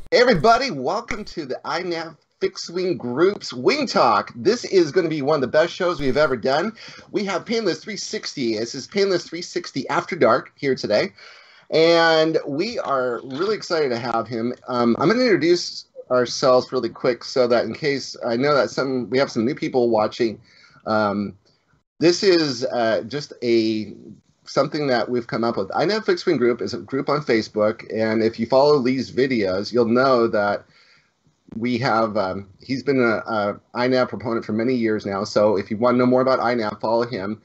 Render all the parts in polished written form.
Hey everybody, welcome to the INAV Fixed Wing Group's Wing Talk. This is going to be one of the best shows we've ever done. We have Painless360. This is Painless360 After Dark here today. And we are really excited to have him. I'm going to introduce ourselves really quick so that in case I know that we have some new people watching. This is just something that we've come up with. INAV Fixed Wing Group is a group on Facebook, and if you follow Lee's videos, you'll know that we have, he's been a INAV proponent for many years now, so if you want to know more about INAV, follow him.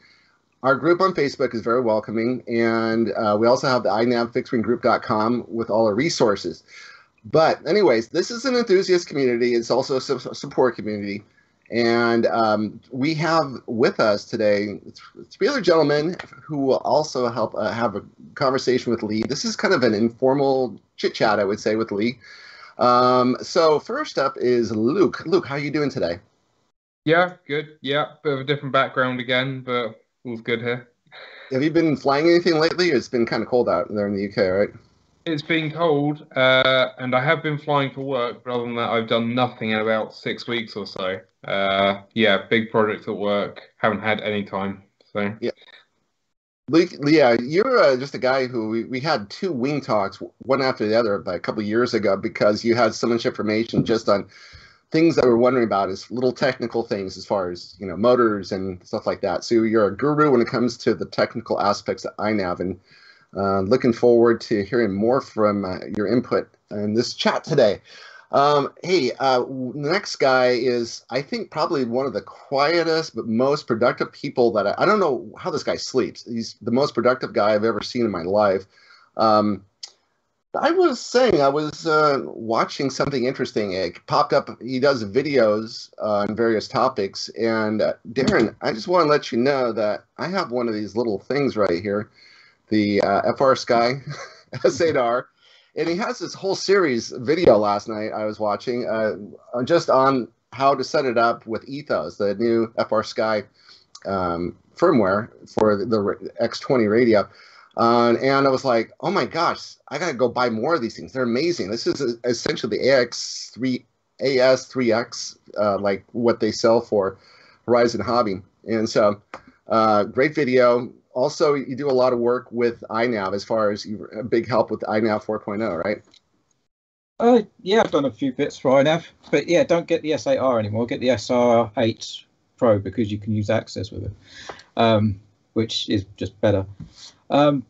Our group on Facebook is very welcoming, and we also have the INAVFixedWingGroup.com with all our resources. But anyways, this is an enthusiast community. It's also a support community. And we have with us today three other gentlemen who will also help have a conversation with Lee. This is kind of an informal chit-chat, I would say, with Lee. So first up is Luke. Luke, how are you doing today? Yeah, good. Yeah, bit of a different background again, but all's good here. Have you been flying anything lately? It's been kind of cold out there in the UK, right? It's been cold, and I have been flying for work, but other than that, I've done nothing in about 6 weeks or so. Yeah, big project at work. Haven't had any time. So yeah, Luke, yeah, you're just a guy who we had two wing talks, one after the other, about a couple of years ago, because you had so much information just on things that we're wondering about, is little technical things as far as motors and stuff like that. So you're a guru when it comes to the technical aspects of INAV, and looking forward to hearing more from your input in this chat today. Hey, the next guy is, I think, probably one of the quietest but most productive people that I don't know how this guy sleeps. He's the most productive guy I've ever seen in my life. I was watching something interesting. It popped up. He does videos on various topics. And Darren, I just want to let you know that I have one of these little things right here. The FR Sky S8R, and he has this whole series video last night I was watching just on how to set it up with Ethos, the new FR Sky firmware for the X20 radio. And I was like, oh my gosh, I got to go buy more of these things. They're amazing. This is essentially the AS3X, like what they sell for Horizon Hobby. And so great video. Also, you do a lot of work with INAV as far as you're a big help with INAV 4.0, right? Yeah, I've done a few bits for INAV, but yeah, don't get the S8R anymore. Get the SR8 Pro because you can use Access with it, which is just better. But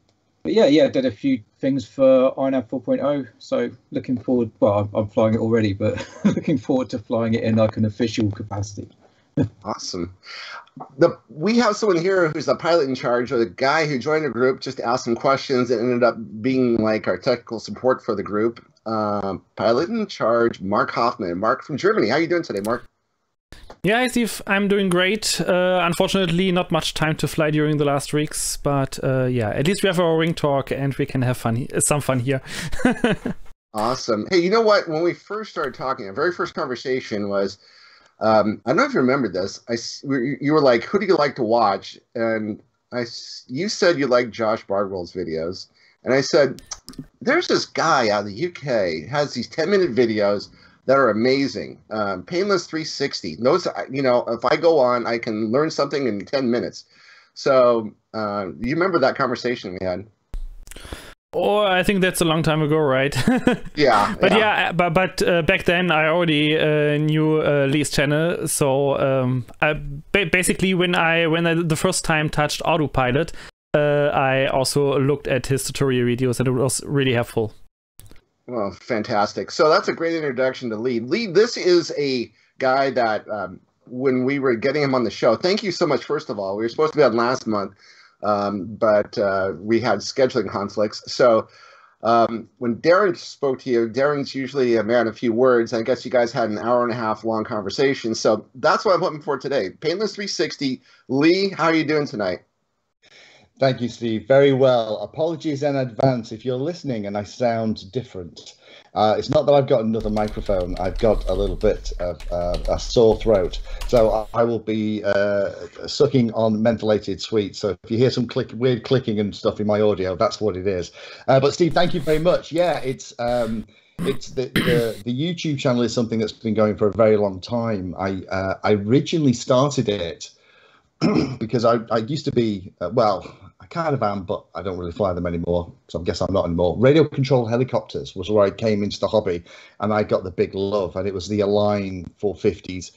yeah, I did a few things for INAV 4.0. So looking forward. Well, I'm flying it already, but looking forward to flying it in like an official capacity. Awesome. We have someone here who's the pilot in charge, or the guy who joined the group just to ask some questions and ended up being like our technical support for the group. Pilot in charge, Marc Hoffman. Marc from Germany. How are you doing today, Marc? Yeah, hi Steve. I'm doing great. Unfortunately, not much time to fly during the last weeks, but yeah, at least we have our wing talk and we can have some fun here. Awesome. Hey, you know what? When we first started talking, our very first conversation was, I don't know if you remember this. You were like, "Who do you like to watch?" And you said you like Josh Bardwell's videos, and I said, "There's this guy out of the UK has these 10-minute videos that are amazing. Painless360. Those, if I go on, I can learn something in 10 minutes." So, you remember that conversation we had? Oh, I think that's a long time ago, right? Yeah. But back then I already knew Lee's channel, so basically when I the first time touched autopilot, I also looked at his tutorial videos, and it was really helpful. Well, fantastic. So that's a great introduction to Lee. Lee, this is a guy that when we were getting him on the show, thank you so much. First of all, we were supposed to be on last month. But we had scheduling conflicts. So when Darren spoke to you, Darren's usually a man of few words. I guess you guys had an hour-and-a-half long conversation. So that's what I'm hoping for today. Painless360. Lee, how are you doing tonight? Thank you, Steve. Very well. Apologies in advance if you're listening and I sound different. It's not that I've got another microphone. I've got a little bit of a sore throat. So I will be sucking on mentholated sweets. So if you hear some weird clicking and stuff in my audio, that's what it is. But Steve, thank you very much. Yeah, it's it's the YouTube channel is something that's been going for a very long time. I originally started it because I used to be, well, I kind of am, but I don't really fly them anymore, so I guess I'm not anymore. Radio control helicopters was where I came into the hobby, and I got the big love, and it was the Align 450s.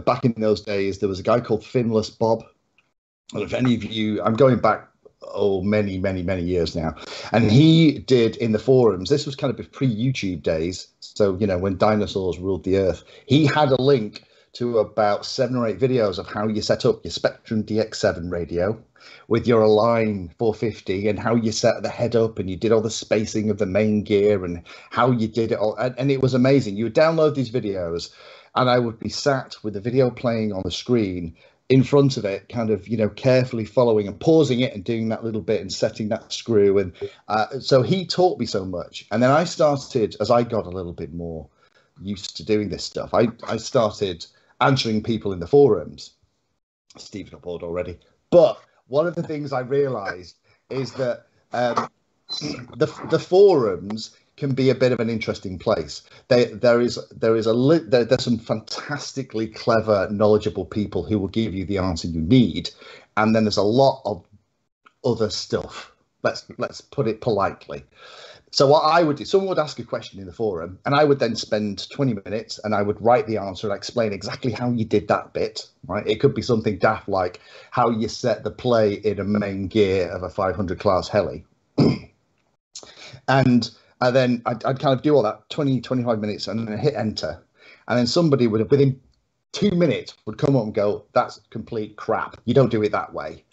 Back in those days, there was a guy called Finless Bob. And if any of you, I'm going back, many years now, and he did in the forums, this was kind of pre-YouTube days, so, you know, when dinosaurs ruled the earth, he had a link to about 7 or 8 videos of how you set up your Spectrum DX7 radio with your Align 450 and how you set the head up, and you did all the spacing of the main gear and how you did it all. And it was amazing. You would download these videos, and I would be sat with the video playing on the screen in front of it, kind of, you know, carefully following and pausing it and doing that little bit and setting that screw. And so he taught me so much. And then I started, as I got a little bit more used to doing this stuff, I started answering people in the forums. Steve's not bored already. But one of the things I realized is that the forums can be a bit of an interesting place. There's some fantastically clever, knowledgeable people who will give you the answer you need, and then there's a lot of other stuff. Let's put it politely. So what I would do, someone would ask a question in the forum, and I would then spend 20 minutes and I would write the answer and explain exactly how you did that bit, right? It could be something daft like how you set the play in a main gear of a 500 class heli. And then I'd kind of do all that 25 minutes and then hit enter. And then somebody would have, within 2 minutes, would come up and go, that's complete crap. You don't do it that way.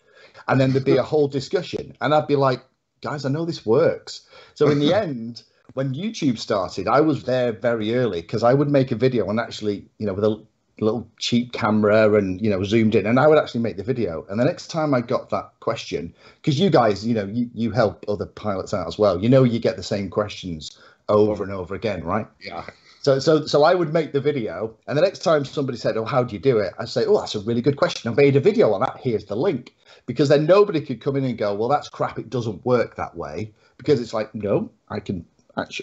And then there'd be a whole discussion. And I'd be like, guys, I know this works. So in the end, when YouTube started, I was there very early because I would make a video and actually, you know, with a little cheap camera and, you know, zoomed in, and I would actually make the video. And the next time I got that question, because you guys, you know, you help other pilots out as well, you know, you get the same questions over and over again, right? Yeah. So I would make the video, and the next time somebody said, oh, how do you do it? I'd say, oh, that's a really good question. I made a video on that. Here's the link. Because then nobody could come in and go, well, that's crap. It doesn't work that way. Because it's like, no, I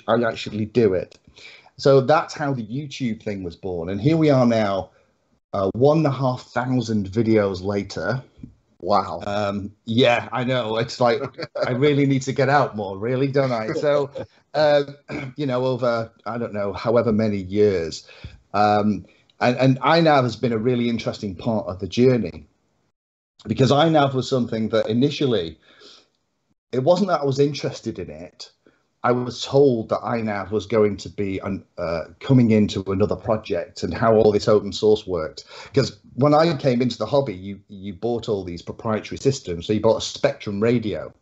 actually do it. So that's how the YouTube thing was born. And here we are now, 1,500 videos later. Wow. Yeah, I know. It's like, I really need to get out more, really, don't I? So, you know, over, I don't know, however many years. And INAV has been a really interesting part of the journey. Because INAV was something that initially, it wasn't that I was interested in it. I was told that INAV was going to be coming into another project and how all this open source worked. Because when I came into the hobby, you bought all these proprietary systems. So you bought a Spectrum radio,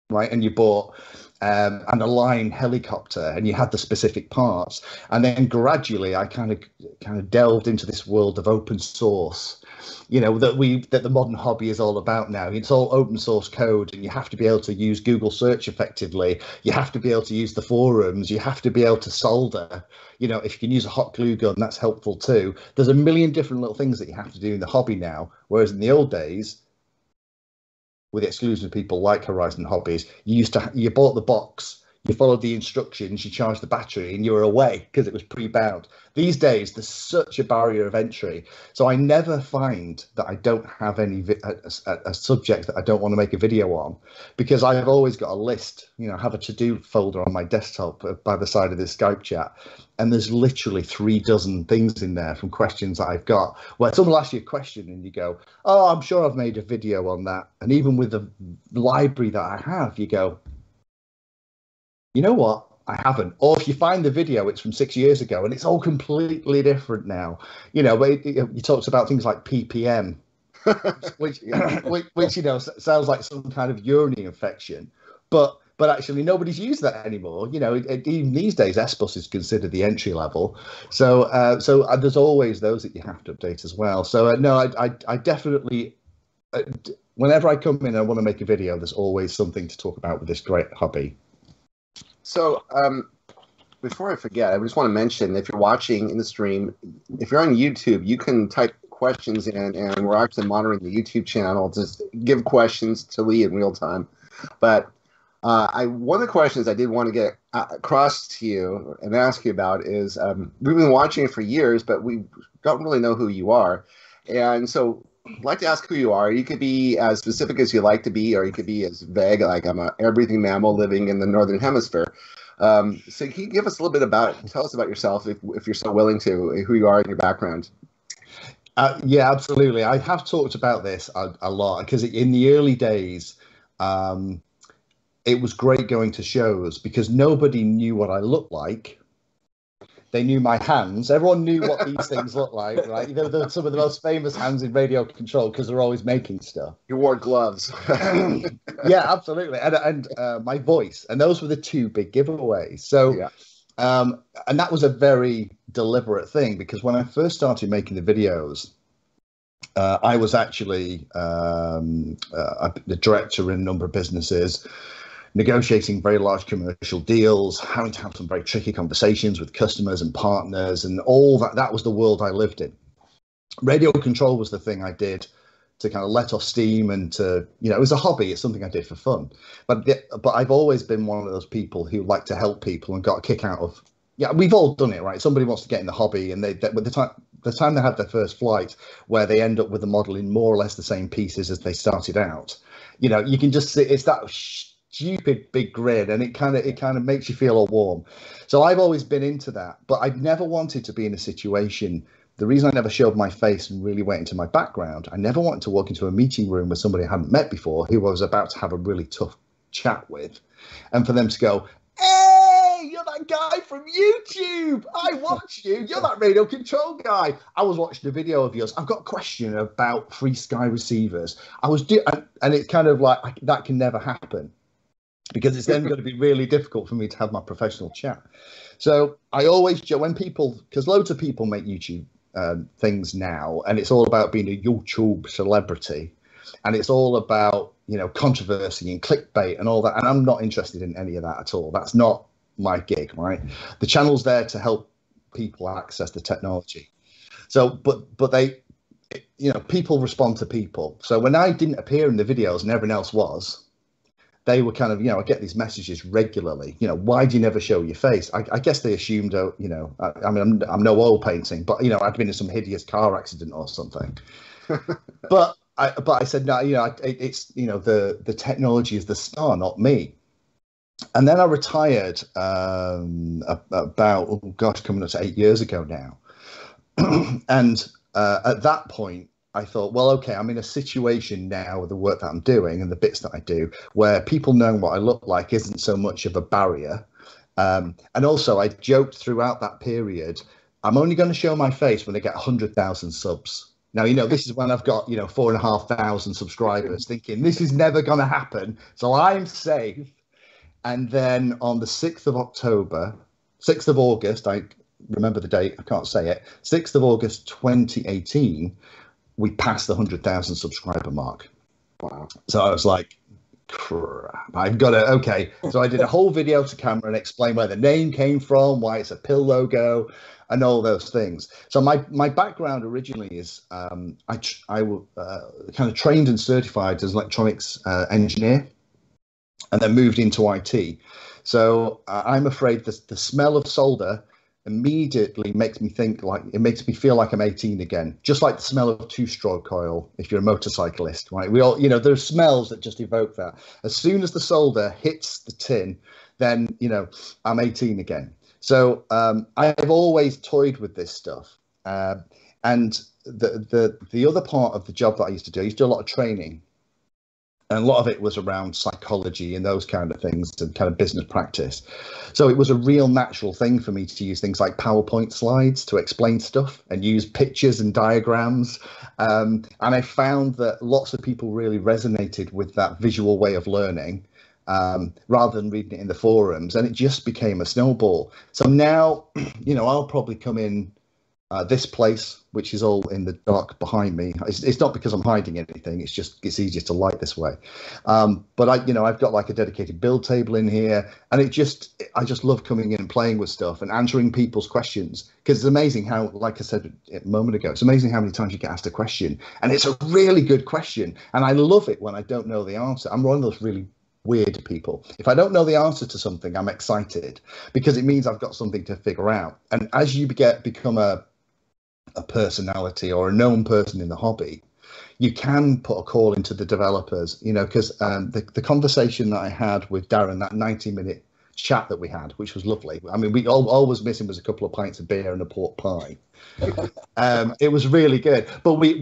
right? And you bought an Align helicopter, and you had the specific parts. And then gradually, I kind of delved into this world of open source. You know, that the modern hobby is all about now. It's all open source code, and you have to be able to use Google search effectively. You have to be able to use the forums. You have to be able to solder. You know, if you can use a hot glue gun, that's helpful too. There's a million different little things that you have to do in the hobby now. Whereas in the old days, with the exclusion of people like Horizon Hobbies, you bought the box, you followed the instructions, you charged the battery, and you were away because it was pre-bound. These days, there's such a barrier of entry. So I never find that I don't have a subject that I don't want to make a video on, because I've always got a list. You know, I have a to-do folder on my desktop by the side of this Skype chat, and there's literally 36 things in there from questions that I've got. Where someone will ask you a question and you go, oh, I'm sure I've made a video on that. And even with the library that I have, you go, you know what? I haven't. Or if you find the video, it's from 6 years ago, and it's all completely different now. You know, you talked about things like PPM, which you know sounds like some kind of urinary infection, but actually nobody's used that anymore. You know, even these days, S-Bus is considered the entry level. So there's always those that you have to update as well. So no, I definitely. Whenever I come in and I want to make a video, there's always something to talk about with this great hobby. So before I forget, I just want to mention, if you're watching in the stream, if you're on YouTube, you can type questions in, and we're actually monitoring the YouTube channel to give questions to Lee in real time. But one of the questions I did want to get across to you and ask you about is we've been watching it for years, but we don't really know who you are. And so I'd like to ask who you are. You could be as specific as you like to be, or you could be as vague, like I'm a air-breathing mammal living in the Northern Hemisphere. So can you give us a little bit tell us about yourself, if you're so willing to, who you are and your background? Yeah, absolutely. I have talked about this a lot because in the early days, it was great going to shows because nobody knew what I looked like. They knew my hands. Everyone knew what these things look like, right? They're some of the most famous hands in radio control because they're always making stuff. You wore gloves. Yeah, absolutely. And my voice. And those were the two big giveaways. So, yeah. And that was a very deliberate thing because when I first started making the videos, I was actually the director in a number of businesses, negotiating very large commercial deals, having to have some very tricky conversations with customers and partners and all that. That was the world I lived in. Radio control was the thing I did to kind of let off steam and to, it was a hobby. It's something I did for fun. But I've always been one of those people who like to help people and got a kick out of, we've all done it, right? Somebody wants to get in the hobby and with the time they have their first flight where they end up with the model in more or less the same pieces as they started out, you can just see it's that stupid big grin and it kind of makes you feel all warm. So I've always been into that, but I've never wanted to be in a situation. The reason I never showed my face and really went into my background, I never wanted to walk into a meeting room with somebody I hadn't met before who I was about to have a really tough chat with, and for them to go, "Hey, you're that guy from YouTube. I watch you. You're that radio control guy. I was watching a video of yours. I've got a question about free Sky receivers. And it's kind of like that can never happen. Because it's then going to be really difficult for me to have my professional chat. So I always, when people, because loads of people make YouTube things now, and it's all about being a YouTube celebrity, and it's all about, controversy and clickbait and all that. And I'm not interested in any of that at all. That's not my gig, right? The channel's there to help people access the technology. So, but they, people respond to people. So when I didn't appear in the videos and everyone else was, they were kind of, I get these messages regularly, why do you never show your face? I guess they assumed, I'm no oil painting, but, I'd been in some hideous car accident or something. but I said, no, it's, the technology is the star, not me. And then I retired about, coming up to 8 years ago now. And at that point, I thought, well, okay, I'm in a situation now with the work that I'm doing and the bits that I do where people knowing what I look like isn't so much of a barrier. And also I joked throughout that period, I'm only going to show my face when I get 100,000 subs. Now, this is when I've got, 4,500 subscribers thinking this is never going to happen. So I'm safe. And then on the 6th of August, I remember the date, I can't say it, 6th of August, 2018, we passed the 100,000 subscriber mark. Wow. So I was like, crap, I've got to, okay. So I did a whole video to camera and explain where the name came from, why it's a pill logo and all those things. So my background originally is I kind of trained and certified as electronics engineer and then moved into IT. So I'm afraid the smell of solder immediately makes me feel like I'm 18 again, just like the smell of two-stroke oil if you're a motorcyclist, right? We all, there's smells that just evoke that. As soon as the solder hits the tin, then I'm 18 again. So I've always toyed with this stuff, and the other part of the job that I used to do a lot of training. And a lot of it was around psychology and those kind of things and kind of business practice. So it was a real natural thing for me to use things like PowerPoint slides to explain stuff and use pictures and diagrams. And I found that lots of people really resonated with that visual way of learning rather than reading it in the forums. And it just became a snowball. So now, I'll probably come in this place, which is all in the dark behind me. It's not because I'm hiding anything. It's easier to light this way. But I've got like a dedicated build table in here, and I just love coming in and playing with stuff and answering people's questions, because it's amazing how, like I said a moment ago, it's amazing how many times you get asked a question and it's a really good question, and I love it when I don't know the answer. I'm one of those really weird people. If I don't know the answer to something, I'm excited because it means I've got something to figure out. And as you become a personality or a known person in the hobby, you can put a call into the developers, you know, because the conversation that I had with Darren, that 90-minute chat that we had, which was lovely. I mean, all was missing was a couple of pints of beer and a pork pie. It was really good. But we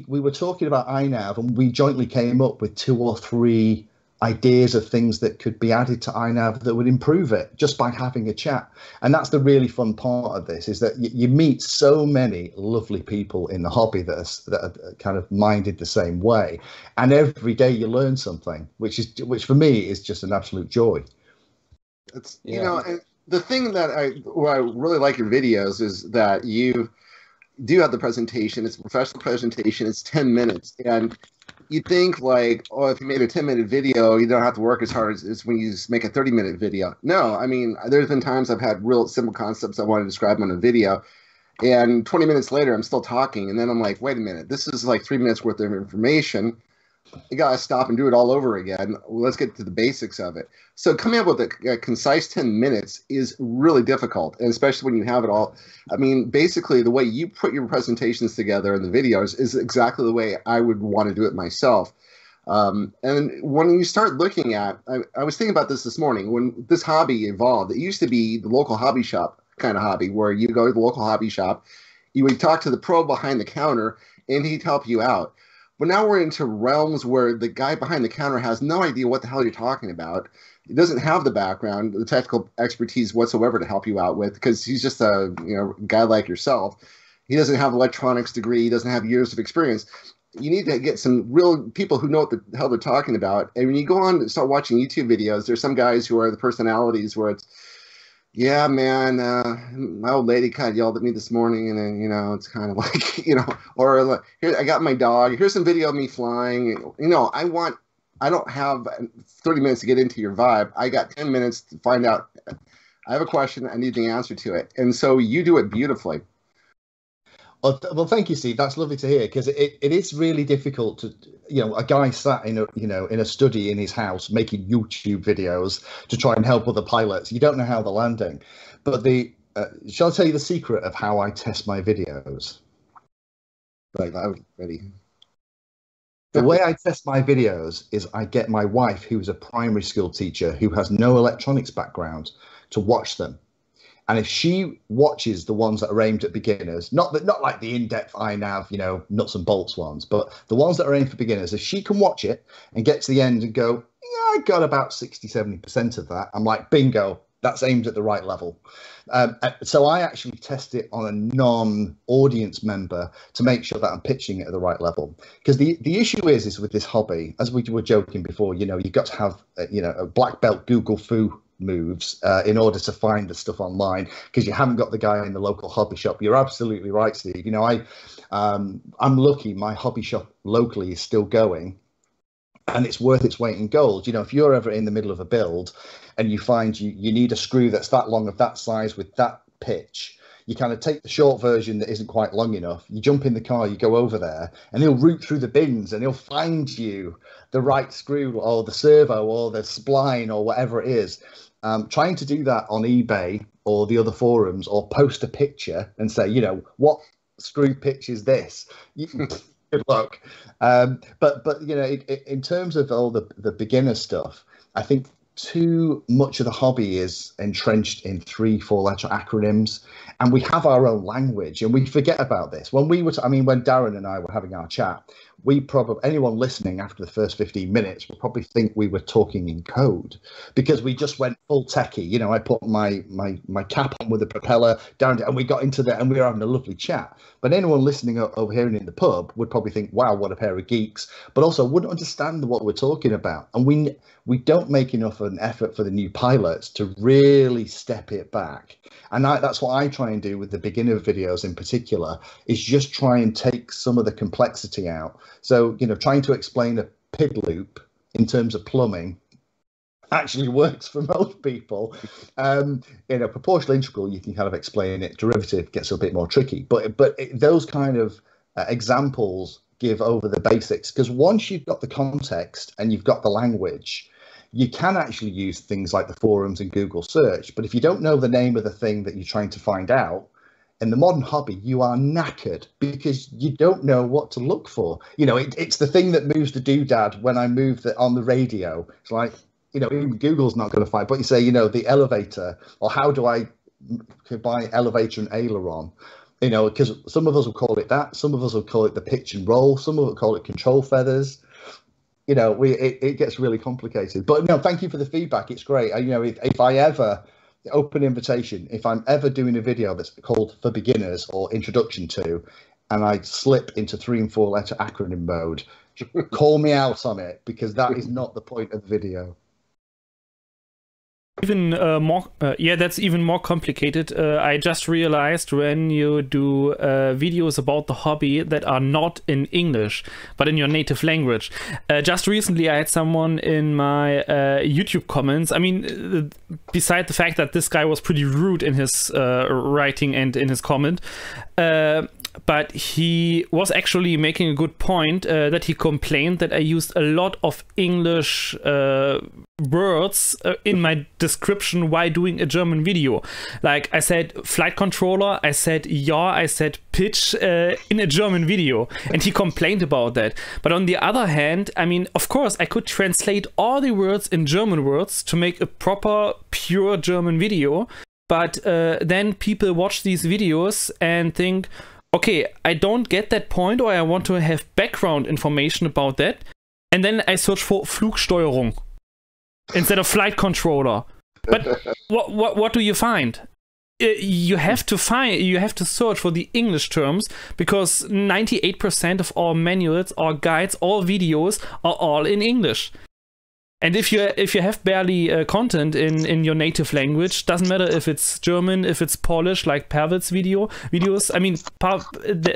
were talking about INAV, and we jointly came up with 2 or 3 ideas of things that could be added to INAV that would improve it just by having a chat. And that's the really fun part of this, is that you meet so many lovely people in the hobby that are kind of minded the same way. And every day you learn something, which for me is just an absolute joy. It's, you know, and the thing that I really like your videos is that you do have the presentation. It's a professional presentation. It's 10 minutes. And you think like, oh, if you made a 10-minute video, you don't have to work as hard as when you just make a 30-minute video. No, I mean, there's been times I've had real simple concepts I want to describe on a video, and 20 minutes later, I'm still talking. And then I'm like, wait a minute, this is like 3 minutes worth of information. You got to stop and do it all over again. Well, let's get to the basics of it. So coming up with a concise 10 minutes is really difficult, and especially when you have it all. I mean, basically, the way you put your presentations together and the videos is exactly the way I would want to do it myself. And when you start looking at, I was thinking about this morning, when this hobby evolved. It used to be the local hobby shop kind of hobby, where you go to the local hobby shop, you would talk to the pro behind the counter, and he'd help you out. But now we're into realms where the guy behind the counter has no idea what the hell you're talking about. He doesn't have the background, the technical expertise whatsoever to help you out with, because he's just a guy like yourself. He doesn't have an electronics degree. He doesn't have years of experience. You need to get some real people who know what the hell they're talking about. And when you go on and start watching YouTube videos, there's some guys who are the personalities where it's, yeah, man, my old lady kind of yelled at me this morning, and then, it's kind of like, or like, here, I got my dog. Here's some video of me flying. I don't have 30 minutes to get into your vibe. I got 10 minutes to find out. I have a question. I need the answer to it. And so you do it beautifully. Well, thank you, Steve. That's lovely to hear, because it is really difficult to, a guy sat in a study in his house making YouTube videos to try and help other pilots. You don't know how they're landing. But shall I tell you the secret of how I test my videos? Right, I was ready. The way I test my videos is I get my wife, who's a primary school teacher who has no electronics background, to watch them. And if she watches the ones that are aimed at beginners, not like the in-depth INAV, nuts and bolts ones, but the ones that are aimed for beginners, if she can watch it and get to the end and go, yeah, I got about 60, 70% of that, I'm like, bingo, that's aimed at the right level. So I actually test it on a non-audience member to make sure that I'm pitching it at the right level. Because the issue is with this hobby, as we were joking before, you've got to have, a black belt Google foo moves in order to find the stuff online, because you haven't got the guy in the local hobby shop. You're absolutely right, Steve. I'm lucky my hobby shop locally is still going, and it's worth its weight in gold. If you're ever in the middle of a build and you find you need a screw that's that long, of that size, with that pitch, you kind of take the short version that isn't quite long enough, you jump in the car, you go over there, and he'll root through the bins and he'll find you the right screw or the servo or the spline or whatever it is. Trying to do that on eBay or the other forums, or post a picture and say, what screw pitch is this? Good luck. But in terms of all the beginner stuff, I think too much of the hobby is entrenched in 3-4 letter acronyms, and we have our own language, and we forget about this. When when Darren and I were having our chat, anyone listening after the first 15 minutes will probably think we were talking in code, because we just went full techie. I put my cap on with the propeller down, and we got into that, and we were having a lovely chat. But anyone listening over here in the pub would probably think, wow, what a pair of geeks, but also wouldn't understand what we're talking about. And we don't make enough of an effort for the new pilots to really step it back. And that's what I try and do with the beginner videos in particular, is just try and take some of the complexity out. So, trying to explain a PID loop in terms of plumbing actually works for most people. Proportional integral, you can kind of explain it. Derivative gets a bit more tricky, but those kind of examples give over the basics, because once you've got the context and you've got the language, you can actually use things like the forums and Google search. But if you don't know the name of the thing that you're trying to find out, in the modern hobby, you are knackered because you don't know what to look for. You know, it's the thing that moves the doodad when I move on the radio. It's like, you know, even Google's not going to find, but you say, you know, the elevator, or how do I combine elevator and aileron? You know, because some of us will call it that. Some of us will call it the pitch and roll. Some of us will call it control feathers. You know, it gets really complicated. But no, thank you for the feedback. It's great. You know, if I ever, open invitation, if I'm ever doing a video that's called For Beginners or Introduction To, and I slip into 3 and 4 letter acronym mode, call me out on it, because that is not the point of the video. Even more, yeah, that's even more complicated. I just realized when you do videos about the hobby that are not in English but in your native language. Just recently I had someone in my YouTube comments, I mean, beside the fact that this guy was pretty rude in his writing and in his comment, but he was actually making a good point, that he complained that I used a lot of English words in my description while doing a German video. Like I said flight controller, I said yaw, I said pitch in a German video, and he complained about that. But on the other hand, I mean, of course I could translate all the words in German words to make a proper pure German video, but then people watch these videos and think, okay, I don't get that point, or I want to have background information about that, and then I search for Flugsteuerung instead of flight controller. But what do you find? You have to search for the English terms, because 98% of all manuals, all guides, all videos are all in English. And if you have barely content in your native language, doesn't matter if it's German, if it's Polish, like Pavel's videos. I mean,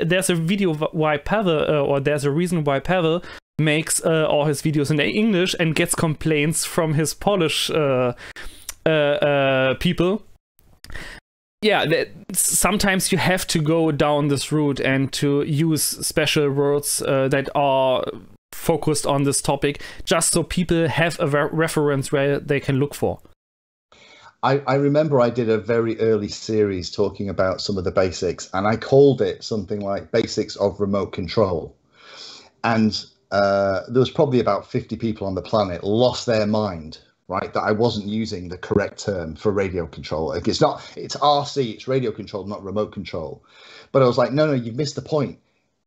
there's a video why Pavel, or there's a reason why Pavel makes all his videos in English and gets complaints from his Polish people. Yeah, sometimes you have to go down this route and to use special words that are focused on this topic, just so people have a reference where they can look for. I remember I did a very early series talking about some of the basics, and I called it something like Basics of Remote Control. And there was probably about 50 people on the planet lost their mind, right, that I wasn't using the correct term for radio control. Like, it's RC, it's radio control, not remote control. But I was like, no, you've missed the point.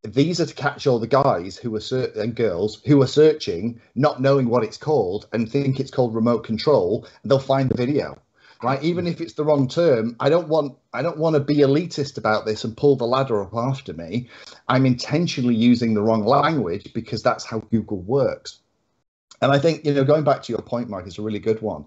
These are to catch all the guys who are and girls who are searching, not knowing what it's called, and think it's called remote control. And they'll find the video, right? Even if it's the wrong term, I don't want to be elitist about this and pull the ladder up after me. I'm intentionally using the wrong language because that's how Google works. And I think, you know, going back to your point, Mark, is a really good one.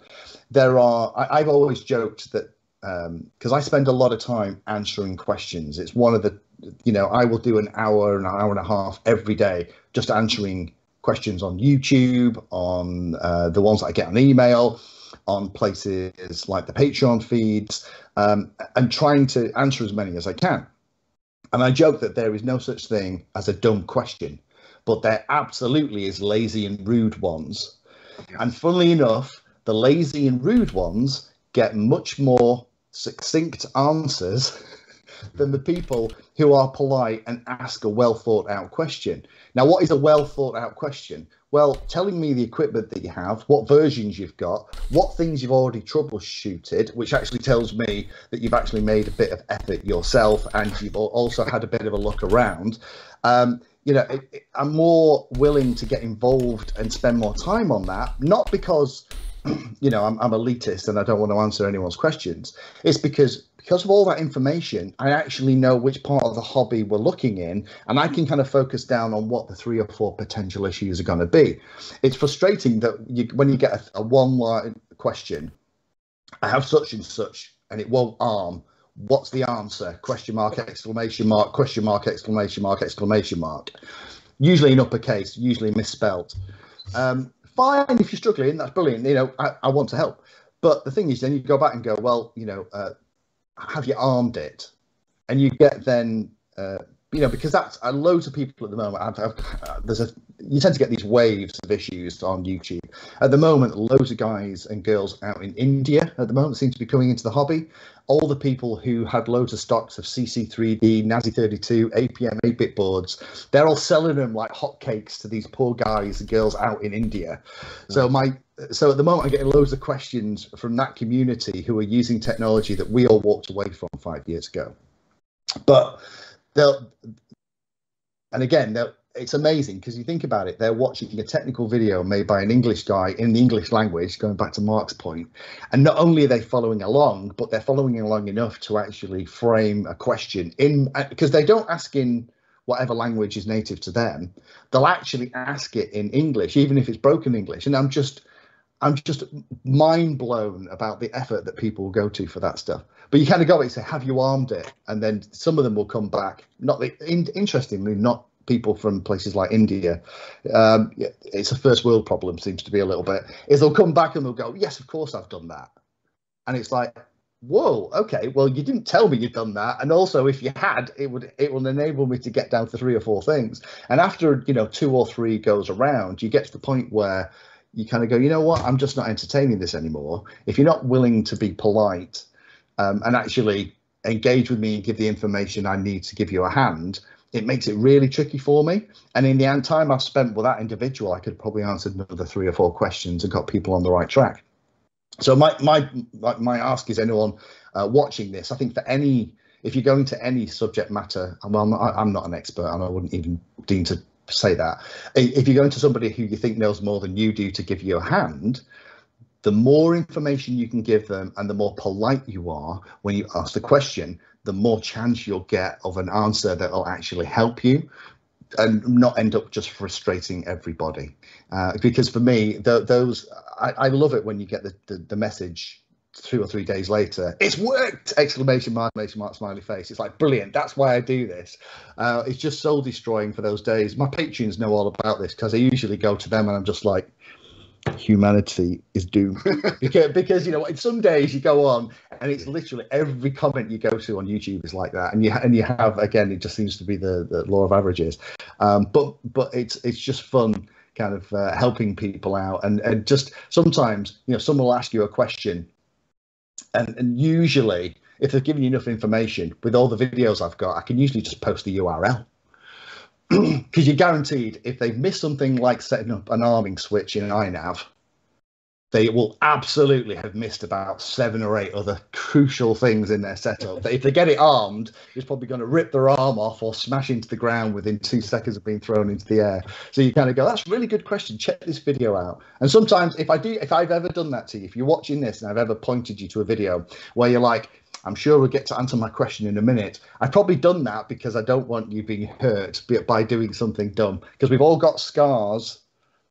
I've always joked that because I spend a lot of time answering questions. It's one of the, you know, I will do an hour and a half every day just answering questions on YouTube, on the ones that I get on email, on places like the Patreon feeds, and trying to answer as many as I can. And I joke that there is no such thing as a dumb question, but there absolutely is lazy and rude ones. Yeah. And funnily enough, the lazy and rude ones get much more succinct answers than the people who are polite and ask a well thought out question. Now, what is a well thought out question? Well, telling me the equipment that you have, what versions you've got, what things you've already troubleshooted, which actually tells me that you've actually made a bit of effort yourself and you've also had a bit of a look around. You know, I'm more willing to get involved and spend more time on that, not because, you know, I'm elitist and I don't want to answer anyone's questions. It's because of all that information, I actually know which part of the hobby we're looking in, and I can kind of focus down on what the 3 or 4 potential issues are going to be. It's frustrating that when you get a one-line question, I have such and such, and it won't arm. What's the answer? Question mark, exclamation mark, question mark, exclamation mark, exclamation mark. Usually in uppercase, usually misspelt. Fine, if you're struggling, that's brilliant. You know, I want to help. But the thing is, then you go back and go, well, you know, have you armed it? And you get then you know, because that's loads of people at the moment. You tend to get these waves of issues on YouTube. At the moment, loads of guys and girls out in India at the moment seem to be coming into the hobby. All the people who had loads of stocks of CC3D, NASI32, APM 8-bit boards, they're all selling them like hotcakes to these poor guys and girls out in India. So at the moment, I'm getting loads of questions from that community who are using technology that we all walked away from 5 years ago. But it's amazing because you think about it, they're watching a technical video made by an English guy in the English language, going back to Mark's point, and not only are they following along, but they're following along enough to actually frame a question in, because they don't ask in whatever language is native to them, they'll actually ask it in English, even if it's broken English. And I'm just mind blown about the effort that people go to for that stuff. But you kind of go and say, have you armed it? And then some of them will come back. Interestingly, not people from places like India. It's a first world problem, seems to be a little bit. Is they'll come back and they'll go, yes, of course I've done that. And it's like, whoa, okay, well, you didn't tell me you'd done that. And also, if you had, it will enable me to get down to 3 or 4 things. And after 2 or 3 goes around, you get to the point where you kind of go, you know what, I'm just not entertaining this anymore. If you're not willing to be polite and actually engage with me and give the information I need to give you a hand, it makes it really tricky for me. And in the time I've spent with that individual, I could probably answer another 3 or 4 questions and got people on the right track. So my ask is anyone watching this, I think if you're going to any subject matter, well, I'm not an expert and I wouldn't even deem to say that. If you're going to somebody who you think knows more than you do to give you a hand, the more information you can give them and the more polite you are when you ask the question, the more chance you'll get of an answer that will actually help you and not end up just frustrating everybody. Because for me, I love it when you get the message 2 or 3 days later, it's worked! Exclamation mark, smiley face. It's like, brilliant, that's why I do this. It's just soul destroying for those days. My patrons know all about this because I usually go to them and I'm just like, humanity is doomed. because some days you go on and it's literally every comment you go to on YouTube is like that, and you have, again, it just seems to be the law of averages. But it's just fun kind of helping people out, and just sometimes someone will ask you a question, and usually if they've given you enough information with all the videos I've got, I can usually just post the URL. Because you're guaranteed if they've missed something like setting up an arming switch in INAV, they will absolutely have missed about 7 or 8 other crucial things in their setup. If they get it armed, it's probably going to rip their arm off or smash into the ground within 2 seconds of being thrown into the air. So you kind of go, that's a really good question. Check this video out. And sometimes if I've ever done that to you, if you're watching this and I've ever pointed you to a video where you're like, I'm sure we'll get to answer my question in a minute, I've probably done that because I don't want you being hurt by doing something dumb. Because we've all got scars.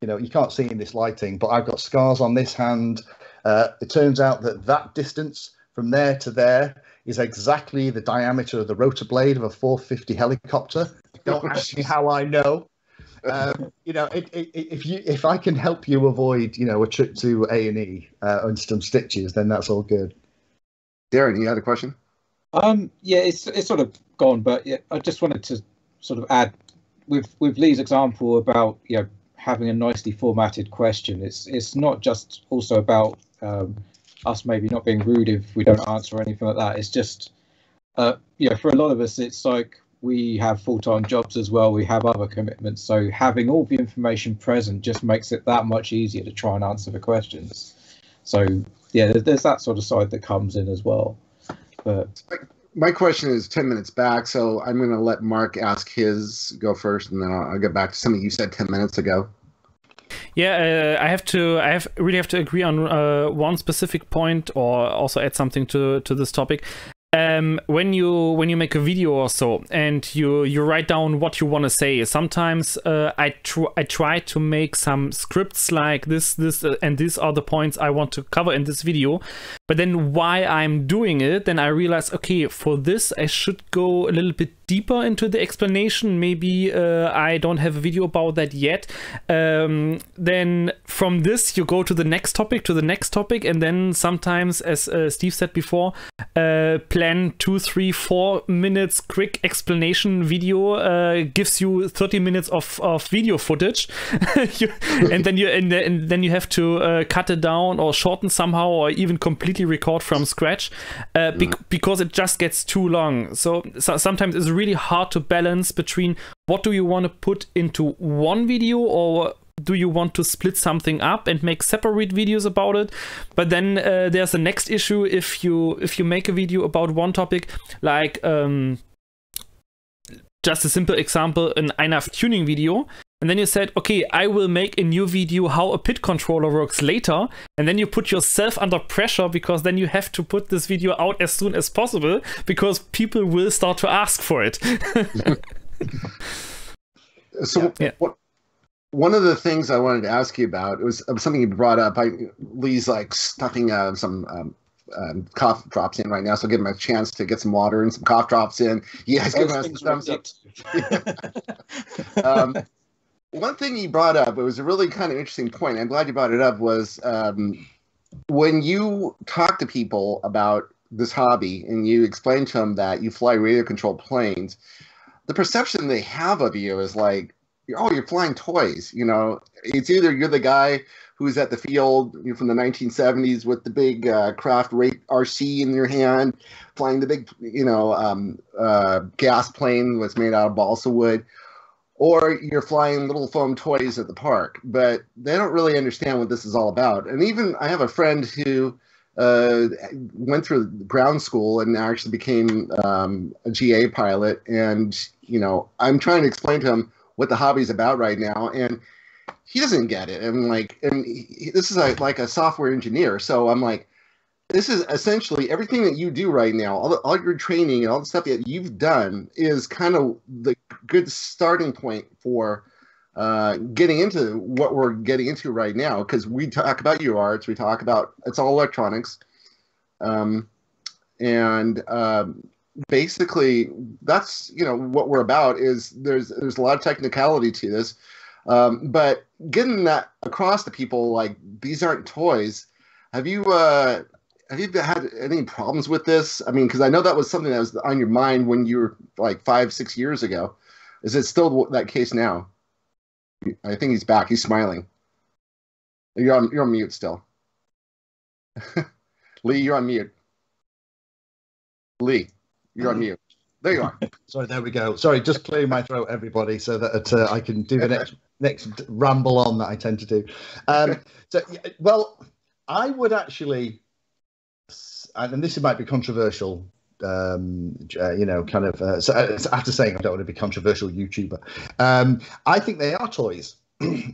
You can't see in this lighting, but I've got scars on this hand. It turns out that distance from there to there is exactly the diameter of the rotor blade of a 450 helicopter. Don't ask me how I know. If I can help you avoid, a trip to A&E and some stitches, then that's all good. Darren, you had a question? Yeah, it's sort of gone, but yeah, I just wanted to sort of add with Lee's example about having a nicely formatted question. It's not just also about us maybe not being rude if we don't answer or anything like that. It's just for a lot of us, it's like we have full-time jobs as well. We have other commitments, so having all the information present just makes it that much easier to try and answer the questions. So yeah, there's that sort of side that comes in as well. But my question is 10 minutes back, so I'm going to let Mark ask his go first, and then I'll get back to something you said 10 minutes ago. Yeah, I really have to agree on one specific point, or also add something to this topic. When you make a video or so and you write down what you want to say, sometimes I try to make some scripts like this and these are the points I want to cover in this video, but then while I'm doing it, then I realize, okay, for this I should go a little bit deeper into the explanation, maybe I don't have a video about that yet, then from this you go to the next topic, and then sometimes, as Steve said before, plan 2, 3, 4 minutes quick explanation video gives you 30 minutes of video footage, and then you have to cut it down or shorten somehow, or even completely record from scratch, because it just gets too long. So sometimes it's really hard to balance between what do you want to put into one video, or do you want to split something up and make separate videos about it? But then there's the next issue. If you make a video about one topic, like just a simple example, an INAV tuning video, and then you said, okay, I will make a new video how a pit controller works later, and then you put yourself under pressure, because then you have to put this video out as soon as possible, because people will start to ask for it. So one of the things I wanted to ask you about, it was something you brought up. Lee's like stuffing some cough drops in right now, so I'll give him a chance to get some water and some cough drops in. Yeah, he's giving us the thumbs up. One thing you brought up, it was a really kind of interesting point. I'm glad you brought it up, was when you talk to people about this hobby and you explain to them that you fly radio-controlled planes, the perception they have of you is like, oh, you're flying toys. You know, it's either you're the guy who's at the field, you're from the 1970s with the big craft rate RC in your hand, flying the big, gas plane that's made out of balsa wood, or you're flying little foam toys at the park. But they don't really understand what this is all about. And even I have a friend who went through ground school and actually became a GA pilot. And, I'm trying to explain to him what the hobby's about right now, and he doesn't get it. This is like a software engineer, so I'm like, this is essentially everything that you do right now, all your training and all the stuff that you've done is kind of the good starting point for getting into what we're getting into right now, because we talk about UARTs, we talk about, it's all electronics, basically that's what we're about. Is there's a lot of technicality to this, but getting that across to people, like, these aren't toys. Have you had any problems with this? I mean, because I know that was something that was on your mind when you were like 5-6 years ago. Is it still that case now? I think he's back. He's smiling. You're on mute still. Lee, you're on mute. Lee, you're on mute. There you are. Sorry, there we go. Sorry, just clearing my throat, everybody, so that I can do the next ramble on that I tend to do. I would actually, and this might be controversial, so after saying I don't want to be controversial YouTuber, I think they are toys.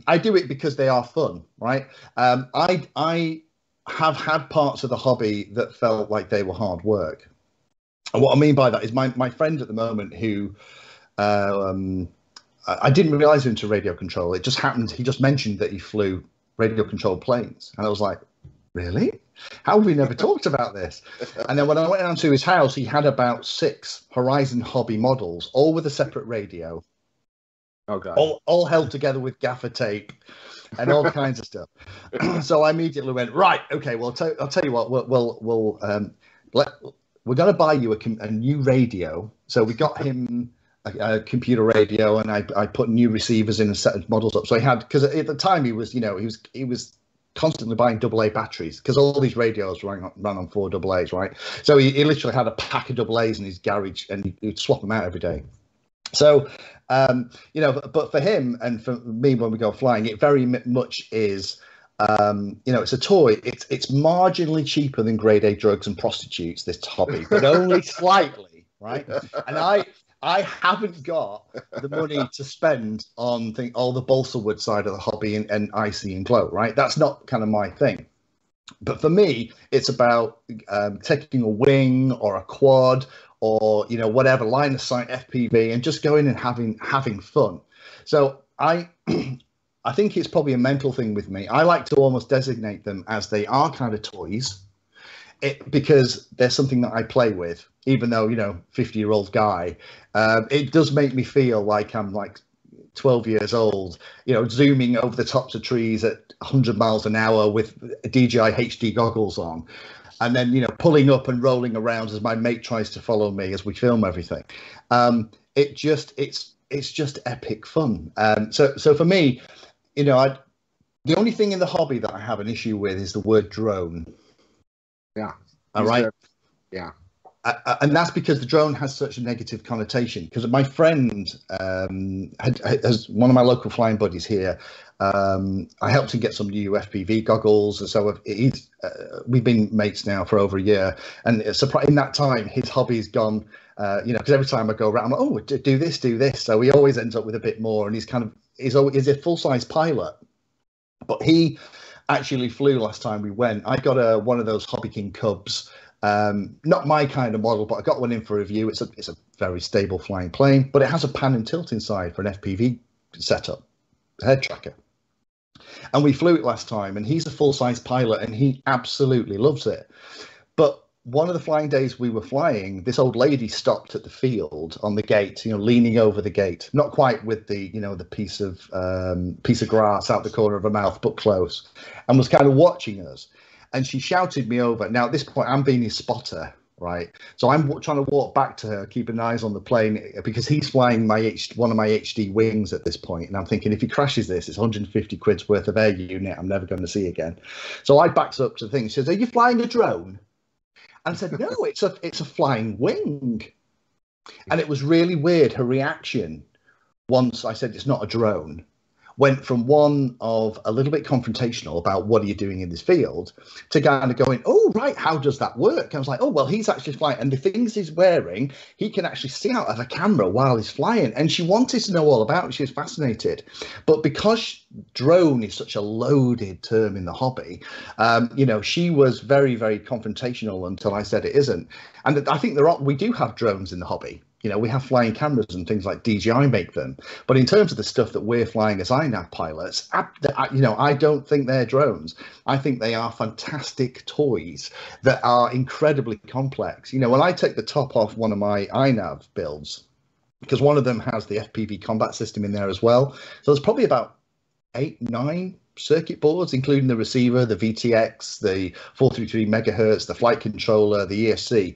I do it because they are fun, right? I have had parts of the hobby that felt like they were hard work. And what I mean by that is my friend at the moment who I didn't realize into radio control. It just happened. He just mentioned that he flew radio controlled planes. And I was like, really? How have we never talked about this? And then when I went down to his house, he had about 6 Horizon Hobby models, all with a separate radio. Oh, God. All held together with gaffer tape and all kinds of stuff. So I immediately went, right, okay, well, I'll tell you what, we're going to buy you a new radio. So we got him a computer radio, and I put new receivers in and set models up. So he had, because at the time he was constantly buying AA batteries, because all these radios ran on 4 AA's, right? So he literally had a pack of AA's in his garage, and he'd swap them out every day. So, but for him and for me, when we go flying, it very much is, it's a toy. It's marginally cheaper than grade A drugs and prostitutes, this hobby, but only slightly, right? And I haven't got the money to spend on all the balsa wood side of the hobby and icy and glow, right? That's not kind of my thing. But for me, it's about taking a wing or a quad or whatever, line of sight FPV, and just going and having fun. So I think it's probably a mental thing with me. I like to almost designate them as they are kind of toys, because there's something that I play with, even though, 50-year-old guy, it does make me feel like I'm like 12 years old, zooming over the tops of trees at 100 miles an hour with DJI HD goggles on, and then, pulling up and rolling around as my mate tries to follow me as we film everything. It's just epic fun. So for me, the only thing in the hobby that I have an issue with is the word drone. Yeah. All right. Yeah. And that's because the drone has such a negative connotation. Because my friend has one of my local flying buddies here. I helped him get some new FPV goggles, and so we've been mates now for over a year. And in that time, his hobby's gone. Because every time I go around, I'm like, oh, do this. So he always ends up with a bit more, and he's a full-size pilot. But he actually flew last time we went. I got one of those Hobby King Cubs. Not my kind of model, but I got one in for review. It's a very stable flying plane, but it has a pan and tilt inside for an FPV setup, head tracker. And we flew it last time, and he's a full-size pilot, and he absolutely loves it. But one of the flying days we were flying, this old lady stopped at the field on the gate, leaning over the gate, not quite with the, the piece of grass out the corner of her mouth, but close, and was kind of watching us. And she shouted me over. Now, at this point, I'm being his spotter, right? So I'm trying to walk back to her, keeping eyes on the plane, because he's flying one of my HD wings at this point. And I'm thinking, if he crashes this, it's 150 quid's worth of air unit I'm never going to see again. So I backs up to the thing. She says, "Are you flying a drone?" And I said, "No, it's a flying wing." And it was really weird. Her reaction, once I said it's not a drone, went from one of a little bit confrontational about what are you doing in this field to kind of going, "Oh, right, how does that work?" I was like, "Oh, well, he's actually flying, and the things he's wearing, he can actually see out of a camera while he's flying." And she wanted to know all about it. She was fascinated. But because drone is such a loaded term in the hobby, she was very, very confrontational until I said it isn't. And I think we do have drones in the hobby. We have flying cameras and things like DJI make them. But in terms of the stuff that we're flying as INAV pilots, I don't think they're drones. I think they are fantastic toys that are incredibly complex. When I take the top off one of my INAV builds, because one of them has the FPV combat system in there as well. So there's probably about 8-9 circuit boards, including the receiver, the VTX, the 433 megahertz, the flight controller, the ESC.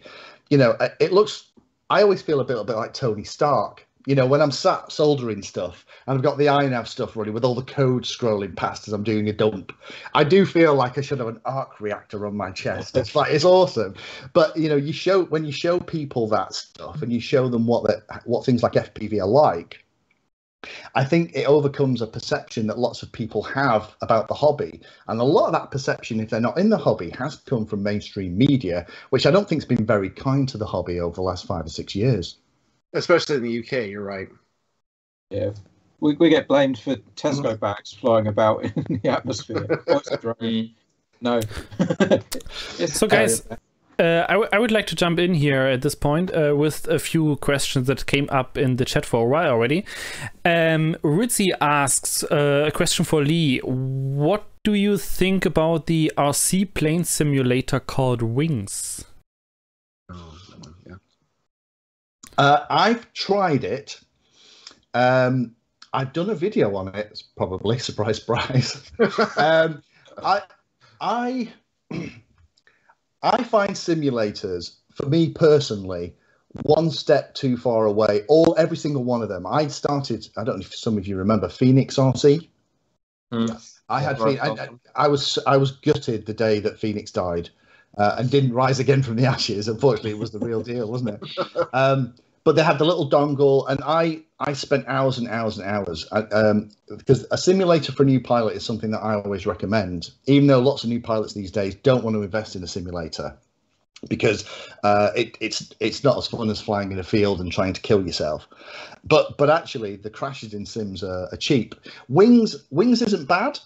It looks... I always feel a bit like Tony Stark, when I'm sat soldering stuff and I've got the INAV stuff running with all the code scrolling past as I'm doing a dump. I do feel like I should have an arc reactor on my chest. It's awesome. But, when you show people that stuff and you show them what things like FPV are like, I think it overcomes a perception that lots of people have about the hobby. And a lot of that perception, if they're not in the hobby, has come from mainstream media, which I don't think has been very kind to the hobby over the last 5 or 6 years. Especially in the UK, you're right. Yeah. We get blamed for Tesco bags flying about in the atmosphere. No. So, guys, I would like to jump in here at this point with a few questions that came up in the chat for a while already. Ritzy asks a question for Lee. What do you think about the RC plane simulator called Wings? I've tried it. I've done a video on it, probably. Surprise, surprise. I find simulators, for me personally, one step too far away. Every single one of them. I started. I don't know if some of you remember Phoenix RC. I had. I was gutted the day that Phoenix died, and didn't rise again from the ashes. Unfortunately, it was the real deal, wasn't it? But they had the little dongle, and I spent hours and hours and hours because a simulator for a new pilot is something that I always recommend, even though lots of new pilots these days don't want to invest in a simulator because it's not as fun as flying in a field and trying to kill yourself. But actually, the crashes in sims are cheap. Wings isn't bad.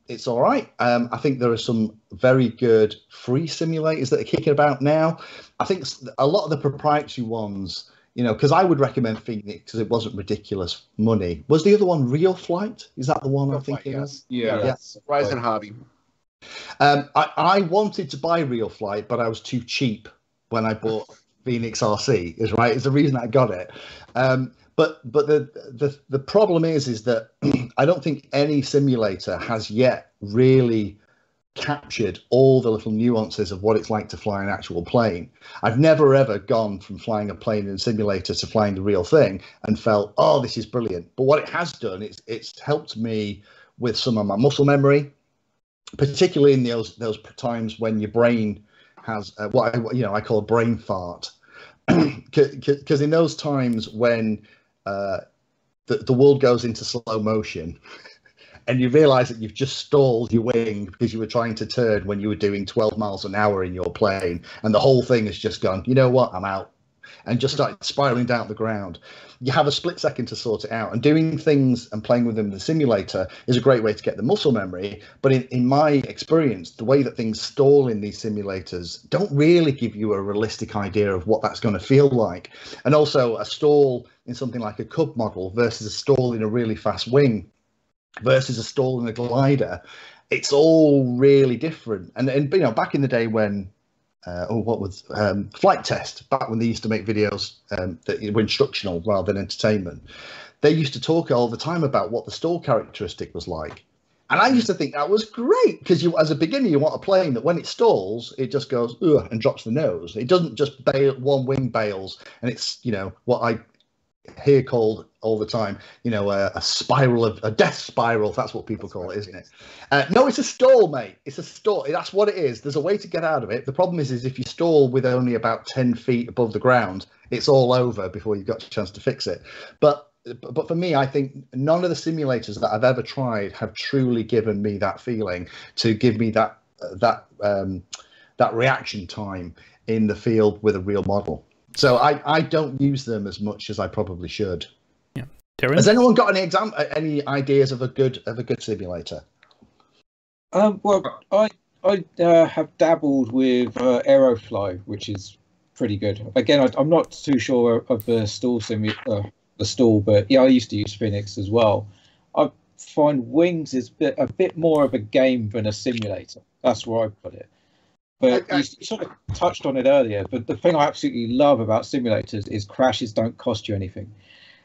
It's all right. I think there are some very good free simulators that are kicking about now. I think a lot of the proprietary ones, because I would recommend Phoenix because it wasn't ridiculous money. Was the other one Real Flight? Is that the one I'm thinking of? Yeah. Horizon Hobby. I wanted to buy Real Flight, but I was too cheap when I bought Phoenix RC. Is the reason I got it. But the problem is that I don't think any simulator has yet really captured all the little nuances of what it's like to fly an actual plane. I've never ever gone from flying a plane in a simulator to flying the real thing and felt, oh, this is brilliant. But what it has done, it's helped me with some of my muscle memory, particularly in those times when your brain has what I call a brain fart, because in those times when the world goes into slow motion and you realize that you've just stalled your wing because you were trying to turn when you were doing 12 miles an hour in your plane, and the whole thing has just gone, you know what, I'm out, and just started spiraling down the ground. You have a split second to sort it out, and doing things and playing with them in the simulator is a great way to get the muscle memory. But in my experience, the way that things stall in these simulators don't really give you a realistic idea of what that's going to feel like. And also a stall in something like a Cub model versus a stall in a really fast wing versus a stall in a glider, it's all really different. And back in the day when Flight Test, back when they used to make videos that were instructional rather than entertainment, they used to talk all the time about what the stall characteristic was like. And I used to think that was great, because as a beginner, you want a plane that when it stalls, it just goes ugh and drops the nose. It doesn't just bail, one wing bails, and it's what I hear called all the time, a spiral of a death spiral. That's what people call it, isn't it? No, it's a stall, mate. It's a stall. That's what it is. There's a way to get out of it. The problem is if you stall with only about 10 feet above the ground, it's all over before you've got a chance to fix it. But for me, I think none of the simulators that I've ever tried have truly given me that feeling, to give me that reaction time in the field with a real model. So I don't use them as much as I probably should. Yeah. Darren? Has anyone got any ideas of a good simulator? Well, I have dabbled with Aerofly, which is pretty good. Again, I'm not too sure of the stall, but yeah, I used to use Phoenix as well. I find Wings is a bit more of a game than a simulator. That's where I put it. But you sort of touched on it earlier, but the thing I absolutely love about simulators is crashes don't cost you anything.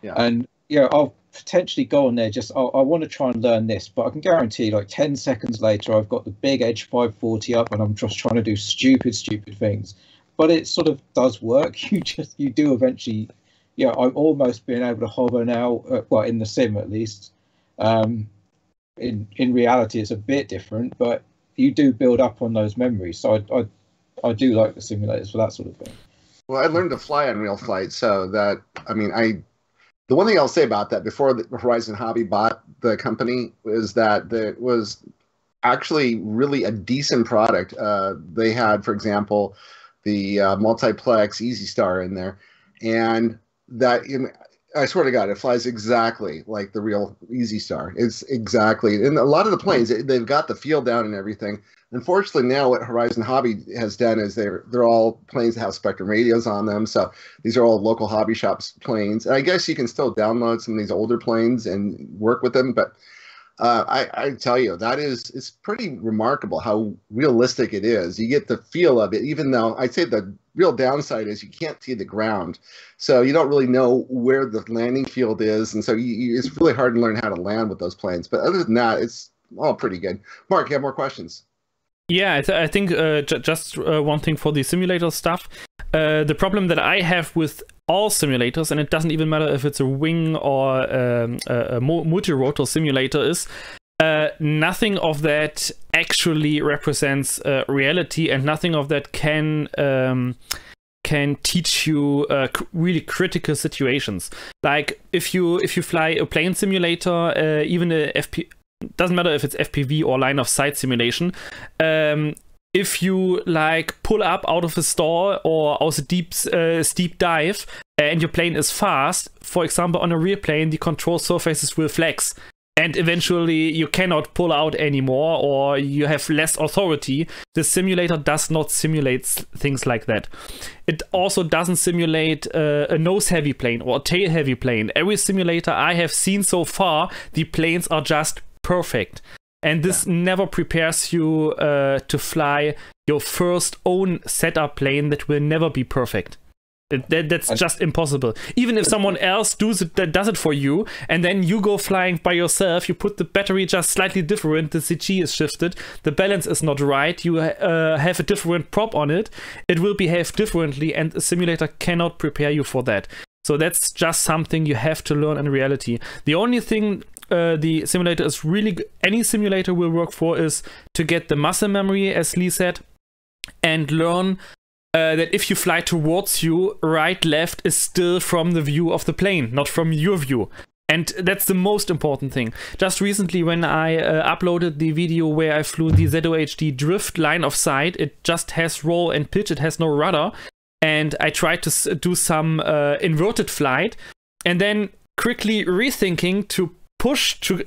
Yeah. And I'll potentially go on there, I want to try and learn this, but I can guarantee like 10 seconds later I've got the big Edge 540 up and I'm just trying to do stupid things. But it sort of does work. You do eventually, I've almost been able to hover now, well, in the sim at least. In reality it's a bit different, but you do build up on those memories. So I do like the simulators for that sort of thing. Well, I learned to fly on Real Flight, so that, the one thing I'll say about that before the Horizon Hobby bought the company is that it was actually really a decent product. They had, for example, the multiplex Easy Star in there, and that, I swear to God, it flies exactly like the real Easy Star. It's exactly, and a lot of the planes, they've got the feel down and everything. Unfortunately, now what Horizon Hobby has done is they're all planes that have Spectrum radios on them. So these are all local hobby shops planes. And I guess you can still download some of these older planes and work with them, but I tell you, it's pretty remarkable how realistic it is. You get the feel of it, even though I'd say the real downside is you can't see the ground. So you don't really know where the landing field is. And so it's really hard to learn how to land with those planes. But other than that, it's all pretty good. Mark, you have more questions? Yeah, I think just one thing for the simulator stuff. The problem that I have with all simulators, and it doesn't even matter if it's a wing or a multi-rotor simulator, is nothing of that actually represents reality, and nothing of that can teach you really critical situations. Like if you fly a plane simulator, even a doesn't matter if it's FPV or line of sight simulation. If you like pull up out of a stall or out a steep dive and your plane is fast, for example, on a rear plane, the control surfaces will flex. And eventually you cannot pull out anymore, or you have less authority. The simulator does not simulate things like that. It also doesn't simulate a nose-heavy plane or a tail-heavy plane. Every simulator I have seen so far, the planes are just perfect. and this never prepares you to fly your first own setup plane that will never be perfect. That's just impossible. Even if someone else does it for you, and then you go flying by yourself, you put the battery just slightly different, the CG is shifted, the balance is not right, you have a different prop on it, it will behave differently, and a simulator cannot prepare you for that. So that's just something you have to learn in reality. The only thing the simulator is really, any simulator will work for, is to get the muscle memory, as Lee said, and learn that if you fly towards you, right, left is still from the view of the plane, not from your view. And that's the most important thing. Just recently, when I uploaded the video where I flew the ZOHD drift line of sight, it just has roll and pitch, it has no rudder. And I tried to do some inverted flight, and then quickly rethinking to push to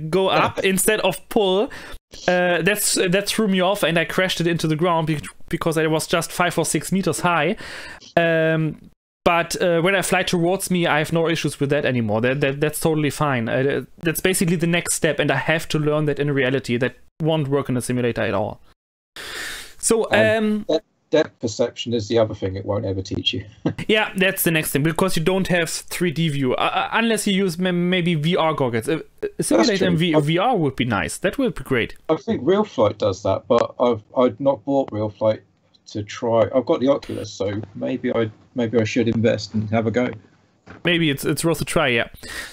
go up instead of pull. That threw me off, and I crashed it into the ground because I was just 5 or 6 meters high. But when I fly towards me, I have no issues with that anymore. That's totally fine. That's basically the next step, and I have to learn that in reality. That won't work in a simulator at all. So depth perception is the other thing it won't ever teach you. Yeah, that's the next thing, because you don't have 3D view unless you use maybe VR goggles. A simulator in VR would be nice. That would be great. I think Real Flight does that, but I've not bought Real Flight to try. I've got the Oculus, so maybe I should invest and have a go. Maybe it's worth a try, yeah.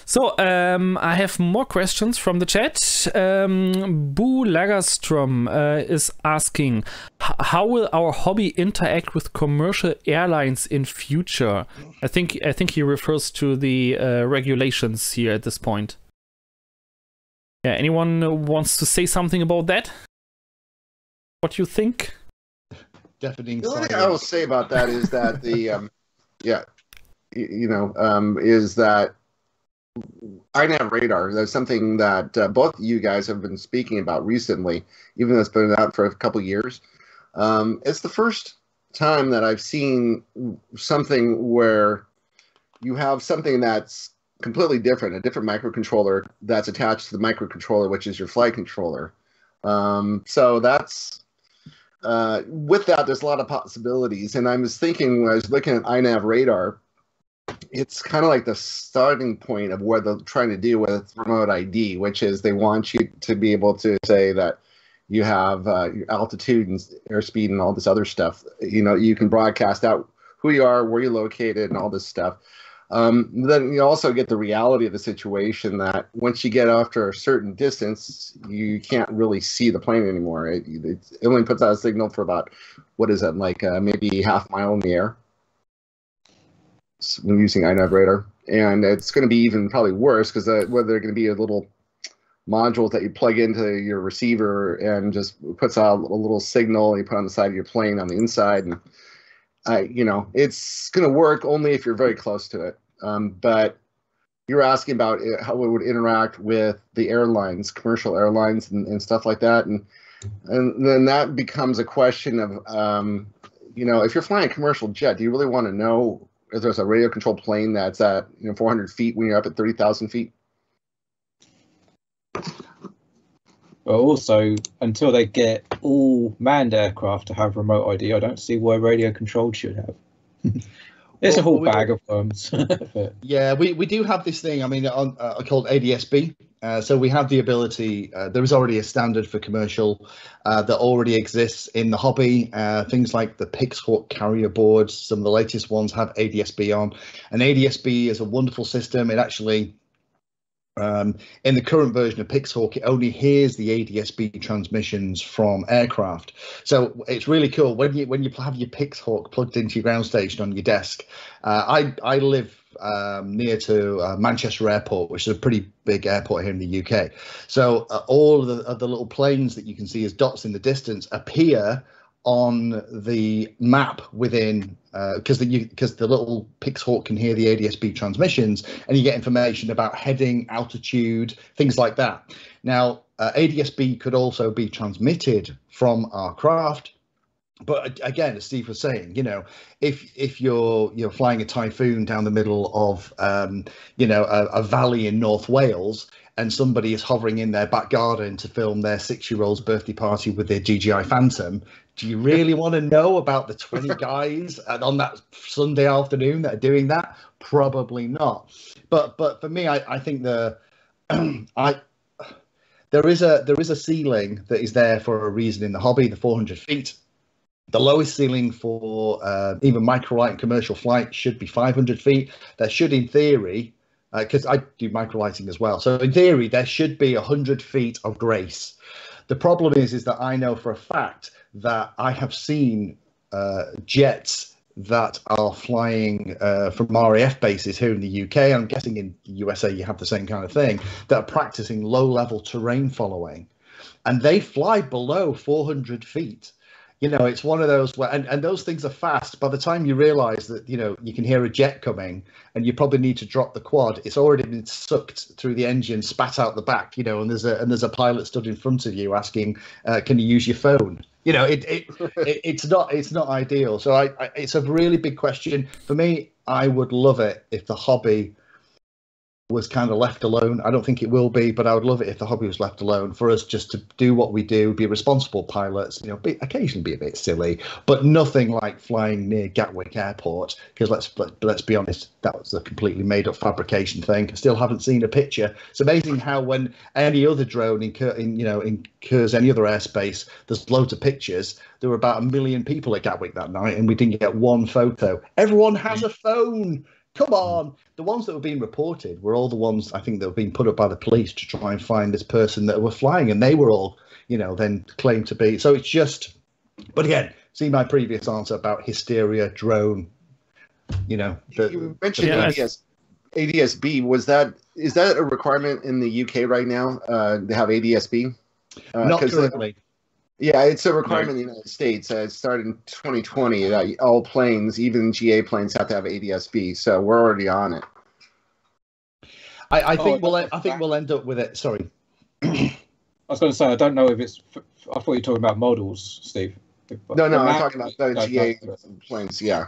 So I have more questions from the chat. Boo Lagerstrom is asking, how will our hobby interact with commercial airlines in future? I think he refers to the regulations here at this point. Yeah, anyone wants to say something about that? What do you think? Deafening The only thing silence. I will say about that is that the is that INAV radar. That's something that both you guys have been speaking about recently, even though it's been out for a couple years. It's the first time that I've seen something where you have something that's completely different, a different microcontroller that's attached to the microcontroller, which is your flight controller. So that's with that, there's a lot of possibilities. And I was thinking when I was looking at INAV radar, it's kind of like the starting point of what they're trying to do with remote ID, which is they want you to be able to say that you have your altitude and airspeed and all this other stuff. You know, you can broadcast out who you are, where you're located, and all this stuff. Then you also get the reality of the situation that once you get after a certain distance, you can't really see the plane anymore. It only puts out a signal for about, what is it, like maybe half mile in the air when using INAV radar. And it's going to be even probably worse because whether they're going to be a little modules that you plug into your receiver and just puts out a little signal you put on the side of your plane on the inside, and it's going to work only if you're very close to it. But you're asking about how it would interact with the airlines, commercial airlines, and stuff like that, and then that becomes a question of if you're flying a commercial jet, do you really want to know if there's a radio controlled plane that's at 400 feet when you're up at 30,000 feet? But also, until they get all manned aircraft to have remote ID, I don't see why radio controlled should have. It's a whole bag of worms. Yeah, we do have this thing, called ADSB. So we have the ability, there is already a standard for commercial that already exists in the hobby. Things like the Pixhawk carrier boards, some of the latest ones have ADSB on. And ADSB is a wonderful system. It actually, in the current version of Pixhawk, it only hears the ADSB transmissions from aircraft. So it's really cool when you have your Pixhawk plugged into your ground station on your desk. I live near to Manchester Airport, which is a pretty big airport here in the UK. So all of the little planes that you can see as dots in the distance appear on the map within, because the little Pixhawk can hear the ADSB transmissions, and you get information about heading, altitude, things like that. Now, ADSB could also be transmitted from our craft. But again, as Steve was saying, if you're flying a Typhoon down the middle of a valley in North Wales, and somebody is hovering in their back garden to film their 6-year-old's birthday party with their GGI Phantom, do you really want to know about the 20 guys on that Sunday afternoon that are doing that? Probably not. But for me, I think there is a ceiling that is there for a reason in the hobby, the 400 feet. The lowest ceiling for even microlight and commercial flight should be 500 feet. There should, in theory, because I do microlighting as well, so in theory there should be 100 feet of grace. The problem is that I know for a fact that I have seen jets that are flying from RAF bases here in the UK. I'm guessing in the USA you have the same kind of thing, that are practicing low-level terrain following, and they fly below 400 feet. You know, it's one of those where, and those things are fast. By the time you realize that, you know, you can hear a jet coming and you probably need to drop the quad, it's already been sucked through the engine, spat out the back, you know, and there's a pilot stood in front of you asking, can you use your phone? You know, it's not ideal. So it's a really big question. For me, I would love it if the hobby was kind of left alone. I don't think it will be, but I would love it if the hobby was left alone, for us just to do what we do, be responsible pilots, you know, occasionally be a bit silly, but nothing like flying near Gatwick Airport, because let's be honest, that was a completely made up fabrication thing. I still haven't seen a picture. It's amazing how when any other drone incurs any other airspace, there's loads of pictures. There were about 1 million people at Gatwick that night and we didn't get one photo. Everyone has a phone. Come on. The ones that were being reported were all the ones, I think, that were being put up by the police to try and find this person that were flying, and they were all, you know, then claimed to be. So it's just, but again, see my previous answer about hysteria, drone, you know. You mentioned ADSB. Is that a requirement in the UK right now to have ADSB? Not currently. Yeah, it's a requirement in the United States. It started in 2020 that all planes, even GA planes, have to have ADSB. So we're already on it. I think we'll end up with it. Sorry. I was going to say, I don't know if it's. I thought you were talking about models, Steve. No, I'm talking about the GA planes. Yeah.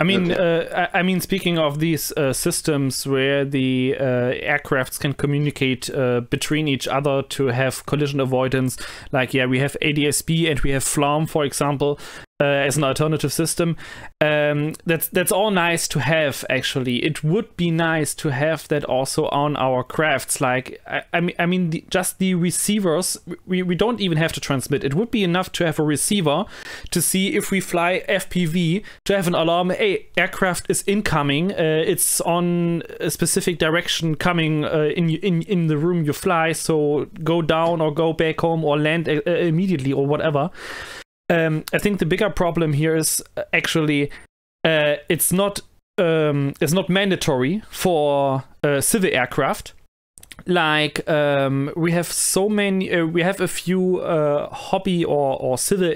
I mean, speaking of these systems where the aircrafts can communicate between each other to have collision avoidance, like, yeah, we have ADSB and we have FLARM, for example, as an alternative system. That's all nice to have, actually. It would be nice to have that also on our crafts. Like, I mean, just the receivers, we don't even have to transmit. It would be enough to have a receiver to see if we fly FPV, to have an alarm, hey, aircraft is incoming, it's on a specific direction coming in the room you fly, so go down or go back home or land immediately or whatever. I think the bigger problem here is actually it's not mandatory for civil aircraft. Like we have so many, we have a few hobby or civil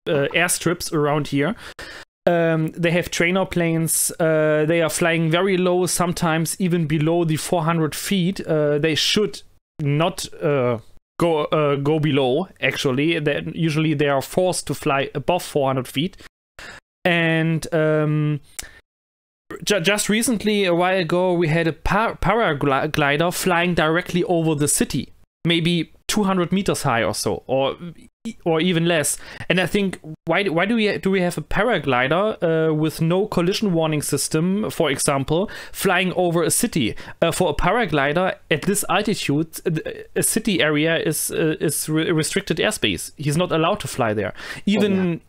airstrips around here. They have trainer planes. They are flying very low, sometimes even below the 400 feet. They should not go below, actually. Usually they are forced to fly above 400 feet. And just recently, a while ago, we had a paraglider flying directly over the city, maybe 200 meters high or so, or even less. And I think, why do we have a paraglider with no collision warning system, for example, flying over a city? For a paraglider at this altitude, a city area is restricted airspace. He's not allowed to fly there. Even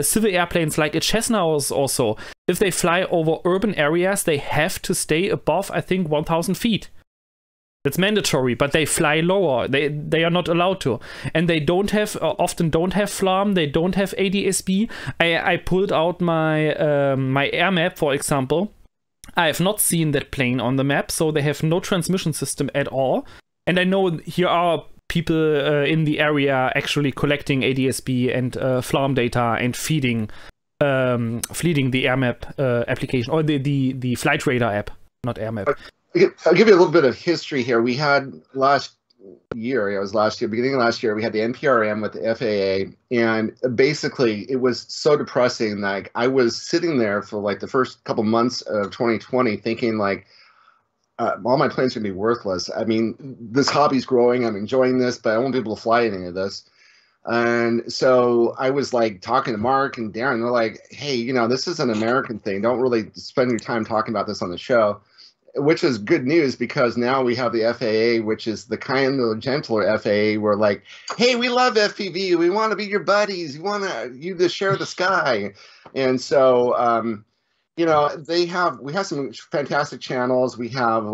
civil airplanes like a Cessna or so, if they fly over urban areas, they have to stay above, I think, 1,000 feet. That's mandatory, but they fly lower. They are not allowed to, and they often don't have FLARM. They don't have ADSB. I pulled out my my air map, for example. I have not seen that plane on the map, so they have no transmission system at all. And I know here are people in the area actually collecting ADSB and FLARM data and feeding the air map application, or the flight radar app, not air map. I'll give you a little bit of history here. We had year, it was last year, beginning of last year, we had the NPRM with the FAA, and basically it was so depressing. Like I was sitting there for like the first couple months of 2020 thinking like, all my planes are going to be worthless. I mean, this hobby's growing. I'm enjoying this, but I won't be able to fly any of this. And so I was like talking to Mark and Darren. They're like, hey, you know, this is an American thing. Don't really spend your time talking about this on the show, which is good news because now we have the FAA, which is the kind of gentler FAA. We're like, hey, we love FPV. We want to be your buddies. We want you to share the sky. And so, you know, we have some fantastic channels. We have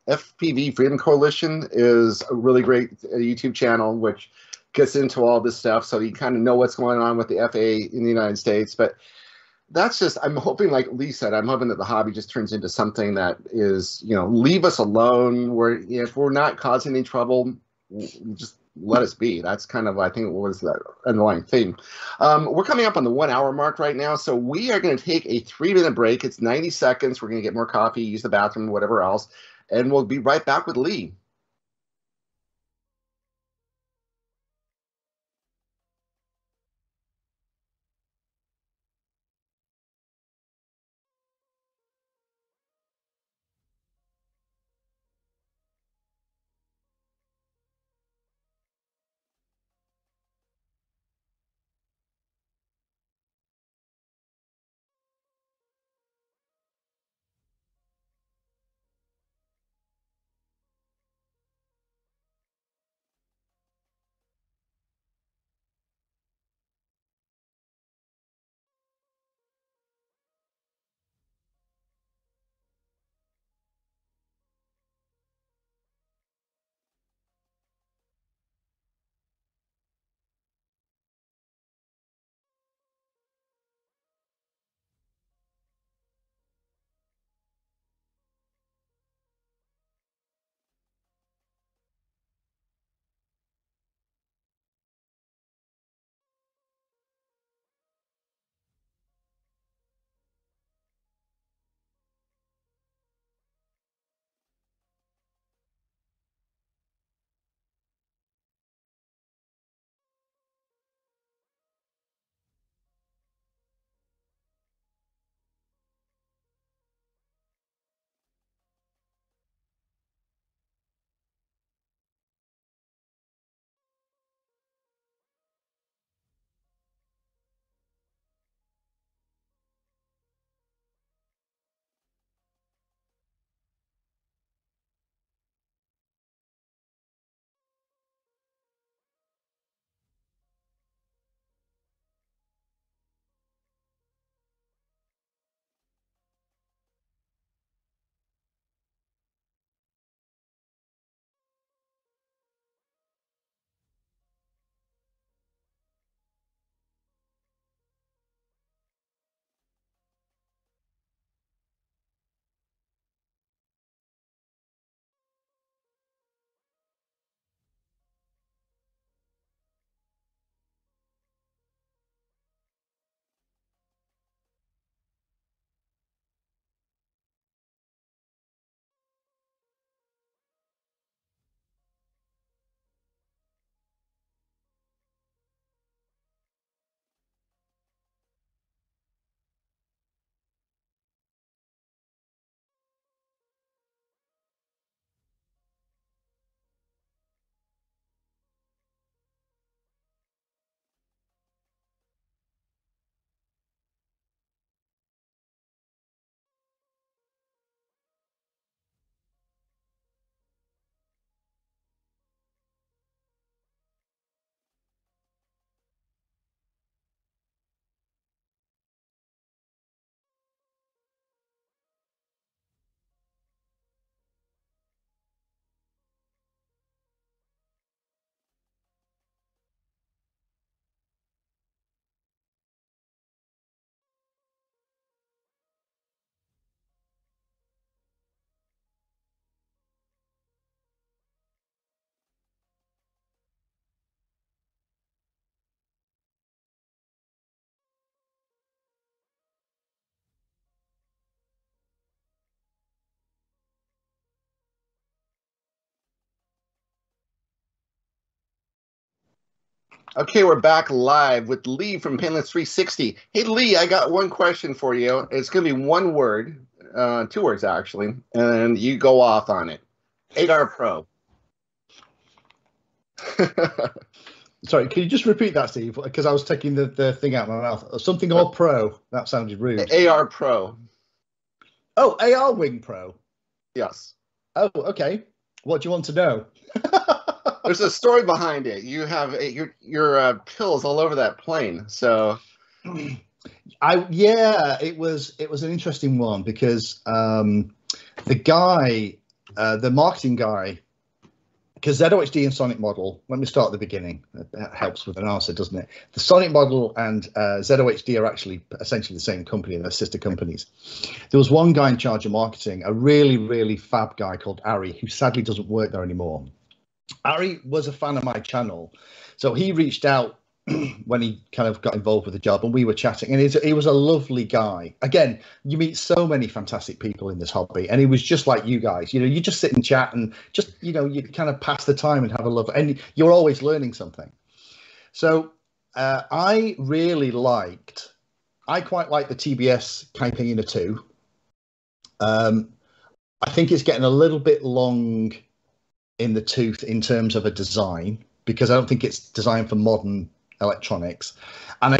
FPV Freedom Coalition is a really great YouTube channel, which gets into all this stuff. So you kind of know what's going on with the FAA in the United States. But that's just, I'm hoping, like Lee said, I'm hoping that the hobby just turns into something that is, you know, leave us alone. If we're not causing any trouble, just let us be. That's kind of, I think, what was that underlying theme. We're coming up on the 1 hour mark right now, so we are going to take a 3-minute break. It's 90 seconds. We're going to get more coffee, use the bathroom, whatever else, and we'll be right back with Lee. Okay, we're back live with Lee from Painless360. Hey, Lee, I got one question for you. It's going to be one word, 2 words actually, and you go off on it. AAR Pro. Sorry, can you just repeat that, Steve? Because I was taking the thing out of my mouth. Something or Pro. That sounded rude. AAR Pro. Oh, AR Wing Pro. Yes. Oh, okay. What do you want to know? There's a story behind it. You have your pills all over that plane. So, it was an interesting one because the guy, the marketing guy, because ZOHD and Sonic Model. Let me start at the beginning. That helps with an answer, doesn't it? The Sonic Model and ZOHD are actually essentially the same company. They're sister companies. There was one guy in charge of marketing, a really, really fab guy called Ari, who sadly doesn't work there anymore. Ari was a fan of my channel, so he reached out when he kind of got involved with the job, and we were chatting, and he was a lovely guy. Again, you meet so many fantastic people in this hobby, and he was just like you guys. You just sit and chat and just, you kind of pass the time and have a love, and you're always learning something. So I quite like the TBS Campaigner 2. I think it's getting a little bit long in the tooth in terms of a design, because I don't think it's designed for modern electronics. And I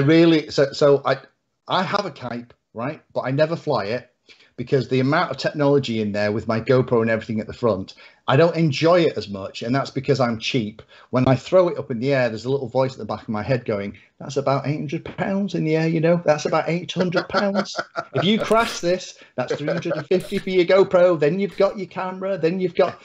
have a Cape, right, but I never fly it because the amount of technology in there with my GoPro and everything at the front, I don't enjoy it as much, and that's because I'm cheap. When I throw it up in the air, there's a little voice at the back of my head going, that's about 800 pounds in the air, that's about 800 pounds. If you crash this, that's 350 for your GoPro, then you've got your camera, then you've got,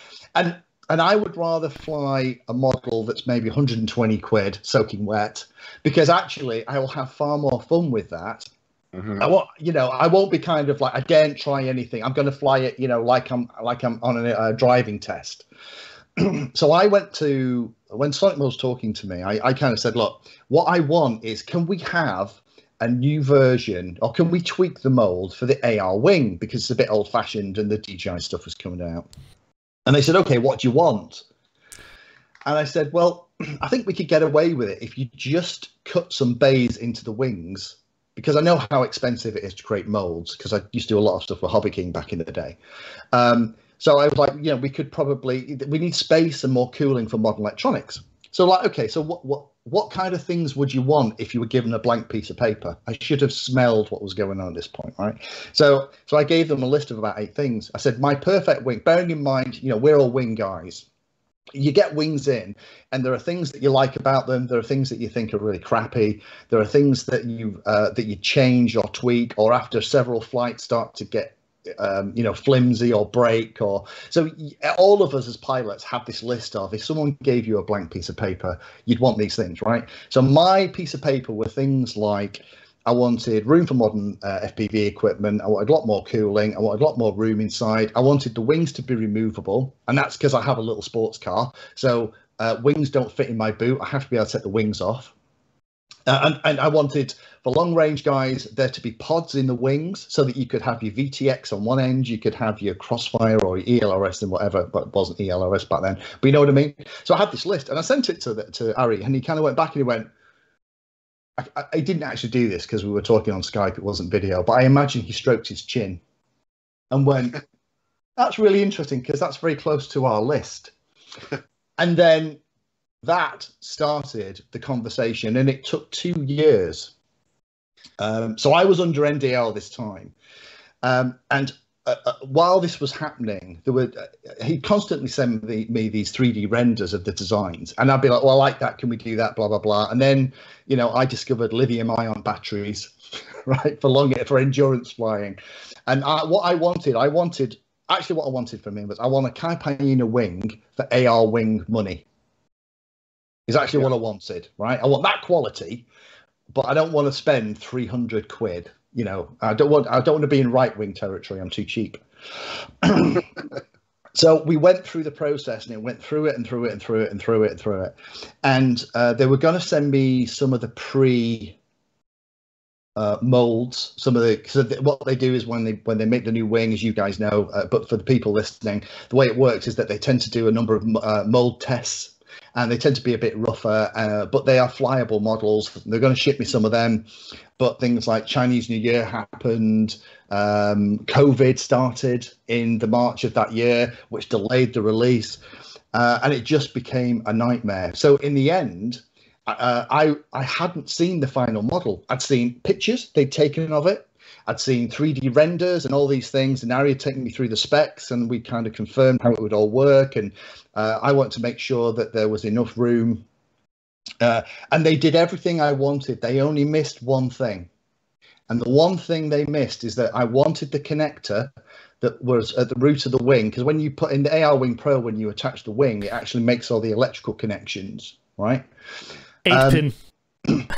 and I would rather fly a model that's maybe 120 quid soaking wet, because actually I will have far more fun with that. Mm-hmm. I won't be kind of like, I daren't try anything. I'm going to fly it, like I'm on a driving test. So I went to, when Sonic was talking to me, I kind of said, look, what I want is, can we have a new version, or can we tweak the mold for the AR wing, because it's a bit old fashioned and the DJI stuff was coming out. And they said, okay, what do you want? And I said, well, I think we could get away with it if you just cut some bays into the wings, because I know how expensive it is to create molds, because I used to do a lot of stuff for Hobby King back in the day. So I was like, we could we need space and more cooling for modern electronics. So like, okay, so what kind of things would you want if you were given a blank piece of paper? I should have smelled what was going on at this point, right? So I gave them a list of about 8 things. I said, my perfect wing, bearing in mind, we're all wing guys. You get wings in, and there are things that you like about them. There are things that you think are really crappy. There are things that you change or tweak, or after several flights start to get flimsy or break, or so all of us as pilots have this list of, if someone gave you a blank piece of paper, you'd want these things, right? So my piece of paper were things like, I wanted room for modern FPV equipment. I wanted a lot more cooling. I wanted a lot more room inside. I wanted the wings to be removable, and that's because I have a little sports car, so wings don't fit in my boot. I have to be able to take the wings off. And I wanted, for long range guys, there to be pods in the wings so that you could have your VTX on one end, you could have your Crossfire or your ELRS and whatever, but it wasn't ELRS back then. But you know what I mean? So I had this list, and I sent it to Ari, and he kind of went back and he went, I didn't actually do this because we were talking on Skype, it wasn't video, but I imagine he stroked his chin and went, that's really interesting because that's very close to our list. And then that started the conversation, and it took 2 years. So I was under NDA this time, and while this was happening, he constantly sent me these 3D renders of the designs, and I'd be like, well, I like that, can we do that, blah blah blah. And then I discovered lithium-ion batteries, right, for endurance flying. And what I wanted from him was, I want a Campaigner wing for AR wing money. Is actually what I wanted, right? I want that quality, but I don't want to spend 300 quid. I don't want to be in right wing territory. I'm too cheap. So we went through the process, and it went through it and through it and through it and through it and through it. And they were going to send me some of the molds. What they do is when they make the new wing, as you guys know, but for the people listening, the way it works is that they tend to do a number of mold tests. and they tend to be a bit rougher, but they are flyable models. They're going to ship me some of them, but things like Chinese New Year happened, COVID started in the March of that year, which delayed the release, and it just became a nightmare. So in the end, I hadn't seen the final model. I'd seen pictures they'd taken of it. I'd seen 3D renders and all these things, and Ari had taken me through the specs, and we kind of confirmed how it would all work. And I wanted to make sure that there was enough room. And they did everything I wanted. They only missed one thing. And the one thing they missed is that I wanted the connector that was at the root of the wing, because when you put in the AR Wing Pro, when you attach the wing, it actually makes all the electrical connections, right? 8-pin.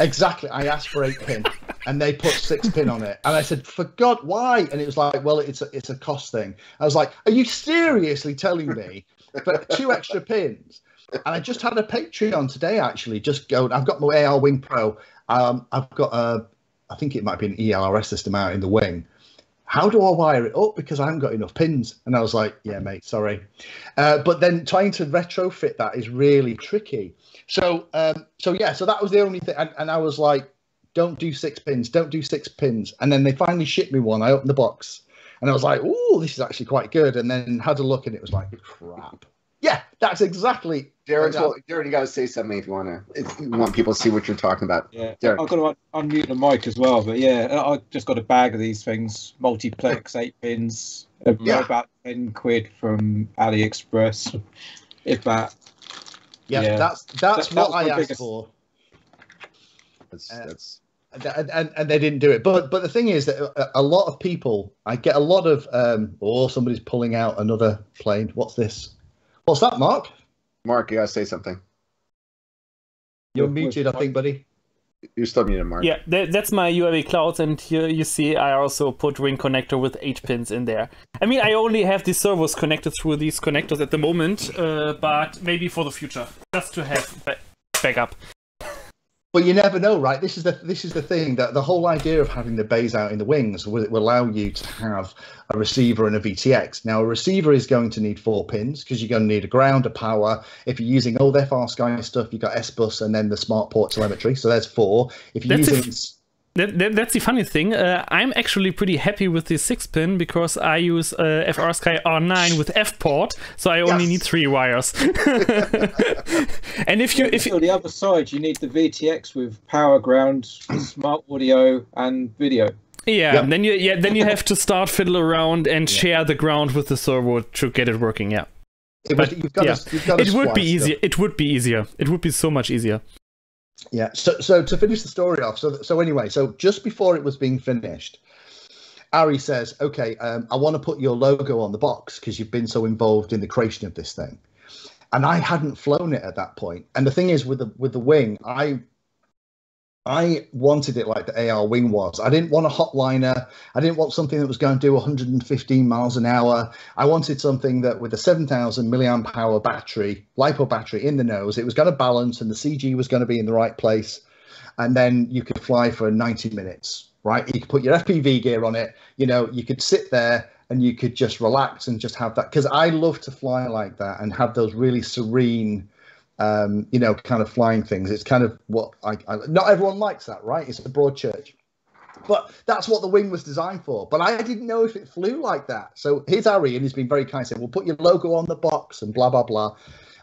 Exactly. I asked for 8-pin, and they put 6-pin on it. And I said, "For God, why?" And it was like, "Well, it's a cost thing." I was like, "Are you seriously telling me for 2 extra pins?" And I just had a Patreon today, actually. Just go. I've got my AR Wing Pro. I've got I think it might be an ELRS system out in the wing. How do I wire it up? Because I haven't got enough pins. And I was like, "Yeah, mate, sorry." But then trying to retrofit that is really tricky. So that was the only thing. And I was like, "Don't do 6 pins. Don't do 6 pins." And then they finally shipped me one. I opened the box, and I was like, "Ooh, this is actually quite good." And then had a look, and it was like, crap. Yeah, that's exactly. Darren, you got to say something if you want people to see what you're talking about. Yeah, Darren. I've got to unmute the mic as well. But yeah, I just got a bag of these things, multiplex 8 pins, about £10 from AliExpress, if that. Yeah, that's what I asked for. That's and they didn't do it. But the thing is that a lot of people, I get a lot of somebody's pulling out another plane. What's this? What's that, Mark? Mark, you gotta say something. You're muted, I think, buddy. You're still muted, Mark. Yeah, that's my UAV Clouds, and here you see I also put wing connector with 8 pins in there. I mean, I only have the servos connected through these connectors at the moment, but maybe for the future, just to have backup. But you never know, right? This is the thing, that the whole idea of having the bays out in the wings will allow you to have a receiver and a VTX. Now, a receiver is going to need 4 pins because you're going to need a ground, a power. If you're using old FR Sky stuff, you've got S-Bus and then the smart port telemetry. So there's 4. If you're using... That's the funny thing. I'm actually pretty happy with the 6-pin because I use FR Sky R9 with F-port, so I only need 3 wires. And if on the other side, you need the VTX with power, ground, smart audio, and video. Yeah, yep. Then you have to start fiddle around and share the ground with the servo to get it working. Yeah, it would be easier. It would be easier. It would be so much easier. Yeah. So to finish the story off, so anyway, so just before it was being finished, Ari says, "Okay, I want to put your logo on the box because you've been so involved in the creation of this thing." And I hadn't flown it at that point. And the thing is, with the wing, I wanted it like the AR wing was. I didn't want a hotliner. I didn't want something that was going to do 115 miles an hour. I wanted something that with a 7,000 milliamp hour battery, LiPo battery in the nose, it was going to balance and the CG was going to be in the right place. And then you could fly for 90 minutes, right? You could put your FPV gear on it. You know, you could sit there and you could just relax and just have that. Because I love to fly like that and have those really serene, kind of flying things. It's kind of what I not everyone likes that, right? It's a broad church, but that's what the wing was designed for. But I didn't know if it flew like that. So here's Ari, and he's been very kind, saying, "We'll put your logo on the box and blah blah blah."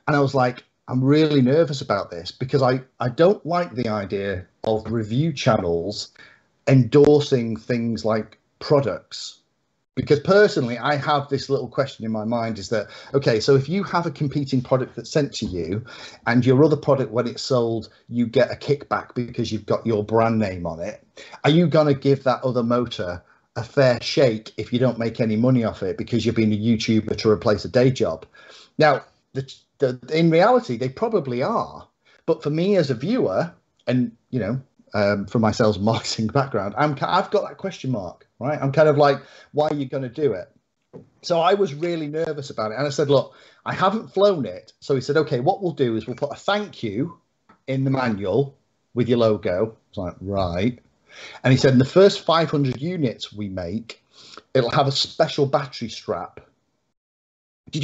And I was like, I'm really nervous about this because I don't like the idea of review channels endorsing things like products. Because personally, I have this little question in my mind is that, okay, so if you have a competing product that's sent to you and your other product, when it's sold, you get a kickback because you've got your brand name on it, are you going to give that other motor a fair shake if you don't make any money off it because you're being a YouTuber to replace a day job? Now, in reality, they probably are. But for me as a viewer and, from my sales and marketing background, I've got that question mark. Right, I'm kind of like, why are you going to do it? So I was really nervous about it, and I said, look, I haven't flown it. So he said, okay, what we'll do is we'll put a thank you in the manual with your logo. I was like, right. And he said, in the first 500 units we make, it'll have a special battery strap. Have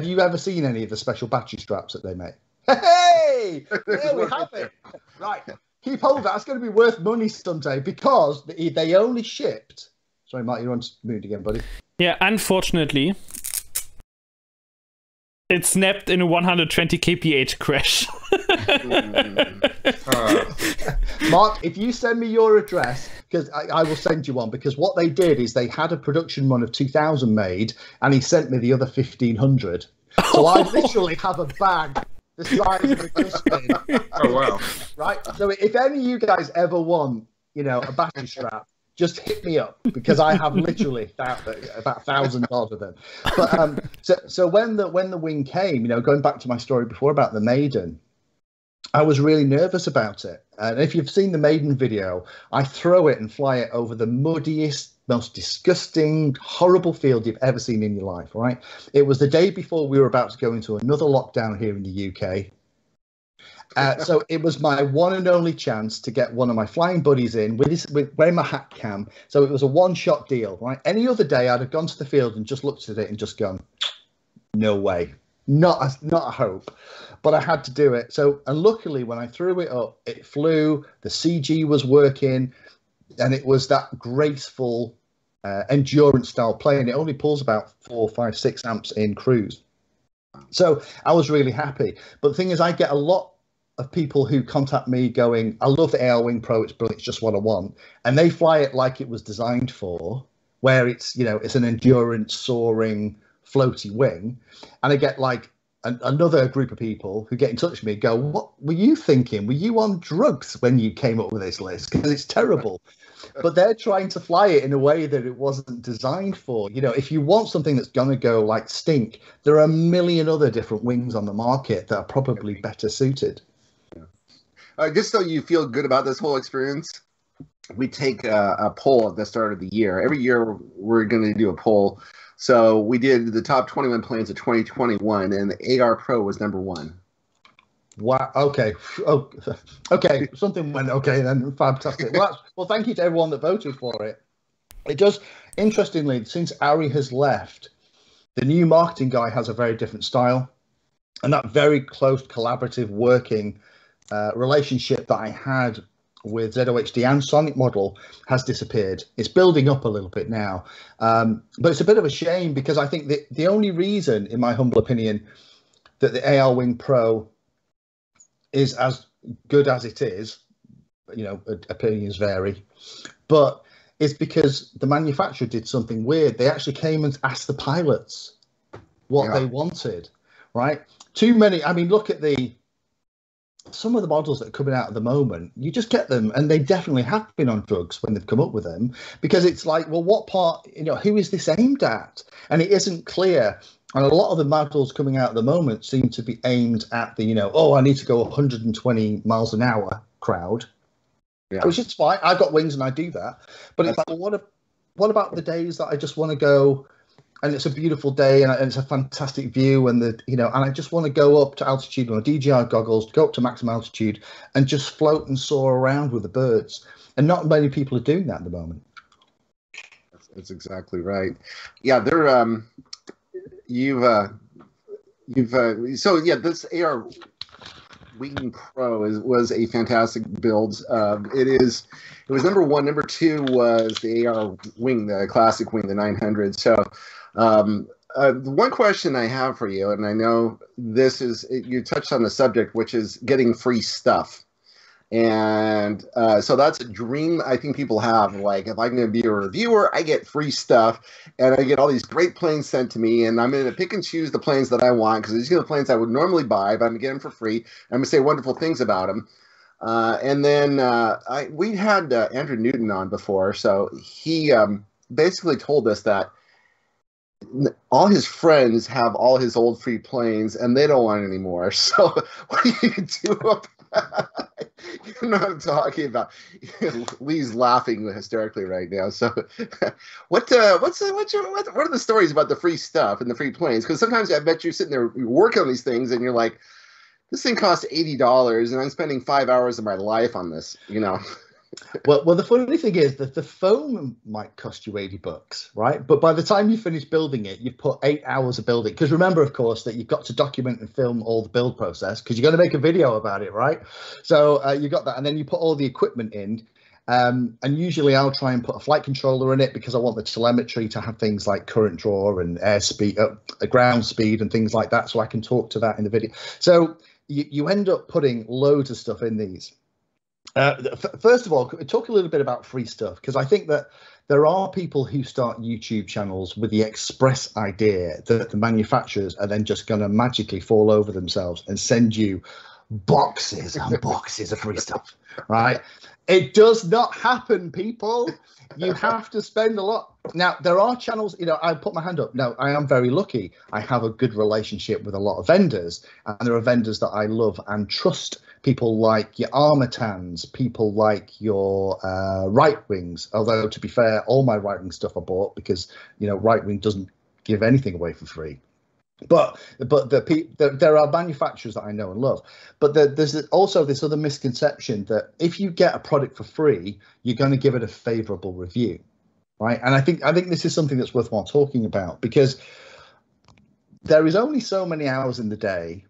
you ever seen any of the special battery straps that they make? Hey, there we have it. Right, keep hold of that. That's going to be worth money someday because they only shipped. Sorry, Mark, you're on mute again, buddy. Yeah, unfortunately, it snapped in a 120 kph crash. Mark, if you send me your address, because I will send you one, because what they did is they had a production run of 2,000 made, and he sent me the other 1,500. So I literally have a bag the size of a dustbin. Oh, wow. Right? So if any of you guys ever want, a battery strap, just hit me up, because I have literally about 1,000 of them. But so when the wing came, going back to my story before about the Maiden, I was really nervous about it. And if you've seen the Maiden video, I throw it and fly it over the muddiest, most disgusting, horrible field you've ever seen in your life, right? It was the day before we were about to go into another lockdown here in the UK. So it was my one and only chance to get one of my flying buddies in with wearing my hat cam. So it was a one-shot deal, right? Any other day, I'd have gone to the field and just looked at it and just gone, no way, not a hope. But I had to do it. So, and luckily, when I threw it up, it flew. The CG was working, and it was that graceful, endurance-style plane. It only pulls about 4, 5, 6 amps in cruise. So I was really happy. But the thing is, I get a lot of people who contact me going, I love the AAR Wing Pro, it's brilliant, it's just what I want. And they fly it like it was designed for, where it's, it's an endurance, soaring, floaty wing. And I get like another group of people who get in touch with me go, what were you thinking? Were you on drugs when you came up with this list? Because it's terrible. But they're trying to fly it in a way that it wasn't designed for. If you want something that's going to go like stink, there are a million other different wings on the market that are probably better suited. Just so you feel good about this whole experience, we take a poll at the start of the year. Every year we're going to do a poll. So we did the top 21 planes of 2021, and the AAR Pro was number 1. Wow. Okay. Oh, okay. Something went okay then. Fantastic. Well, thank you to everyone that voted for it. It does. Interestingly, since Ari has left, the new marketing guy has a very different style, and that very close collaborative working relationship that I had with ZOHD and Sonic Model has disappeared. It's building up a little bit now, but it's a bit of a shame, because I think the only reason, in my humble opinion, that the AAR Wing Pro is as good as it is, opinions vary, but it's because the manufacturer did something weird. They actually came and asked the pilots what they wanted, right? Too many. I mean, look at some of the models that are coming out at the moment, you just get them, and they definitely have been on drugs when they've come up with them, because it's like, well, what part, who is this aimed at? And it isn't clear. And a lot of the models coming out at the moment seem to be aimed at the, I need to go 120 miles an hour crowd, which is fine. I've got wings and I do that. But it's like, well, what about the days that I just want to go, and it's a beautiful day, and it's a fantastic view, and and I just want to go up to altitude on DJI goggles, go up to maximum altitude, and just float and soar around with the birds. And not many people are doing that at the moment. That's exactly right. Yeah, they're this AAR Wing Pro was a fantastic build. It was number 1. Number 2 was the AAR Wing, the classic wing, the 900. So. The one question I have for you, and I know you touched on the subject, which is getting free stuff. And so that's a dream I think people have. Like, if I'm going to be a reviewer, I get free stuff, and I get all these great planes sent to me, and I'm going to pick and choose the planes that I want, because these are the planes I would normally buy, but I'm going to get them for free. I'm going to say wonderful things about them. And then we had Andrew Newton on before, so he basically told us that all his friends have all his old free planes, and they don't want any more. So what do you do about that? You know what I'm talking about. Lee's laughing hysterically right now. So what are the stories about the free stuff and the free planes? Because sometimes I bet you're sitting there working on these things, and you're like, this thing costs $80, and I'm spending 5 hours of my life on this, Well, the funny thing is that the foam might cost you $80, right? But by the time you finish building it, you've put 8 hours of building. Because remember, of course, that you've got to document and film all the build process because you're going to make a video about it, right? So you got that, and then you put all the equipment in. And usually I'll try and put a flight controller in it because I want the telemetry to have things like current draw and airspeed, ground speed and things like that, so I can talk to that in the video. So you end up putting loads of stuff in these. First of all, talk a little bit about free stuff, because I think that there are people who start YouTube channels with the express idea that the manufacturers are then just going to magically fall over themselves and send you boxes and boxes of free stuff, right? It does not happen, people. You have to spend a lot. Now, there are channels, you know, I put my hand up. No, I am very lucky. I have a good relationship with a lot of vendors, and there are vendors that I love and trust. People like your Armatans, people like your Right Wings. Although, to be fair, all my Right Wing stuff I bought because, you know, Right Wing doesn't give anything away for free. But there are manufacturers that I know and love. But there's also this other misconception that if you get a product for free, you're going to give it a favorable review, right? And I think this is something that's worthwhile talking about, because there is only so many hours in the day.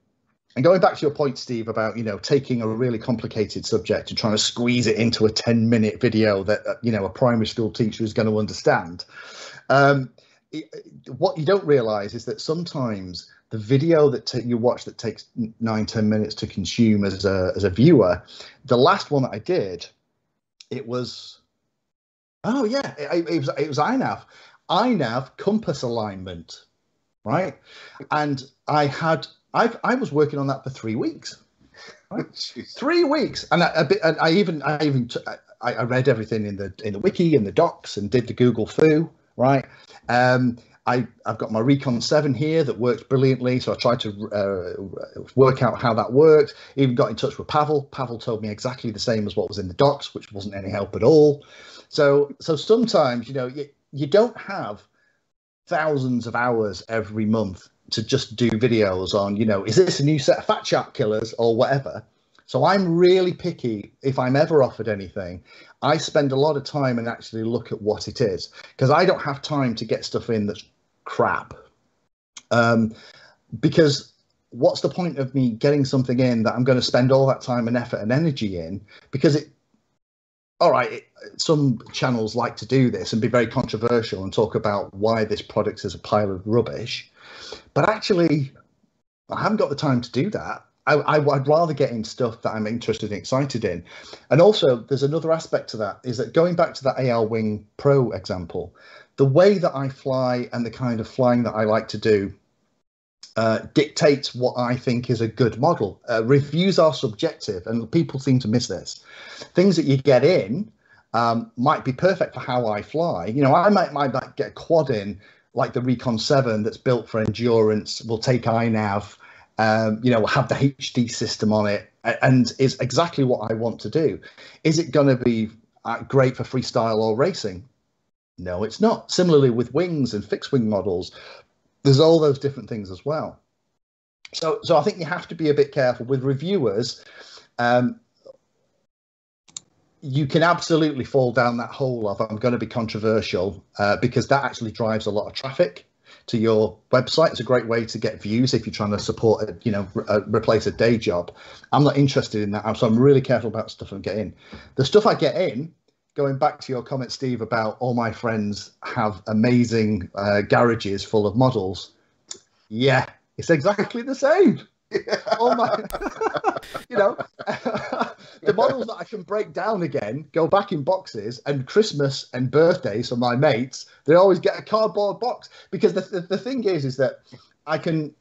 And going back to your point, Steve, about, you know, taking a really complicated subject and trying to squeeze it into a 10-minute video that, you know, a primary school teacher is going to understand. What you don't realize is that sometimes the video that you watch that takes 9-10 minutes to consume as a viewer, the last one that I did, it was it was INAV compass alignment, right? And I was working on that for 3 weeks, right? 3 weeks, and I read everything in the wiki and the docs and did the Google foo. Right. I've got my Recon 7 here that works brilliantly. So I tried to work out how that worked. Even got in touch with Pavel. Pavel told me exactly the same as what was in the docs, which wasn't any help at all. So sometimes, you know, you don't have thousands of hours every month to just do videos on, you know, is this a new set of fat shark killers or whatever? So I'm really picky. If I'm ever offered anything, I spend a lot of time and actually look at what it is, because I don't have time to get stuff in that's crap. Because what's the point of me getting something in that I'm going to spend all that time and effort and energy in? Because some channels like to do this and be very controversial and talk about why this product is a pile of rubbish. But actually, I haven't got the time to do that. I'd rather get in stuff that I'm interested and excited in. And also, there's another aspect to that, is that going back to that AAR Wing Pro example, the way that I fly and the kind of flying that I like to do dictates what I think is a good model. Reviews are subjective, and people seem to miss this. Things that you get in might be perfect for how I fly. You know, I might get a quad in, like the Recon 7 that's built for endurance, will take INAV, you know, have the HD system on it, and is exactly what I want to do. Is it going to be great for freestyle or racing? No, it's not. Similarly with wings and fixed wing models, there's all those different things as well. So I think you have to be a bit careful with reviewers. You can absolutely fall down that hole of I'm going to be controversial, because that actually drives a lot of traffic to your website. It's a great way to get views if you're trying to support replace a day job. I'm not interested in that, so I'm really careful about stuff I get in. The stuff I get in, going back to your comment, Steve, about all my friends have amazing garages full of models. Yeah, it's exactly the same. All my, you know, the models that I can break down again, go back in boxes, and Christmas and birthdays for my mates, they always get a cardboard box, because the thing is that I can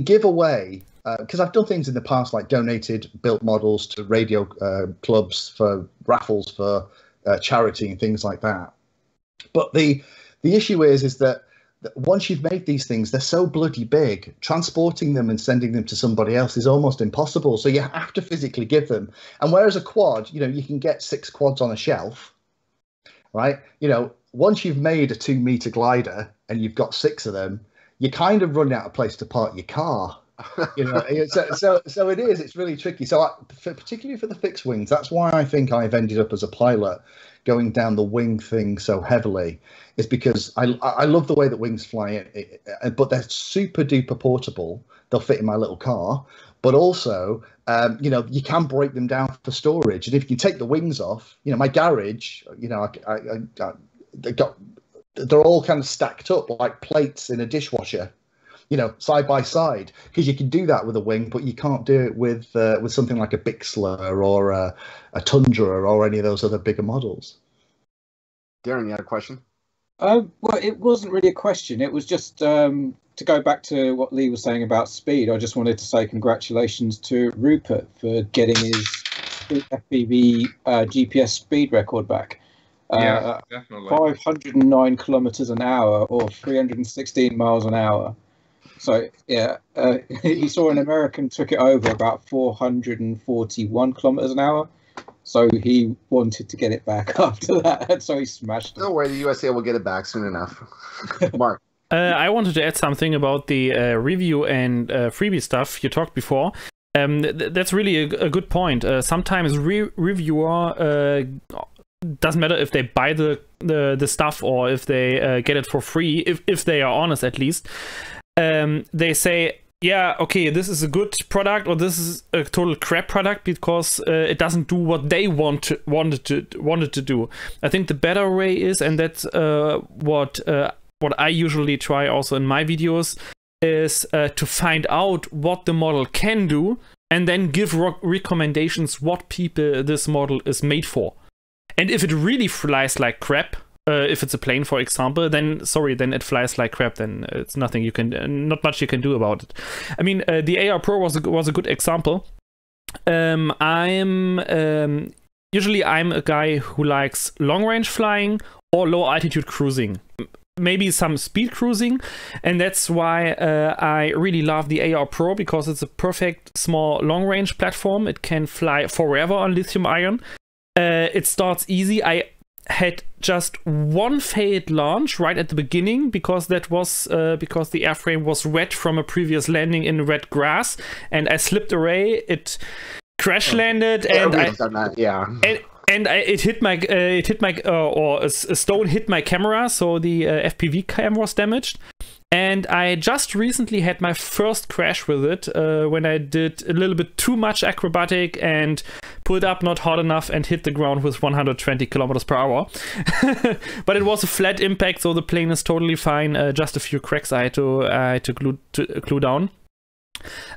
give away, because I've done things in the past like donated built models to radio clubs for raffles for charity and things like that. But the issue is that once you've made these things, they're so bloody big, transporting them and sending them to somebody else is almost impossible. So you have to physically give them. And whereas a quad, you know, you can get 6 quads on a shelf, right? You know, once you've made a 2-meter glider and you've got 6 of them, you kind of run out of place to park your car. You know, so it is. It's really tricky. So particularly for the fixed wings, that's why I think I've ended up as a pilot going down the wing thing so heavily. Is because I love the way that wings fly, but they're super duper portable. They'll fit in my little car, but also, you know, you can break them down for storage. And if you take the wings off, you know, my garage, you know, they're all kind of stacked up like plates in a dishwasher, you know, side by side, because you can do that with a wing, but you can't do it with something like a Bixler or a Tundra or any of those other bigger models. Darren, you had a question? Well, it wasn't really a question. It was just to go back to what Lee was saying about speed. I just wanted to say congratulations to Rupert for getting his FPV GPS speed record back. Yeah, definitely. 509 kilometers an hour or 316 miles an hour. So, yeah, he saw an American took it over about 441 kilometers an hour. So he wanted to get it back after that, so he smashed it. Don't worry, the USA will get it back soon enough. Mark. I wanted to add something about the review and freebie stuff you talked before. That's really a good point. Sometimes reviewer doesn't matter if they buy the stuff or if they get it for free, if they are honest at least. They say, yeah, okay, this is a good product or this is a total crap product because it doesn't do what they wanted to do. I think the better way is, and that's what I usually try also in my videos, is to find out what the model can do and then give recommendations what people this model is made for. And if it really flies like crap, if it's a plane, for example, then it flies like crap. Then it's nothing you can, not much you can do about it. I mean, the AAR Pro was a good example. Usually I'm a guy who likes long range flying or low altitude cruising, maybe some speed cruising, and that's why I really love the AAR Pro, because it's a perfect small long range platform. It can fly forever on lithium ion. It starts easy. I had just one failed launch right at the beginning because that was because the airframe was wet from a previous landing in wet grass, and I slipped away. It crash landed, and it hit my or a stone hit my camera, so the FPV cam was damaged. And I just recently had my first crash with it when I did a little bit too much acrobatic and pulled up not hard enough and hit the ground with 120 kilometers per hour. But it was a flat impact, so the plane is totally fine. Just a few cracks I had to glue down.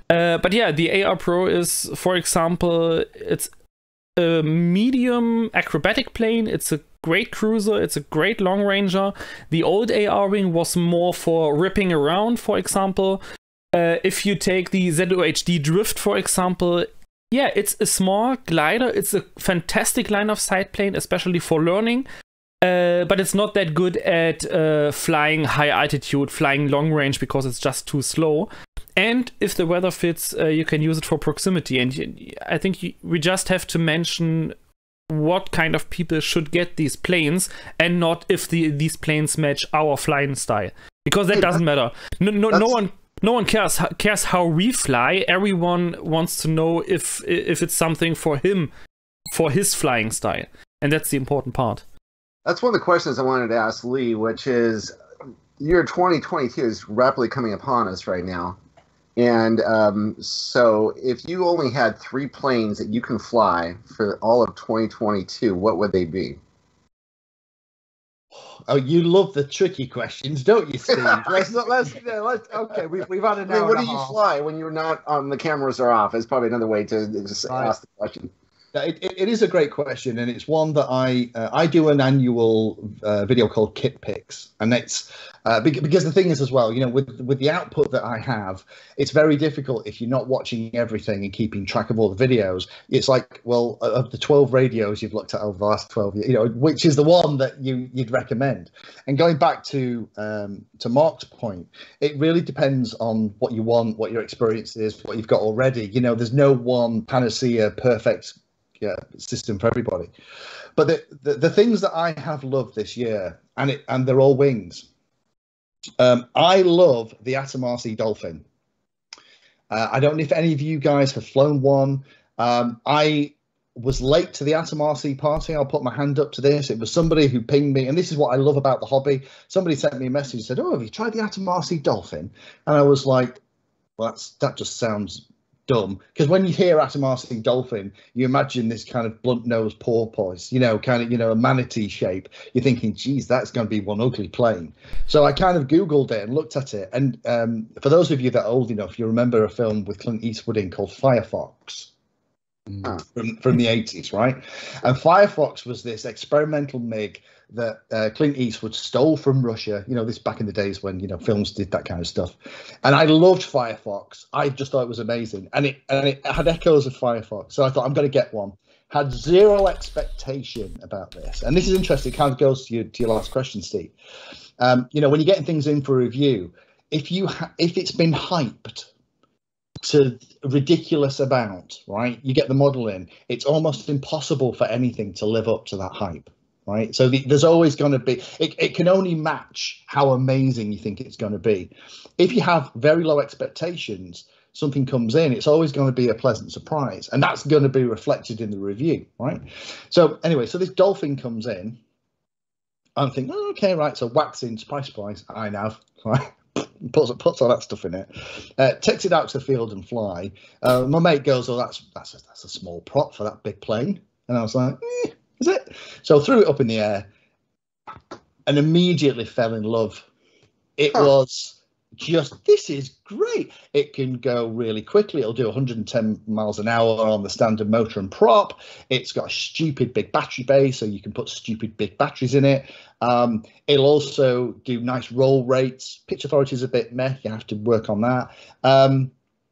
But yeah, the AAR Pro is, for example, it's a medium acrobatic plane. It's a great cruiser, it's a great long ranger. The old AR wing was more for ripping around, for example. If you take the ZOHD Drift, for example, yeah, it's a small glider. It's a fantastic line of sight plane, especially for learning. But it's not that good at flying high altitude, flying long range, because it's just too slow. And if the weather fits, you can use it for proximity. And I think we just have to mention what kind of people should get these planes, and not if these planes match our flying style, because that doesn't matter. No one cares how we fly. Everyone wants to know if it's something for him, for his flying style, and that's the important part. That's one of the questions I wanted to ask Lee, which is, year 2022 is rapidly coming upon us right now. And so if you only had 3 planes that you can fly for all of 2022, what would they be? Oh, you love the tricky questions, don't you, Steve? let's okay, we've had an hour. What do you fly when you're not on, the cameras are off? It's probably another way to just ask the question. It is a great question, and it's one that I do an annual video called Kit Picks, and it's because the thing is as well, you know, with the output that I have, it's very difficult if you're not watching everything and keeping track of all the videos. It's like, well, of the 12 radios you've looked at over the last 12 years, you know, which is the one that you'd recommend? And going back to Mark's point, it really depends on what you want, what your experience is, what you've got already. You know, there's no one panacea, perfect system for everybody. But the things that I have loved this year, and they're all wings. I love the Atom RC Dolphin. I don't know if any of you guys have flown one. I was late to the Atom RC party. I'll put my hand up to this. It was somebody who pinged me, and this is what I love about the hobby. Somebody sent me a message and said, "Oh, have you tried the Atom RC Dolphin?" And I was like, well, that just sounds dumb, because when you hear Atom RC Dolphin, you imagine this kind of blunt-nosed porpoise, a manatee shape. You're thinking, geez, that's going to be one ugly plane. So I kind of Googled it and looked at it. And for those of you that are old enough, you remember a film with Clint Eastwood in called Firefox. From the 80s, right? And Firefox was this experimental MiG that Clint Eastwood stole from Russia. This back in the days when films did that kind of stuff. And I loved Firefox. I just thought it was amazing, and it had echoes of Firefox. So I thought, I'm going to get one. Had zero expectation about this, and this is interesting. It kind of goes to your last question, Steve. When you're getting things in for review, if it's been hyped to a ridiculous amount, right? You get the model in, it's almost impossible for anything to live up to that hype, right? So there's always going to be, it can only match how amazing you think it's going to be. If you have very low expectations, something comes in, it's always going to be a pleasant surprise, and that's going to be reflected in the review, right? So anyway, so this Dolphin comes in, I'm thinking, oh, okay, right, so wax in, surprise, INAV, right? Puts all that stuff in it, takes it out to the field and fly. My mate goes, "Oh, that's a small prop for that big plane," and I was like, "Is it?" So threw it up in the air, and immediately fell in love. It was just, this is great. It can go really quickly. It'll do 110 miles an hour on the standard motor and prop. It's got a stupid big battery bay, so you can put stupid big batteries in it. It'll also do nice roll rates. Pitch authority is a bit meh. You have to work on that.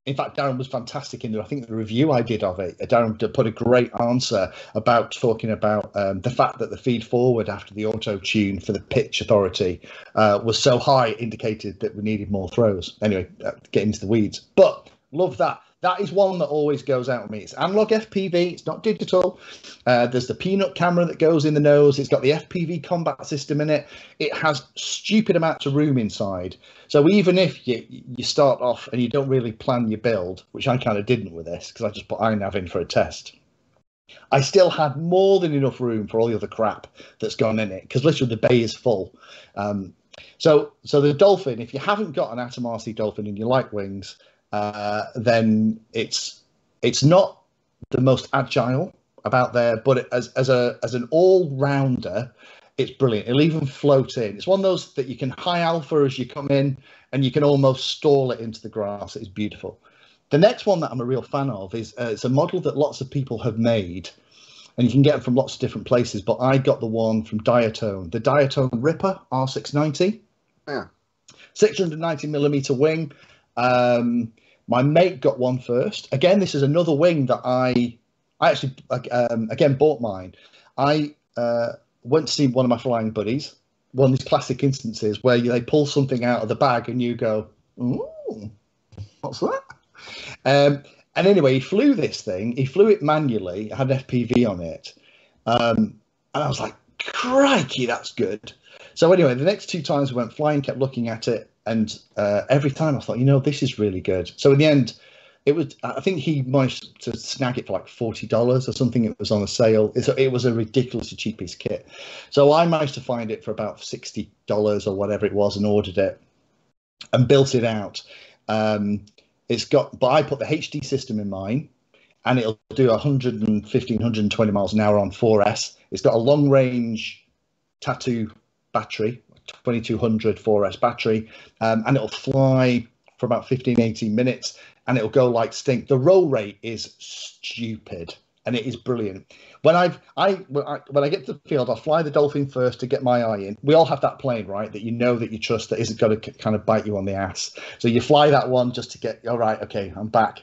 In fact, Darren was fantastic in the review I did of it. Darren put a great answer about talking about the fact that the feed forward after the auto tune for the pitch authority was so high, indicated that we needed more throws. Anyway, get into the weeds. But love that. That is one that always goes out with me. It's analog FPV. It's not digital. There's the peanut camera that goes in the nose. It's got the FPV combat system in it. It has stupid amounts of room inside. So even if you start off and you don't really plan your build, which I kind of didn't with this because I just put INAV in for a test, I still had more than enough room for all the other crap that's gone in it, because literally the bay is full. So the Dolphin, if you haven't got an Atom RC Dolphin and you like wings, then it's not the most agile about there, but as an all-rounder, it's brilliant. It'll even float in. It's one of those that you can high alpha as you come in, and you can almost stall it into the grass. It's beautiful. The next one that I'm a real fan of is it's a model that lots of people have made, and you can get them from lots of different places, but I got the one from Diatone, the Diatone Ripper R690. Yeah. 690 millimeter wing. My mate got one first. Again, this is another wing that I actually, again, bought mine. I went to see one of my flying buddies, one of these classic instances where they pull something out of the bag and you go, ooh, what's that? And anyway, he flew this thing. He flew it manually. It had an FPV on it. And I was like, crikey, that's good. So anyway, the next two times we went flying, kept looking at it. And every time I thought, this is really good. So in the end, I think he managed to snag it for like $40 or something. It was on a sale. It was a ridiculously cheap piece of kit. So I managed to find it for about $60 or whatever it was and ordered it and built it out. But I put the HD system in mine, and it'll do 115, 120 miles an hour on 4S. It's got a long range tattoo battery, 2200 4S battery, and it'll fly for about 15, 18 minutes, and it'll go like stink. The roll rate is stupid, and it is brilliant. When I get to the field, I'll fly the Dolphin first to get my eye in. We all have that plane, right, that you trust, that isn't going to kind of bite you on the ass. So you fly that one just to get, all right, okay, I'm back.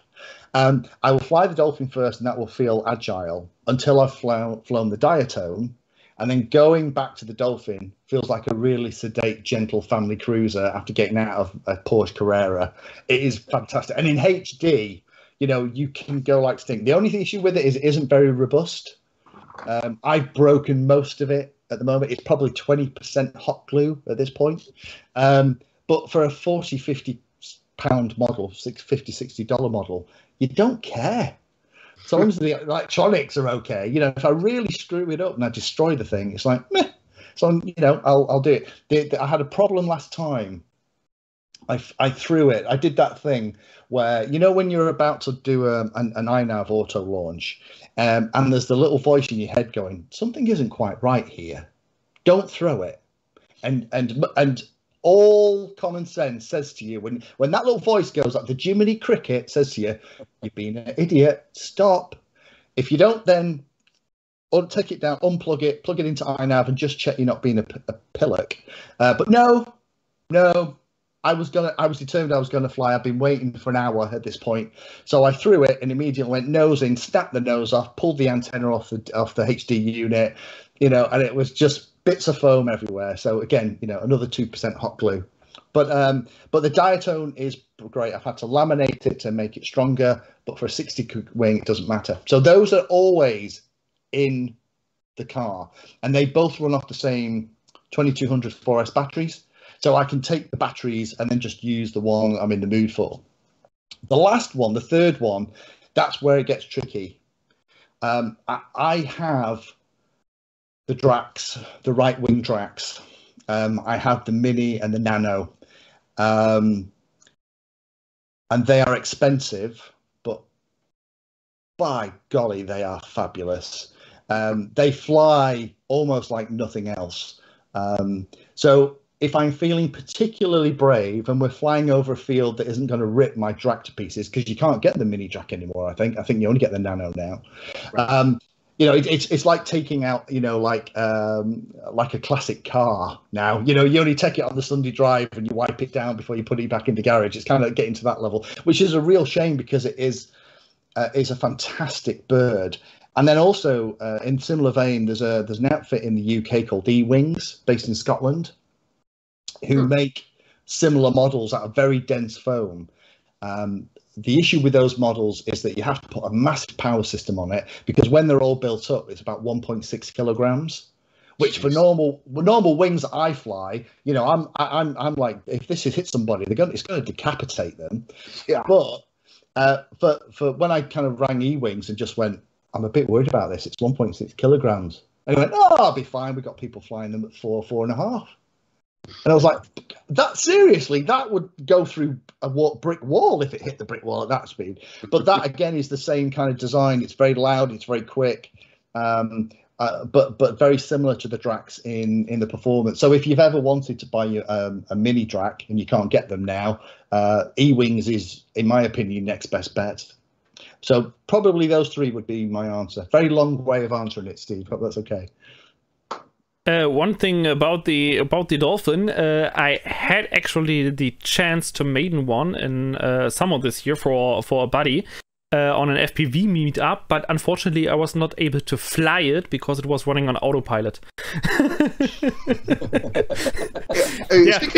I will fly the Dolphin first, and that will feel agile until I've flown the Diatone. And then going back to the Dolphin feels like a really sedate, gentle family cruiser after getting out of a Porsche Carrera. It is fantastic. And in HD, you can go like stink. The only issue with it is it isn't very robust. I've broken most of it at the moment. It's probably 20% hot glue at this point. But for a 40, 50 pound model, $50-$60 model, you don't care. So long as the electronics are okay. You know, if I really screw it up and I destroy the thing, it's like, meh. So, you know, I'll do it. I had a problem last time. I threw it. I did that thing where, you know, when you're about to do an INAV auto launch, and there's the little voice in your head going, something isn't quite right here. Don't throw it. And all common sense says to you, when that little voice goes like the Jiminy Cricket says to you, you've been an idiot, stop. If you don't, then take it down, unplug it, plug it into INAV and just check you're not being a pillock. But no, I was determined I was gonna fly. I've been waiting for an hour at this point. So I threw it and immediately went nose in, snapped the nose off, pulled the antenna off the HD unit, you know, and it was just bits of foam everywhere. So again, you know, another 2% hot glue. But the diatone is great. I've had to laminate it to make it stronger, but for a 60 wing, it doesn't matter. So those are always in the car, and they both run off the same 2200 4S batteries. So I can take the batteries and then just use the one I'm in the mood for. The last one, the third one, that's where it gets tricky. I have the Drax, the right wing Drax. I have the Mini and the Nano. And they are expensive, but by golly, they are fabulous. They fly almost like nothing else. So if I'm feeling particularly brave and we're flying over a field that isn't going to rip my Drac to pieces, because you can't get the Mini Drac anymore, I think you only get the Nano now. Right. You know, it's like taking out, you know, like a classic car now. You know, you only take it on the Sunday drive and you wipe it down before you put it back in the garage. It's kind of getting to that level, which is a real shame because it is a fantastic bird. And then also, in similar vein, there's an outfit in the UK called E-Wings, based in Scotland, who make similar models out of very dense foam. The issue with those models is that you have to put a massive power system on it, because when they're all built up, it's about 1.6 kilograms, which for normal wings that I fly, you know, I'm like, if this hit somebody, it's going to decapitate them. Yeah. But for when I kind of rang E-Wings and just went, I'm a bit worried about this. It's 1.6 kilograms. And he went, oh, I'll be fine. We've got people flying them at 4.5. And I was like, that would go through a brick wall if it hit the brick wall at that speed. But that, again, is the same kind of design. It's very loud. It's very quick. But very similar to the Dracs in the performance. So if you've ever wanted to buy a mini Drac and you can't get them now, E-Wings is, in my opinion, next best bet. So probably those three would be my answer. Very long way of answering it, Steve. Hope that's okay. One thing about the Dolphin, I had actually the chance to maiden one in summer this year for a buddy on an FPV meetup, but unfortunately I was not able to fly it because it was running on autopilot. Speaking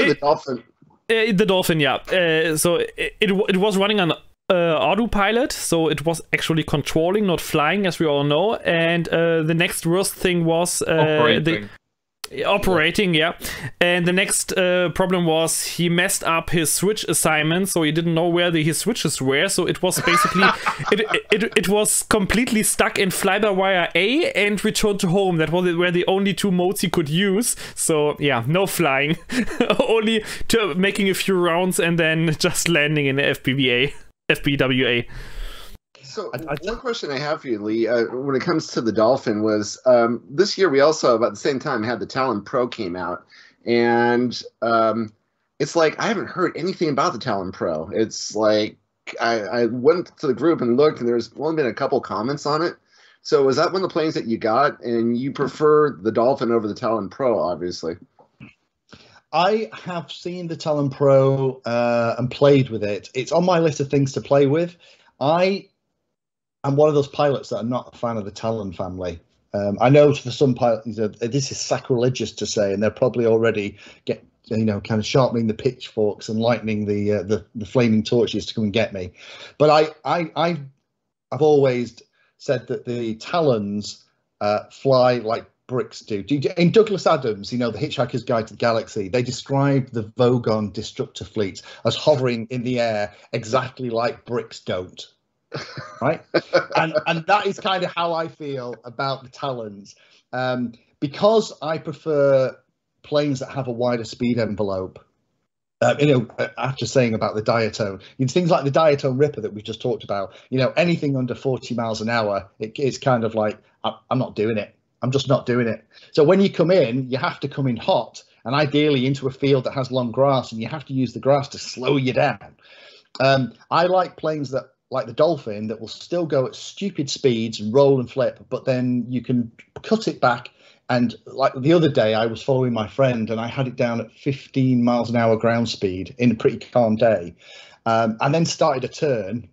of the Dolphin. The Dolphin, yeah. So it was running on autopilot, so it was actually controlling, not flying, as we all know. And the next worst thing was operating, yeah. And the next problem was he messed up his switch assignment, so he didn't know where his switches were. So it was basically it was completely stuck in fly-by-wire A and return to home. That was where the only two modes he could use. So yeah, no flying, only making a few rounds and then just landing in the FPWA. So one question I have for you, Lee, when it comes to the Dolphin was this year we also, about the same time, had the Talon Pro came out. And it's like I haven't heard anything about the Talon Pro. It's like I went to the group and looked, and there's only been a couple comments on it. So is that one of the planes that you got? And you prefer the Dolphin over the Talon Pro, obviously. I have seen the Talon Pro and played with it. It's on my list of things to play with. I'm one of those pilots that are not a fan of the Talon family. I know for some pilots, this is sacrilegious to say, and they're probably already kind of sharpening the pitchforks and lightening the flaming torches to come and get me. But I've always said that the Talons fly like bricks do. In Douglas Adams, you know, The Hitchhiker's Guide to the Galaxy, they describe the Vogon destructor fleet as hovering in the air exactly like bricks don't. Right? and that is kind of how I feel about the Talons. Because I prefer planes that have a wider speed envelope. You know, after saying about the diatone, things like the diatone Ripper that we just talked about, you know, anything under 40 miles an hour, it's kind of like, I'm not doing it. I'm just not doing it. So when you come in, you have to come in hot and ideally into a field that has long grass, and you have to use the grass to slow you down. I like planes that, like the Dolphin, that will still go at stupid speeds and roll and flip, but then you can cut it back. And like the other day, I was following my friend and I had it down at 15 miles an hour ground speed in a pretty calm day, and then started a turn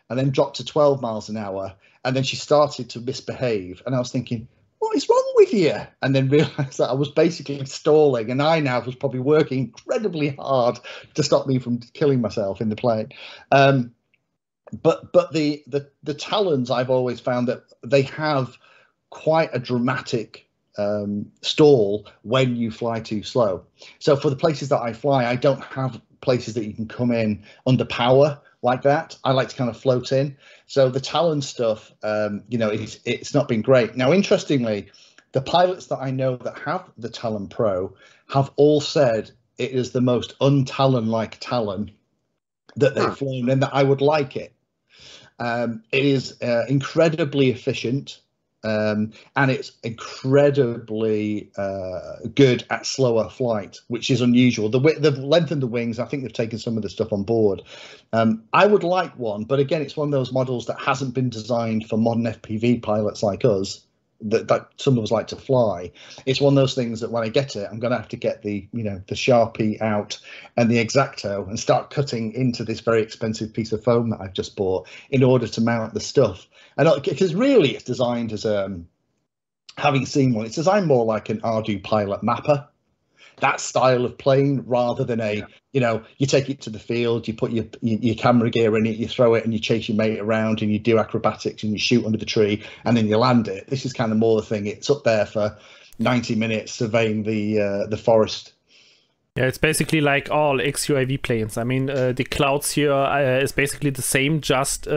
and then dropped to 12 miles an hour. And then she started to misbehave. And I was thinking, what is wrong with you? And then realized that I was basically stalling, and INAV was probably working incredibly hard to stop me from killing myself in the plane. But the Talons, I've always found that they have quite a dramatic stall when you fly too slow. So for the places that I fly, I don't have places that you can come in under power like that. I like to kind of float in. So the Talon stuff, you know, it's not been great. Now, interestingly, the pilots that I know that have the Talon Pro have all said it is the most un-Talon-like Talon that they've flown, and that I would like it. It is incredibly efficient. And it's incredibly good at slower flight, which is unusual. They've lengthened the wings. I think they've taken some of the stuff on board. I would like one, but again, it's one of those models that hasn't been designed for modern FPV pilots like us, that some of us like to fly. It's one of those things that when I get it, I'm going to have to get the Sharpie out and the X-Acto and start cutting into this very expensive piece of foam that I've just bought in order to mount the stuff. And because really it's designed as having seen one, it's designed more like an Ardu Pilot Mapper, that style of plane, rather than you take it to the field, you put your camera gear in it, you throw it and you chase your mate around and you do acrobatics and you shoot under the tree and then you land it. This is kind of more the thing. It's up there for 90 minutes surveying the forest. Yeah, it's basically like all XUAV planes. I mean, the Clouds here is basically the same, just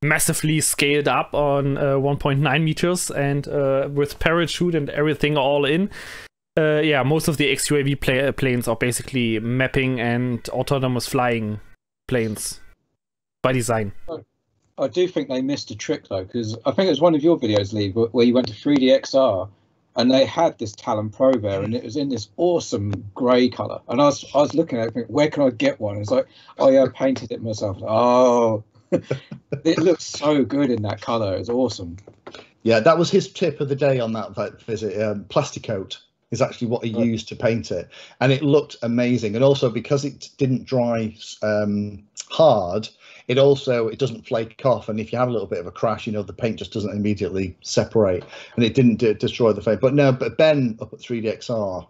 massively scaled up on 1.9 meters and with parachute and everything all in. Yeah, most of the XUAV planes are basically mapping and autonomous flying planes by design. I do think they missed a trick though, because I think it was one of your videos, Lee, where you went to 3DXR and they had this Talon Pro there, and it was in this awesome grey colour. And I was looking at it, thinking, where can I get one? It's like, oh yeah, I painted it myself. Oh. It looks so good in that colour. It's awesome. Yeah, that was his tip of the day on that visit. Plasticoat is actually what he used to paint it, and it looked amazing. And also because it didn't dry hard, it doesn't flake off. And if you have a little bit of a crash, the paint just doesn't immediately separate, and it didn't destroy the frame. But Ben up at 3DXR,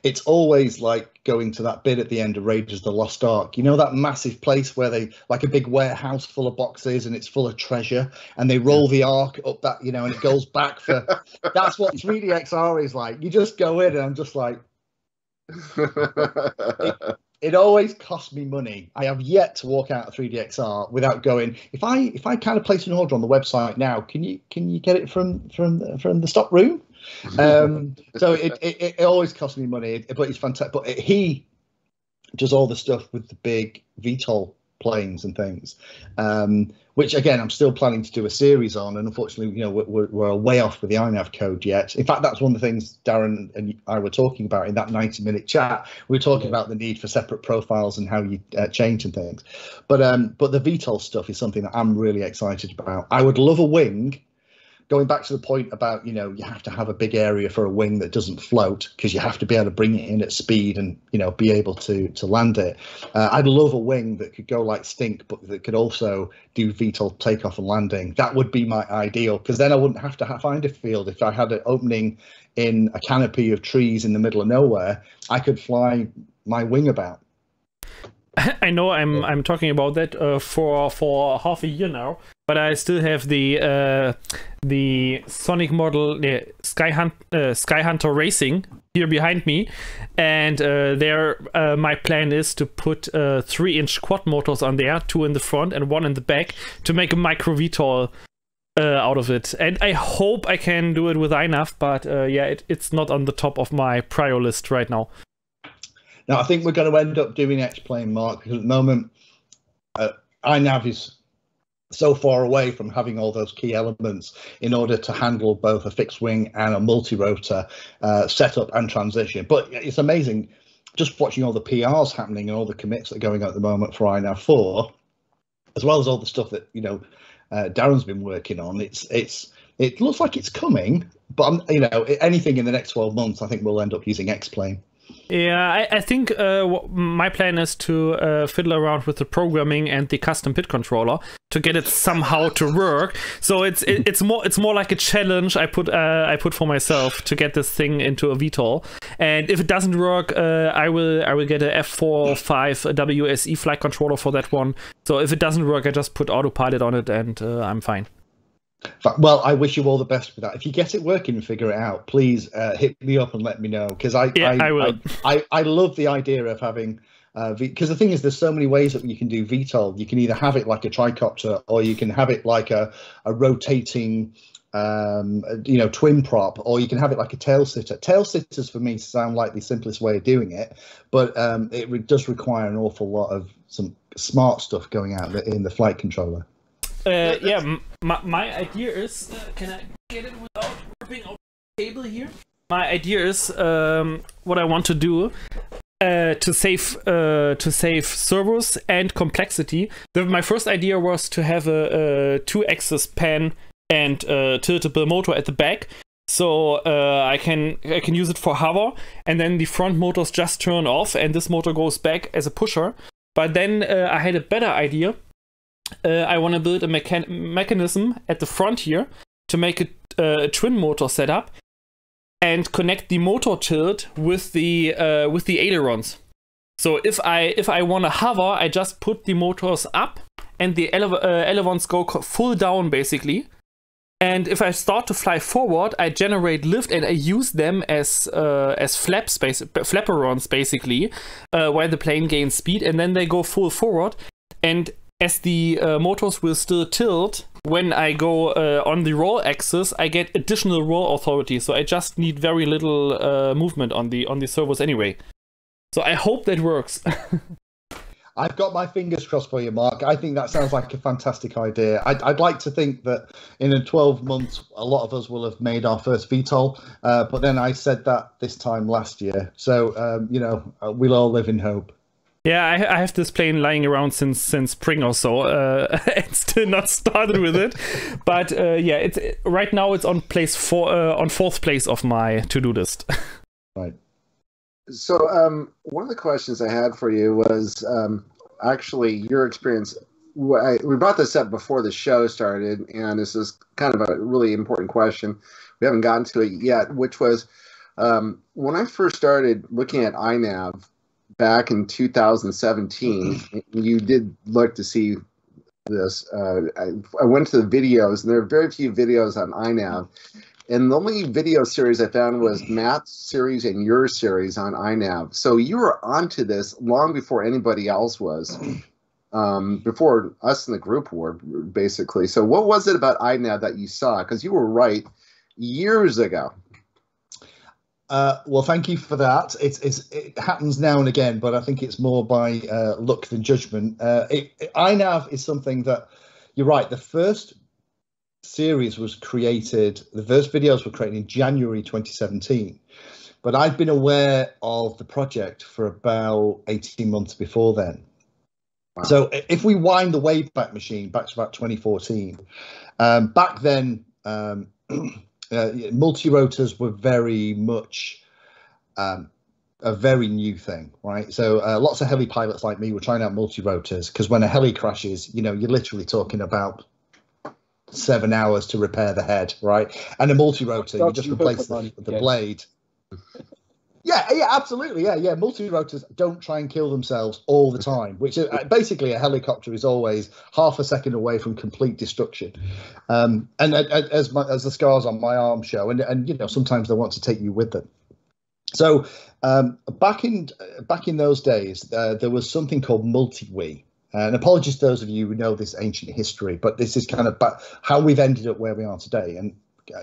it's always like going to that bit at the end of Raiders of the Lost Ark, that massive place where they, like a big warehouse full of boxes and it's full of treasure, and they roll the ark up that, and it goes back for, that's what 3DXR is like. You just go in and I'm just like, it always costs me money. I have yet to walk out of 3DXR without going, if I kind of place an order on the website now, can you get it from the stock room? So it always costs me money, but it's fantastic. But he does all the stuff with the big VTOL planes and things, which again I'm still planning to do a series on, and unfortunately we're way off with the INAV code yet. In fact, that's one of the things Darren and I were talking about in that 90-minute chat. We were talking about the need for separate profiles and how you change and things, but the VTOL stuff is something that I'm really excited about. I would love a wing. Going back to the point about, you have to have a big area for a wing that doesn't float, because you have to be able to bring it in at speed and, be able to land it. I'd love a wing that could go like Stink, but that could also do VTOL takeoff and landing. That would be my ideal, because then I wouldn't have to find a field. If I had an opening in a canopy of trees in the middle of nowhere, I could fly my wing about. I know I'm talking about that for half a year now. but I still have the Sonic model, the Sky Hunter Racing here behind me, and there my plan is to put 3-inch quad motors on there, 2 in the front and 1 in the back, to make a micro VTOL out of it. And I hope I can do it with INAV, but yeah, it's not on the top of my prior list right now. Now, I think we're going to end up doing X-Plane, Mark, because at the moment, INAV is so far away from having all those key elements in order to handle both a fixed wing and a multi-rotor setup and transition. But it's amazing just watching all the PRs happening and all the commits that are going on at the moment for INAV 4, as well as all the stuff that, you know, Darren's been working on. It looks like it's coming, but you know, anything in the next 12 months, I think we'll end up using X-Plane. Yeah, I think my plan is to fiddle around with the programming and the custom pit controller to get it somehow to work. So it's more like a challenge I put for myself to get this thing into a VTOL. And if it doesn't work, I will get a F4 WSE flight controller for that one. So if it doesn't work, I just put autopilot on it and I'm fine. Well, I wish you all the best for that. If you get it working and figure it out, please hit me up and let me know, because I will. I love the idea of having because the thing is, there's so many ways that you can do VTOL. You can either have it like a tricopter, or you can have it like a rotating you know, twin prop, or you can have it like a tail sitter. Tail sitters for me sound like the simplest way of doing it, but it does require an awful lot of some smart stuff going out in the flight controller. Yeah, my idea is, can I get it without ripping out the table here? My idea is what I want to do to save servos and complexity. My first idea was to have a 2-axis pan and tiltable motor at the back, so I can use it for hover, and then the front motors just turn off, and this motor goes back as a pusher. But then I had a better idea. I want to build a mechanism at the front here to make a twin motor setup and connect the motor tilt with the ailerons. So if I want to hover, I just put the motors up and the ailerons go full down basically. And if I start to fly forward, I generate lift and I use them as flaperons basically, while the plane gains speed, and then they go full forward. And as the motors will still tilt, when I go on the roll axis, I get additional roll authority. So I just need very little movement on the servos anyway. So I hope that works. I've got my fingers crossed for you, Mark. I think that sounds like a fantastic idea. I'd like to think that in 12 months, a lot of us will have made our first VTOL. But then I said that this time last year. So, you know, we'll all live in hope. Yeah, I have this plane lying around since spring or so, and still not started with it. But yeah, right now it's on fourth place of my to-do list. Right. So one of the questions I had for you was actually your experience. We brought this up before the show started, and this is kind of a really important question. We haven't gotten to it yet, which was when I first started looking at INAV back in 2017, you did look to see this. I went to the videos, and there are very few videos on INAV. And the only video series I found was Matt's series and your series on INAV. So you were onto this long before anybody else was, before us in the group were, basically. So what was it about INAV that you saw? Because you were right years ago. Well, thank you for that. It happens now and again, but I think it's more by luck than judgment. INAV is something that, you're right, the first series was created, the first videos were created in January 2017, but I've been aware of the project for about 18 months before then. Wow. So if we wind the Wayback Machine back to about 2014, back then multi-rotors were very much a very new thing, right? So lots of heli pilots like me were trying out multi-rotors, because when a heli crashes, you know, you're literally talking about 7 hours to repair the head, right? And a multi-rotor, you just replace the blade. Yeah, absolutely. Yeah. Multi-rotors don't try and kill themselves all the time, which is basically a helicopter is always half a second away from complete destruction. And as the scars on my arm show, and sometimes they want to take you with them. So back in those days, there was something called multi-wii. And apologies to those of you who know this ancient history, but this is kind of how we've ended up where we are today. And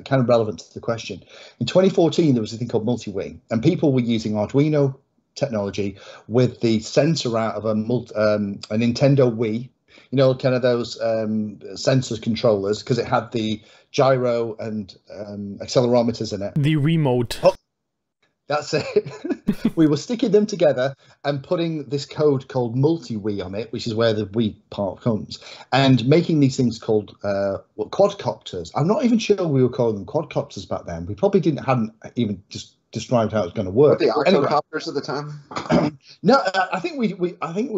kind of relevant to the question. In 2014, there was a thing called multi-wing, and people were using Arduino technology with the sensor out of a Nintendo Wii, kind of those sensors controllers, because it had the gyro and accelerometers in it. The remote. Oh, that's it. We were sticking them together and putting this code called multi-Wii on it, which is where the Wii part comes, and making these things called quadcopters. I'm not even sure we were calling them quadcopters back then. We probably hadn't even just described how it was going to work. Were they octocopters at the time? No, I think we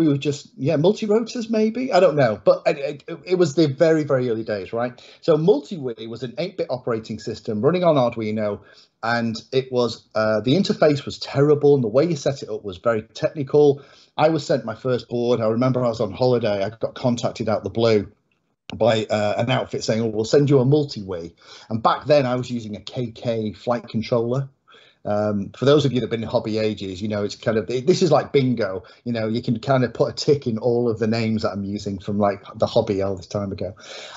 were just multi-rotors maybe. I don't know, but it was the very, very early days, right? So multi-Wii was an 8-bit operating system running on Arduino. And it was the interface was terrible, and the way you set it up was very technical. I was sent my first board. I remember I was on holiday. I got contacted out the blue by an outfit saying, "Oh, we'll send you a multi-Wii." And back then, I was using a KK flight controller. For those of you that have been in hobby ages, it's kind of, this is like bingo. You can kind of put a tick in all of the names that I'm using from like the hobby all this time ago.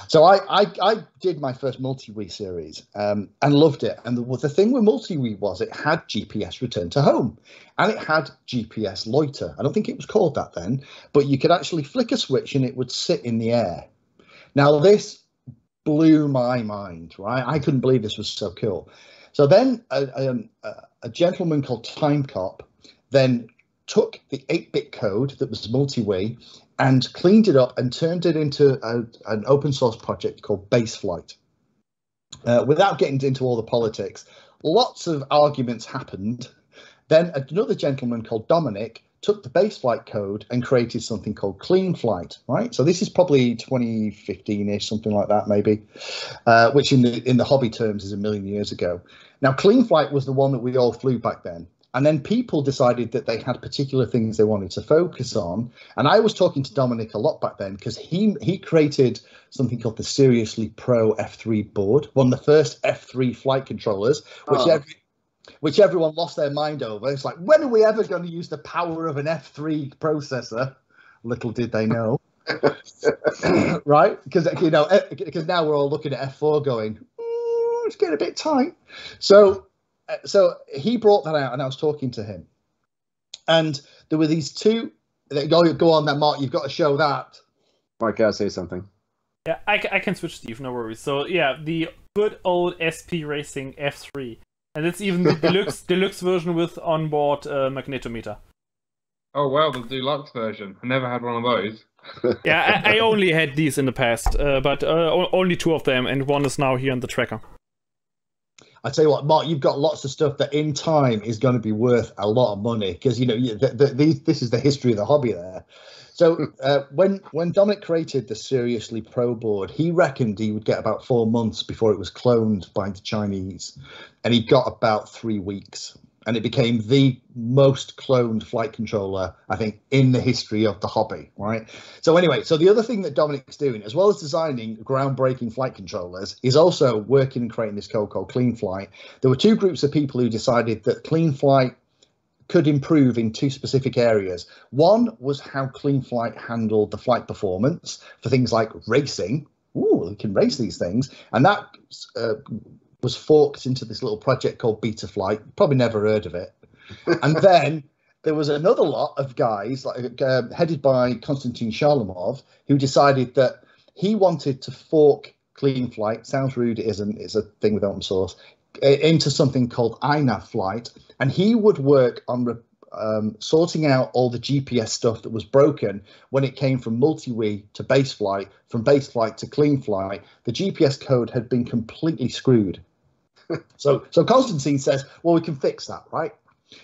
So I did my first multi-Wii series and loved it. And the thing with multi-Wii was it had GPS return to home, and it had GPS loiter. I don't think it was called that then, but you could actually flick a switch and it would sit in the air. Now this blew my mind, right? I couldn't believe this was so cool. So then a gentleman called Timecop then took the 8-bit code that was multi-Wii and cleaned it up and turned it into an open source project called Baseflight. Without getting into all the politics, lots of arguments happened. Then another gentleman called Dominic took the Baseflight code and created something called Clean Flight, right? So this is probably 2015-ish, something like that, maybe, which in the hobby terms is a million years ago. Now, Clean Flight was the one that we all flew back then. And then people decided that they had particular things they wanted to focus on. And I was talking to Dominic a lot back then because he created something called the Seriously Pro F3 board, one of the first F3 flight controllers, which everyone lost their mind over. It's like, when are we ever going to use the power of an F3 processor? Little did they know. Right? Because now we're all looking at F4 going, it's getting a bit tight. So he brought that out, and I was talking to him. And there were these two. Go on then, Mark. You've got to show that. Mark, gotta say something. Yeah, I can switch, Steve. No worries. So yeah, the good old SP Racing F3. And it's even the deluxe version with onboard magnetometer. Oh wow, the deluxe version. I never had one of those. Yeah, I only had these in the past, but only 2 of them, and one is now here on the tracker. I tell you what, Mark, you've got lots of stuff that in time is going to be worth a lot of money because this is the history of the hobby there. So when Dominic created the Seriously Pro board, he reckoned he would get about 4 months before it was cloned by the Chinese, and he got about 3 weeks, and it became the most cloned flight controller, I think, in the history of the hobby, right? So anyway, so the other thing that Dominic's doing, as well as designing groundbreaking flight controllers, is also working and creating this code called Clean Flight. There were 2 groups of people who decided that Clean Flight could improve in 2 specific areas. One was how Clean Flight handled the flight performance for things like racing. Ooh, we can race these things. And that was forked into this little project called Beta Flight. Probably never heard of it. And then there was another lot of guys headed by Konstantin Charlamov who decided that he wanted to fork Clean Flight. Sounds rude, it isn't. It's a thing with open source. Into something called INAV Flight, and he would work on sorting out all the GPS stuff that was broken when it came from multi-Wii to Baseflight, from Baseflight to Clean Flight. The GPS code had been completely screwed. So Konstantin says, well, we can fix that, right?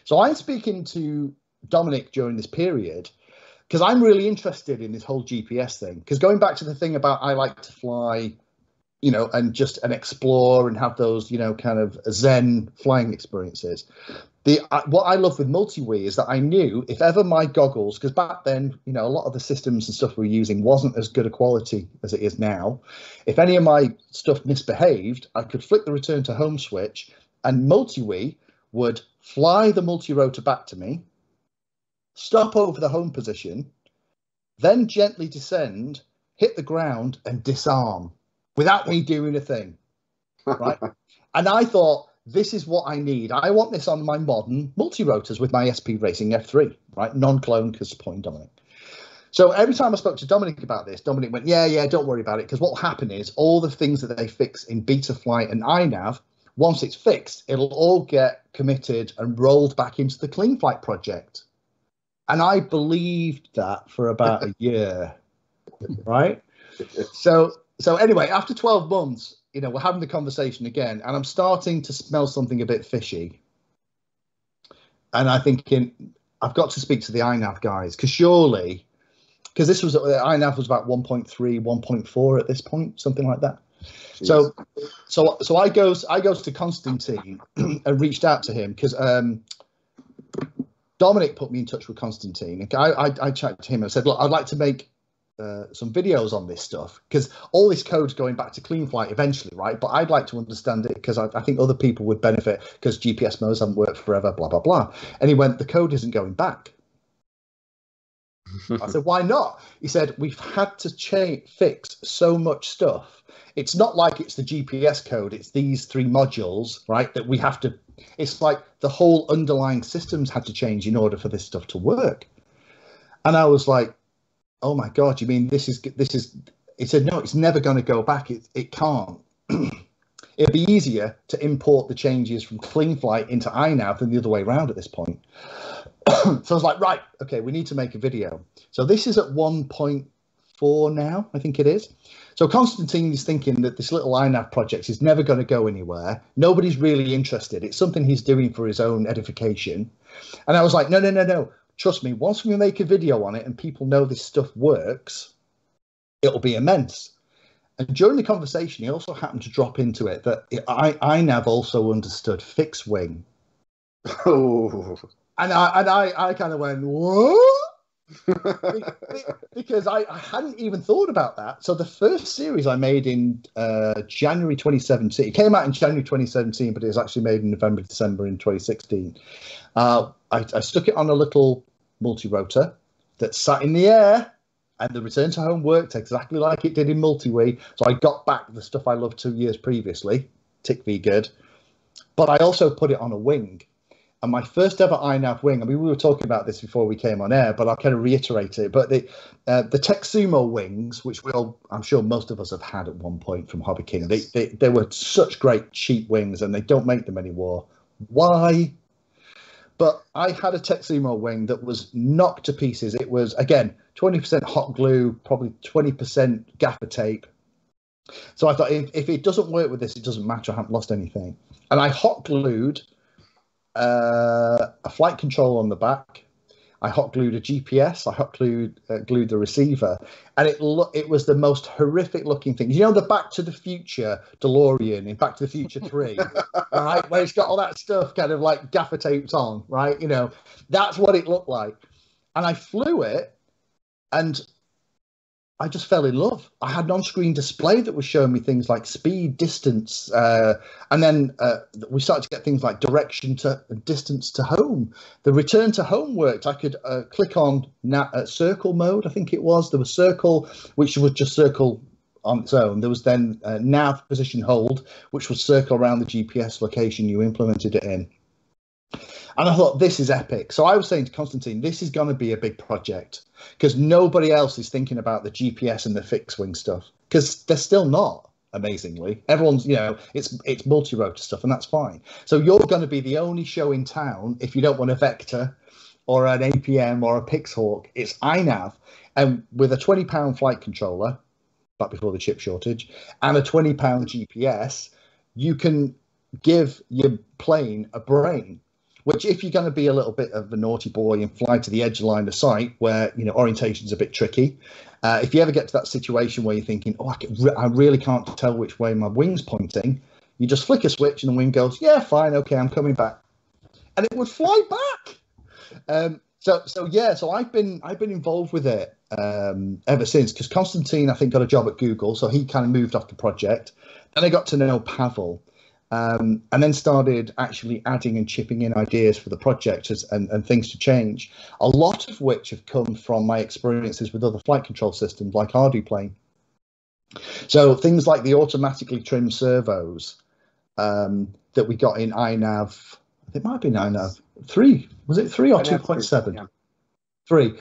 So I'm speaking to Dominic during this period because I'm really interested in this whole GPS thing. Because going back to the thing about I like to fly you know, and explore and have those, you know, kind of Zen flying experiences. What I love with multi-wii is that I knew if ever my goggles, because back then, you know, a lot of the systems and stuff we were using wasn't as good a quality as it is now. If any of my stuff misbehaved, I could flick the return to home switch and multi-wii would fly the multi-rotor back to me, stop over the home position, then gently descend, hit the ground and disarm without me doing a thing, right? And I thought, this is what I need. I want this on my modern multi-rotors with my SP Racing F3, right? Non-clone, because point Dominic. So every time I spoke to Dominic about this, Dominic went, yeah, don't worry about it, because what will happen is all the things that they fix in Betaflight and INAV, once it's fixed, it'll all get committed and rolled back into the Clean Flight project. And I believed that for about a year, right? So anyway, after 12 months, you know, we're having the conversation again, and I'm starting to smell something a bit fishy. And I'm thinking, I've got to speak to the INAV guys, because surely, because this was, INAV was about 1.3, 1.4 at this point, something like that. Jeez. So I goes to Constantine and reached out to him, because Dominic put me in touch with Constantine. I chatted to him and said, look, I'd like to make some videos on this stuff, because all this code's going back to Clean Flight eventually, right? But I'd like to understand it, because I think other people would benefit, because GPS modes haven't worked forever, blah, blah, blah. And he went, the code isn't going back. I said, why not? He said, we've had to fix so much stuff. It's not like it's the GPS code, it's these 3 modules, right, that we have to, it's like the whole underlying systems had to change in order for this stuff to work. And I was like, oh my God, you mean this is, he said, no, it's never going to go back. It can't. It'd be easier to import the changes from Clean Flight into INAV than the other way around at this point. So I was like, right, okay, we need to make a video. So this is at 1.4 now, I think it is. So Constantine is thinking that this little INAV project is never going to go anywhere. Nobody's really interested. It's something he's doing for his own edification. And I was like, no. Trust me, once we make a video on it and people know this stuff works, it'll be immense. And during the conversation, he also happened to drop into it that INAV also understood fixed wing. Oh. And I kind of went, what? Because I hadn't even thought about that. So the first series I made in January 2017, it came out in January 2017, but it was actually made in November, December in 2016. I stuck it on a little multi-rotor that sat in the air, and the return to home worked exactly like it did in multi-wii. So I got back the stuff I loved 2 years previously, TIC-V good. But I also put it on a wing. And my first ever INAV wing, I mean, we were talking about this before we came on air, but I'll kind of reiterate it. But the Texumo wings, which I'm sure most of us have had at one point from Hobby King, they were such great cheap wings, and they don't make them anymore. Why? But I had a Texumo wing that was knocked to pieces. It was, again, 20% hot glue, probably 20% gaffer tape. So I thought, if it doesn't work with this, it doesn't matter. I haven't lost anything. And I hot glued a flight control on the back. I hot glued a GPS. I hot glued the receiver, and it was the most horrific looking thing. You know, the Back to the Future DeLorean in Back to the Future 3, right? Where it's got all that stuff kind of like gaffer taped on, right? You know, that's what it looked like. And I flew it, and I just fell in love. I had an on-screen display that was showing me things like speed, distance, and then we started to get things like direction to distance to home. The return to home worked. I could click on circle mode, I think it was. There was circle, which was just circle on its own. There was then nav position hold, which would circle around the GPS location you implemented it in. And I thought, this is epic. So I was saying to Constantine, this is going to be a big project, because nobody else is thinking about the GPS and the fixed wing stuff, because they're still not, amazingly. Everyone's, you know, it's multi-rotor stuff, and that's fine. So you're going to be the only show in town if you don't want a Vector or an APM or a Pixhawk. It's INAV, and with a £20 flight controller, back before the chip shortage, and a £20 GPS, you can give your plane a brain. which if you're going to be a little bit of a naughty boy and fly to the edge line of sight where, you know, orientation is a bit tricky, if you ever get to that situation where you're thinking, oh, I really can't tell which way my wing's pointing, you just flick a switch and the wing goes, yeah, fine, okay, I'm coming back. And it would fly back. So I've been involved with it ever since, because Konstantin, I think, got a job at Google, so he kind of moved off the project. Then I got to know Pavel, and then started actually adding and chipping in ideas for the project and things to change, a lot of which have come from my experiences with other flight control systems like RC Plane. So things like the automatically trimmed servos that we got in INAV, it might have been INAV 3. Was it 3 or 2.7? Yeah. 3.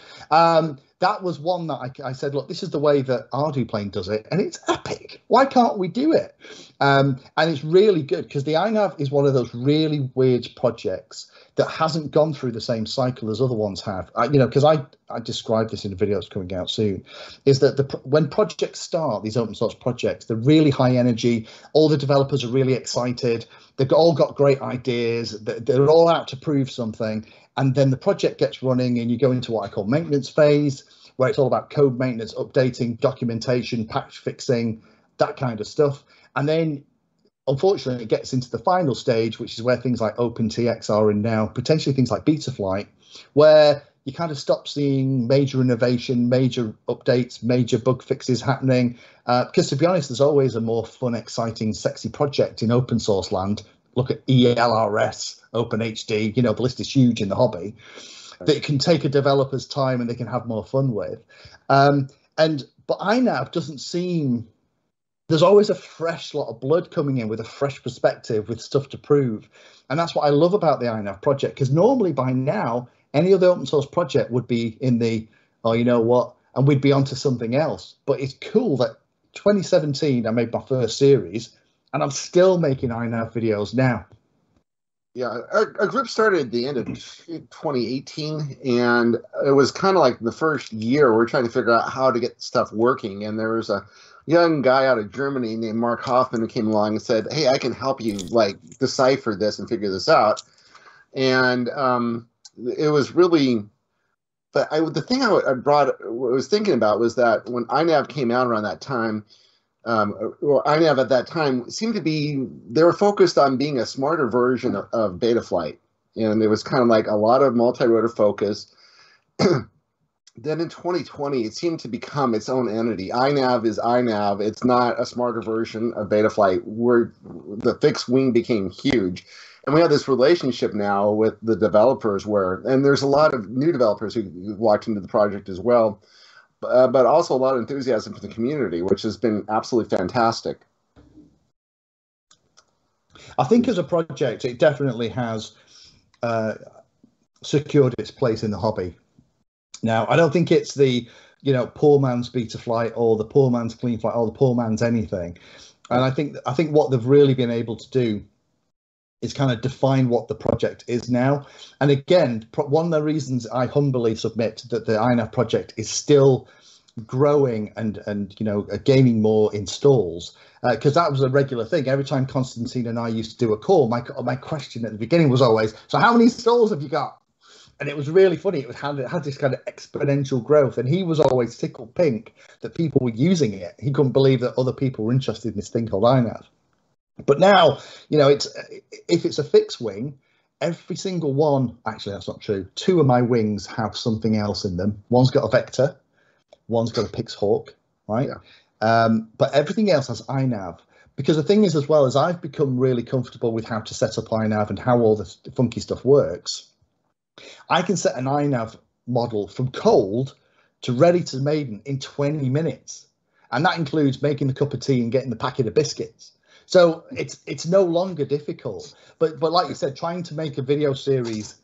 That was one that I said, look, this is the way that RC Plane does it, and it's epic. Why can't we do it? And it's really good, because the INAV is one of those really weird projects that hasn't gone through the same cycle as other ones have. Because I described this in a video that's coming out soon, is that when projects start, these open source projects, they're really high energy. All the developers are really excited. They've all got great ideas. They're all out to prove something. And then the project gets running and you go into what I call maintenance phase, where it's all about code maintenance, updating, documentation, patch fixing, that kind of stuff. And then, unfortunately, it gets into the final stage, which is where things like OpenTX are in now, potentially things like Betaflight, where you kind of stop seeing major innovation, major updates, major bug fixes happening. Because to be honest, there's always a more fun, exciting, sexy project in open source land. Look at ELRS, OpenHD, the list is huge in the hobby, that can take a developer's time and they can have more fun with. But INAV doesn't seem, there's always a fresh lot of blood coming in with a fresh perspective, with stuff to prove. And that's what I love about the INAV project, because normally by now, any other open source project would be in the, oh, you know what, and we'd be onto something else. But it's cool that 2017, I made my first series, and I'm still making INAV videos now. Yeah, our group started at the end of 2018, and it was kind of like the first year we're trying to figure out how to get stuff working. And there was a young guy out of Germany named Mark Hoffman who came along and said, hey, I can help you decipher this and figure this out. And it was really, but the thing I was thinking about was that when INAV came out around that time, or INAV at that time seemed to be, they were focused on being a smarter version of Betaflight. And it was kind of like a lot of multi-rotor focus. Then in 2020, it seemed to become its own entity. INAV is INAV. It's not a smarter version of Betaflight, where the fixed wing became huge. And we have this relationship now with the developers and there's a lot of new developers who walked into the project as well. But also a lot of enthusiasm for the community, which has been absolutely fantastic. I think as a project, it definitely has secured its place in the hobby. Now, I don't think it's the, poor man's Betaflight or the poor man's clean flight or the poor man's anything. And I think what they've really been able to do is kind of define what the project is now. And again, one of the reasons I humbly submit that the INAV project is still growing and gaining more installs, because that was a regular thing. Every time Konstantin and I used to do a call, my question at the beginning was always, so how many installs have you got? And it was really funny. It had this kind of exponential growth, and he was always tickled pink that people were using it. He couldn't believe that other people were interested in this thing called INAV. But now, if it's a fixed wing, every single one, actually that's not true, 2 of my wings have something else in them. One's got a vector, one's got a Pixhawk, right? Yeah. But everything else has INAV. Because the thing is, as well, as I've become really comfortable with how to set up INAV and how all the funky stuff works, I can set an INAV model from cold to ready to maiden in 20 minutes. And that includes making the cup of tea and getting the packet of biscuits. So it's no longer difficult, but like you said, trying to make a video series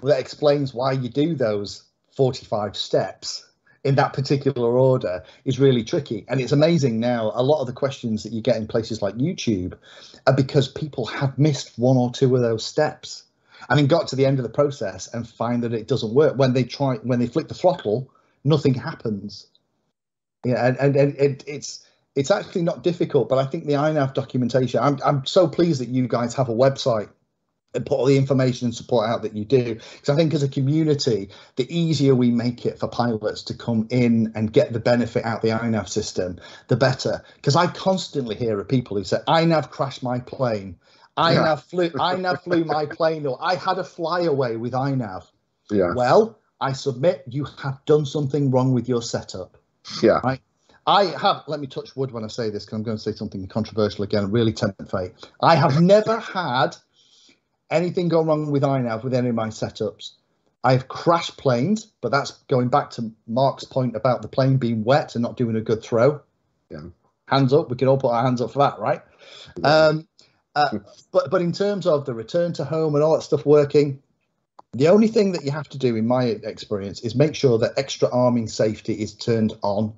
that explains why you do those 45 steps in that particular order is really tricky. And it's amazing now, a lot of the questions that you get in places like YouTube are because people have missed 1 or 2 of those steps and then got to the end of the process and find that it doesn't work. When they flick the throttle, nothing happens. Yeah, and it's actually not difficult, but I think the INAV documentation, I'm so pleased that you guys have a website and put all the information and support out that you do. Because I think as a community, the easier we make it for pilots to come in and get the benefit out the INAV system, the better. Because I constantly hear of people who say, INAV crashed my plane. INAV flew my plane, or I had a flyaway with INAV. Yeah. Well, I submit you have done something wrong with your setup. Yeah. Right. I have, let me touch wood when I say this, because I'm going to say something controversial again, really tempt fate. I have never had anything go wrong with INAV with any of my setups. I've crashed planes, but that's going back to Mark's point about the plane being wet and not doing a good throw. Yeah. Hands up. We can all put our hands up for that, right? Yeah. But in terms of the return to home and all that stuff working, the only thing that you have to do, in my experience, is make sure that extra arming safety is turned on.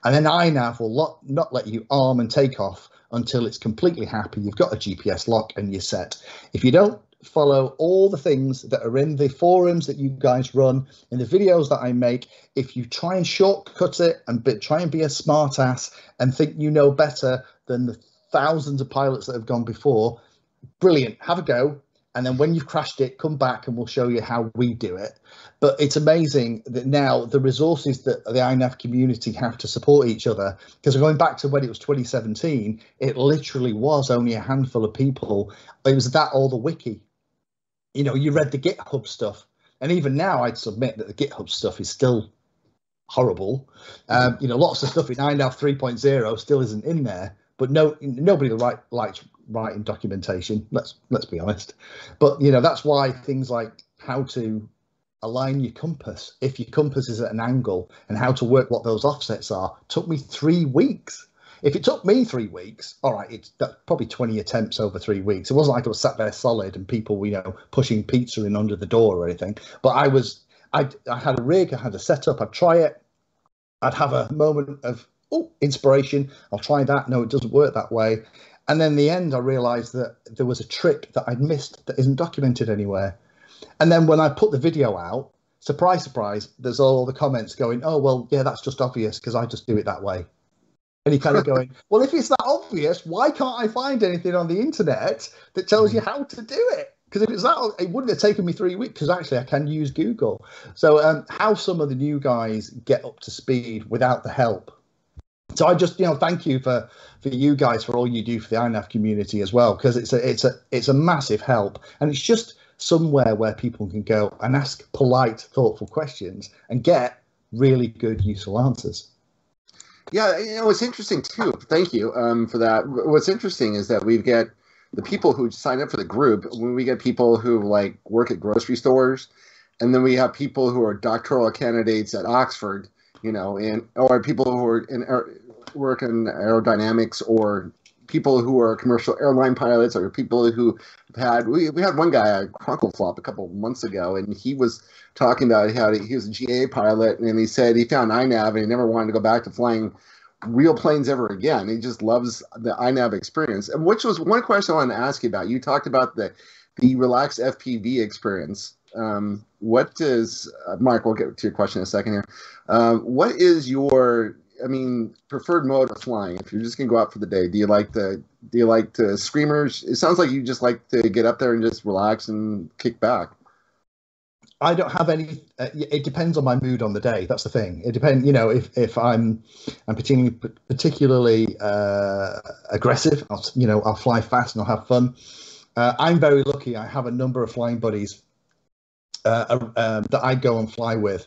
And then INAV will not let you arm and take off until it's completely happy. You've got a GPS lock and you're set. If you don't follow all the things that are in the forums that you guys run, in the videos that I make, if you try and shortcut it and try and be a smart ass and think you know better than the thousands of pilots that have gone before, brilliant, have a go. And then when you've crashed it, come back and we'll show you how we do it. But it's amazing that now the resources that the INAV community have to support each other, because going back to when it was 2017, it literally was only a handful of people. It was that or the wiki. You know, you read the GitHub stuff. And even now, I'd submit that the GitHub stuff is still horrible. You know, lots of stuff in INAV 3.0 still isn't in there. But nobody likes writing documentation. Let's be honest. But you know, that's why things like how to align your compass, if your compass is at an angle, and how to work what those offsets are, took me 3 weeks. If it took me 3 weeks, all right, that's probably 20 attempts over 3 weeks. It wasn't like I was sat there solid and people, you know, pushing pizza in under the door or anything. But I had a rig, I had a setup, I'd try it, I'd have a moment of inspiration. I'll try that. No, it doesn't work that way. And then in the end, I realized that there was a trick that I'd missed that isn't documented anywhere. And then when I put the video out, surprise, surprise, there's all the comments going, oh, well, yeah, that's just obvious because I just do it that way. And you're kind of going, well, if it's that obvious, why can't I find anything on the internet that tells you how to do it? Because if it's that, it wouldn't have taken me 3 weeks, because actually I can use Google. So how some of the new guys get up to speed without the help. So I just, you know, thank you for you guys for all you do for the INAV community as well, because it's a massive help, and it's just somewhere where people can go and ask polite, thoughtful questions and get really good, useful answers. Yeah, you know, it's interesting too. Thank you for that. What's interesting is that we get the people who sign up for the group. When we get people who like work at grocery stores, and then we have people who are doctoral candidates at Oxford, you know, or people who are work in aerodynamics, or people who are commercial airline pilots, or people who have had, we had one guy at Crunkle Flop a couple of months ago, and he was talking about how he was a GA pilot, and he said he found INAV and he never wanted to go back to flying real planes ever again. He just loves the INAV experience. And which was one question I wanted to ask you about. You talked about the relaxed FPV experience. What does Mark, we'll get to your question in a second here. What is your preferred mode of flying? If you're just gonna go out for the day, do you like the screamers? It sounds like you just like to get up there and just relax and kick back. I don't have any. It depends on my mood on the day. That's the thing. It depends. You know, if I'm particularly aggressive, I'll fly fast and I'll have fun. I'm very lucky. I have a number of flying buddies that I go and fly with.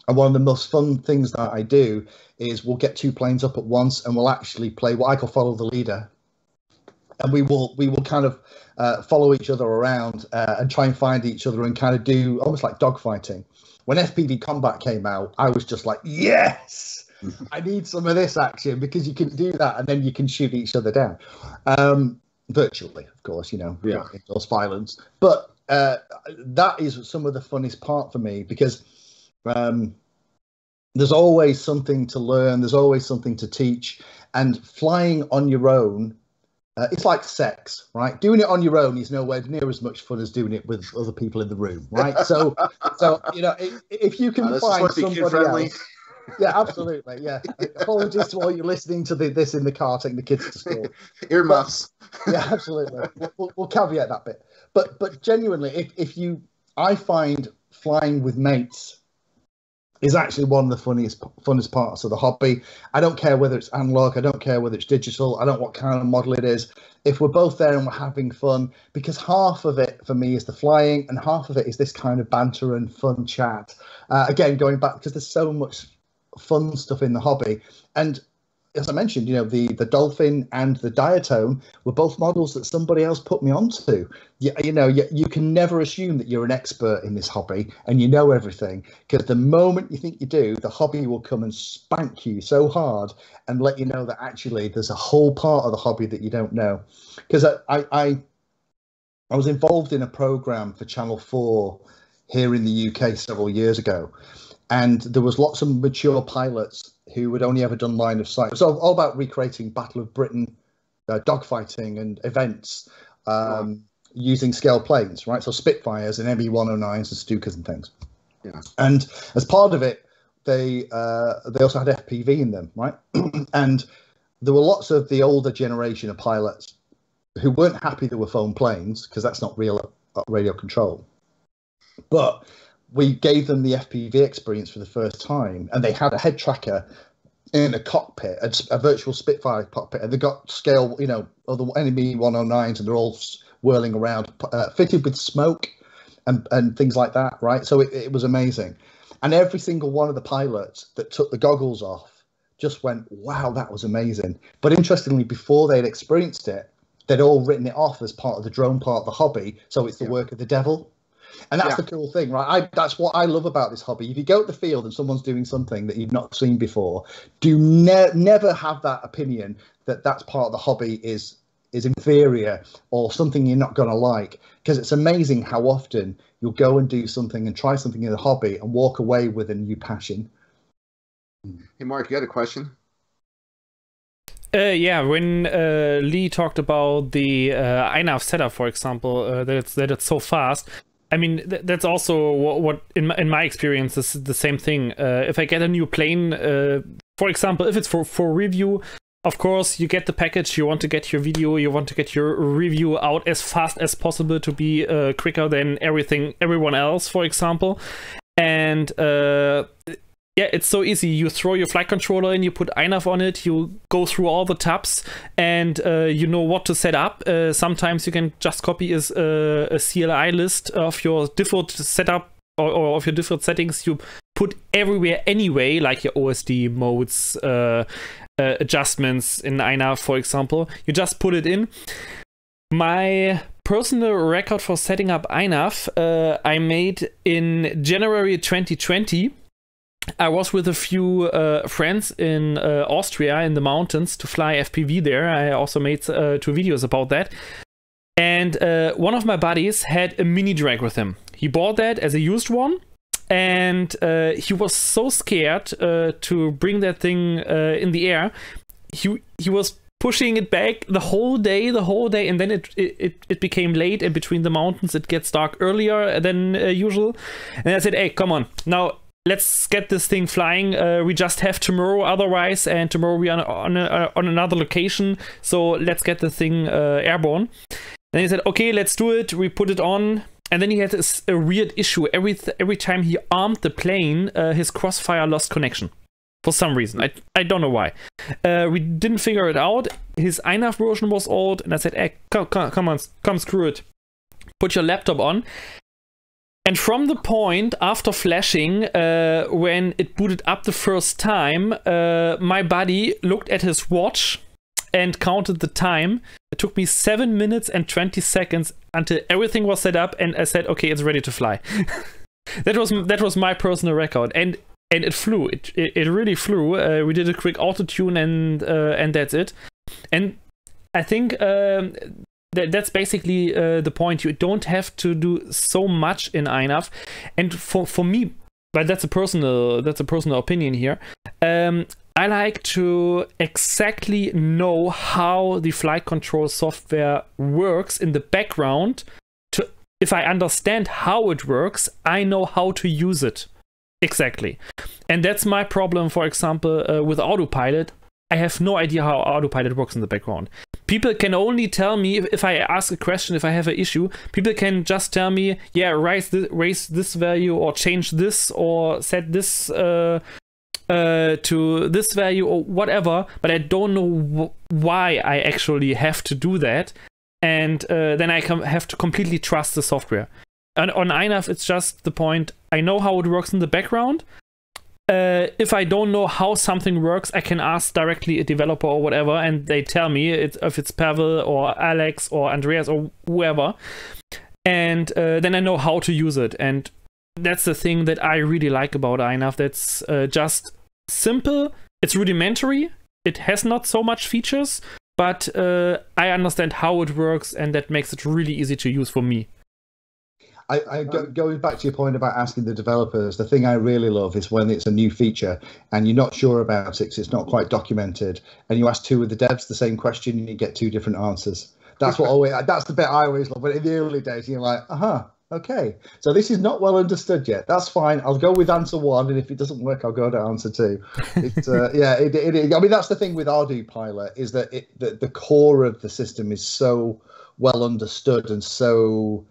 And one of the most fun things that I do is we'll get two planes up at once and we'll actually play what I call follow the leader. And we will kind of follow each other around and try and find each other and kind of do almost like dogfighting. When FPV Combat came out, I was just like, yes, I need some of this action, because you can do that and then you can shoot each other down. Virtually, of course, indoors violence. But that is some of the funnest part for me, because there's always something to learn. There's always something to teach. And flying on your own, it's like sex, right? Doing it on your own is nowhere near as much fun as doing it with other people in the room, right? So if you can find somebody else. Yeah, absolutely. Yeah. Apologies to all you listening to this in the car, taking the kids to school. Earmuffs. Yeah, absolutely. We'll caveat that bit. But genuinely, I find flying with mates is actually one of the funnest parts of the hobby. I don't care whether it's analog, I don't care whether it's digital, I don't know what kind of model it is. If we're both there and we're having fun, because half of it for me is the flying and half of it is this kind of banter and fun chat. Again, going back, because there's so much fun stuff in the hobby. And as I mentioned, the Dolphin and the Diatone were both models that somebody else put me onto. You can never assume that you're an expert in this hobby and you know everything, because the moment you think you do, the hobby will come and spank you so hard and let you know that actually there's a whole part of the hobby that you don't know. Because I was involved in a program for Channel 4 here in the UK several years ago, and there was lots of mature pilots who had only ever done line of sight. So all about recreating Battle of Britain, dogfighting and events using scale planes, right? So Spitfires and ME-109s and Stukas and things. Yeah. And as part of it, they also had FPV in them, right? And there were lots of the older generation of pilots who weren't happy there were foam planes, because that's not real radio control. But we gave them the FPV experience for the first time, and they had a head tracker in a cockpit, a virtual Spitfire cockpit, and they got scale, other enemy 109s, and they're all whirling around, fitted with smoke and things like that, right? So it was amazing. And every single one of the pilots that took the goggles off just went, wow, that was amazing. But interestingly, before they'd experienced it, they'd all written it off as part of the drone part of the hobby, so it's the work of the devil. And that's the cool thing, right? That's what I love about this hobby. If you go to the field and someone's doing something that you've not seen before, do never have that opinion that that's part of the hobby is inferior or something you're not going to like. Because it's amazing how often you'll go and do something and try something in the hobby and walk away with a new passion. Hey, Mark, you had a question? Yeah, when Lee talked about the INAV setup, for example, that it's so fast. I mean, that's also what in my experience is the same thing. If I get a new plane, for example, if it's for review, of course you get the package, you want to get your video, you want to get your review out as fast as possible to be quicker than everyone else, for example. And yeah, it's so easy. You throw your flight controller in, you put INAV on it, you go through all the tabs, and you know what to set up. Sometimes you can just copy a CLI list of your default setup or of your default settings you put everywhere anyway, like your OSD modes, adjustments in INAV, for example. You just put it in. My personal record for setting up INAV I made in January 2020. I was with a few friends in Austria in the mountains to fly FPV there. I also made 2 videos about that. And one of my buddies had a mini drag with him. He bought that as a used one, and he was so scared to bring that thing in the air. He was pushing it back the whole day, and then it became late, and between the mountains it gets dark earlier than usual. And I said, hey, come on, now let's get this thing flying. We just have tomorrow otherwise, and tomorrow we are on another location, so let's get the thing airborne. And he said, okay, let's do it. We put it on, and then he had a weird issue. Every time he armed the plane, his crossfire lost connection for some reason. I don't know why. We didn't figure it out. His INAV version was old, and I said, hey, come on, screw it. Put your laptop on. And from the point after flashing, when it booted up the first time, my buddy looked at his watch and counted the time. It took me 7 minutes and 20 seconds until everything was set up, and I said, okay, it's ready to fly. That was my personal record, and it flew. It really flew. We did a quick auto tune, and that's it. And I think that's basically the point. You don't have to do so much in INAV, and for me, but that's a personal opinion here. I like to exactly know how the flight control software works in the background. If I understand how it works, I know how to use it exactly. And that's my problem, for example, with autopilot. I have no idea how autopilot works in the background. people can only tell me if I ask a question, if I have an issue, people can just tell me, yeah, raise this value or change this or set this to this value or whatever, but I don't know why I actually have to do that. And then I have to completely trust the software. And on INAV, it's just the point, I know how it works in the background. If I don't know how something works, I can ask directly a developer or whatever, and they tell me if it's Pavel or Alex or Andreas or whoever. And then I know how to use it. And that's the thing that I really like about INAV. That's just simple. It's rudimentary. It has not so much features, but I understand how it works, and that makes it really easy to use for me. Going back to your point about asking the developers, the thing I really love is when it's a new feature and you're not sure about it because it's not quite documented, and you ask two of the devs the same question and you get two different answers. That's that's the bit I always love. But in the early days, you're like, okay, so this is not well understood yet. That's fine. I'll go with answer one, and if it doesn't work, I'll go to answer two. It's I mean, that's the thing with ArduPilot, is that the core of the system is so well understood and so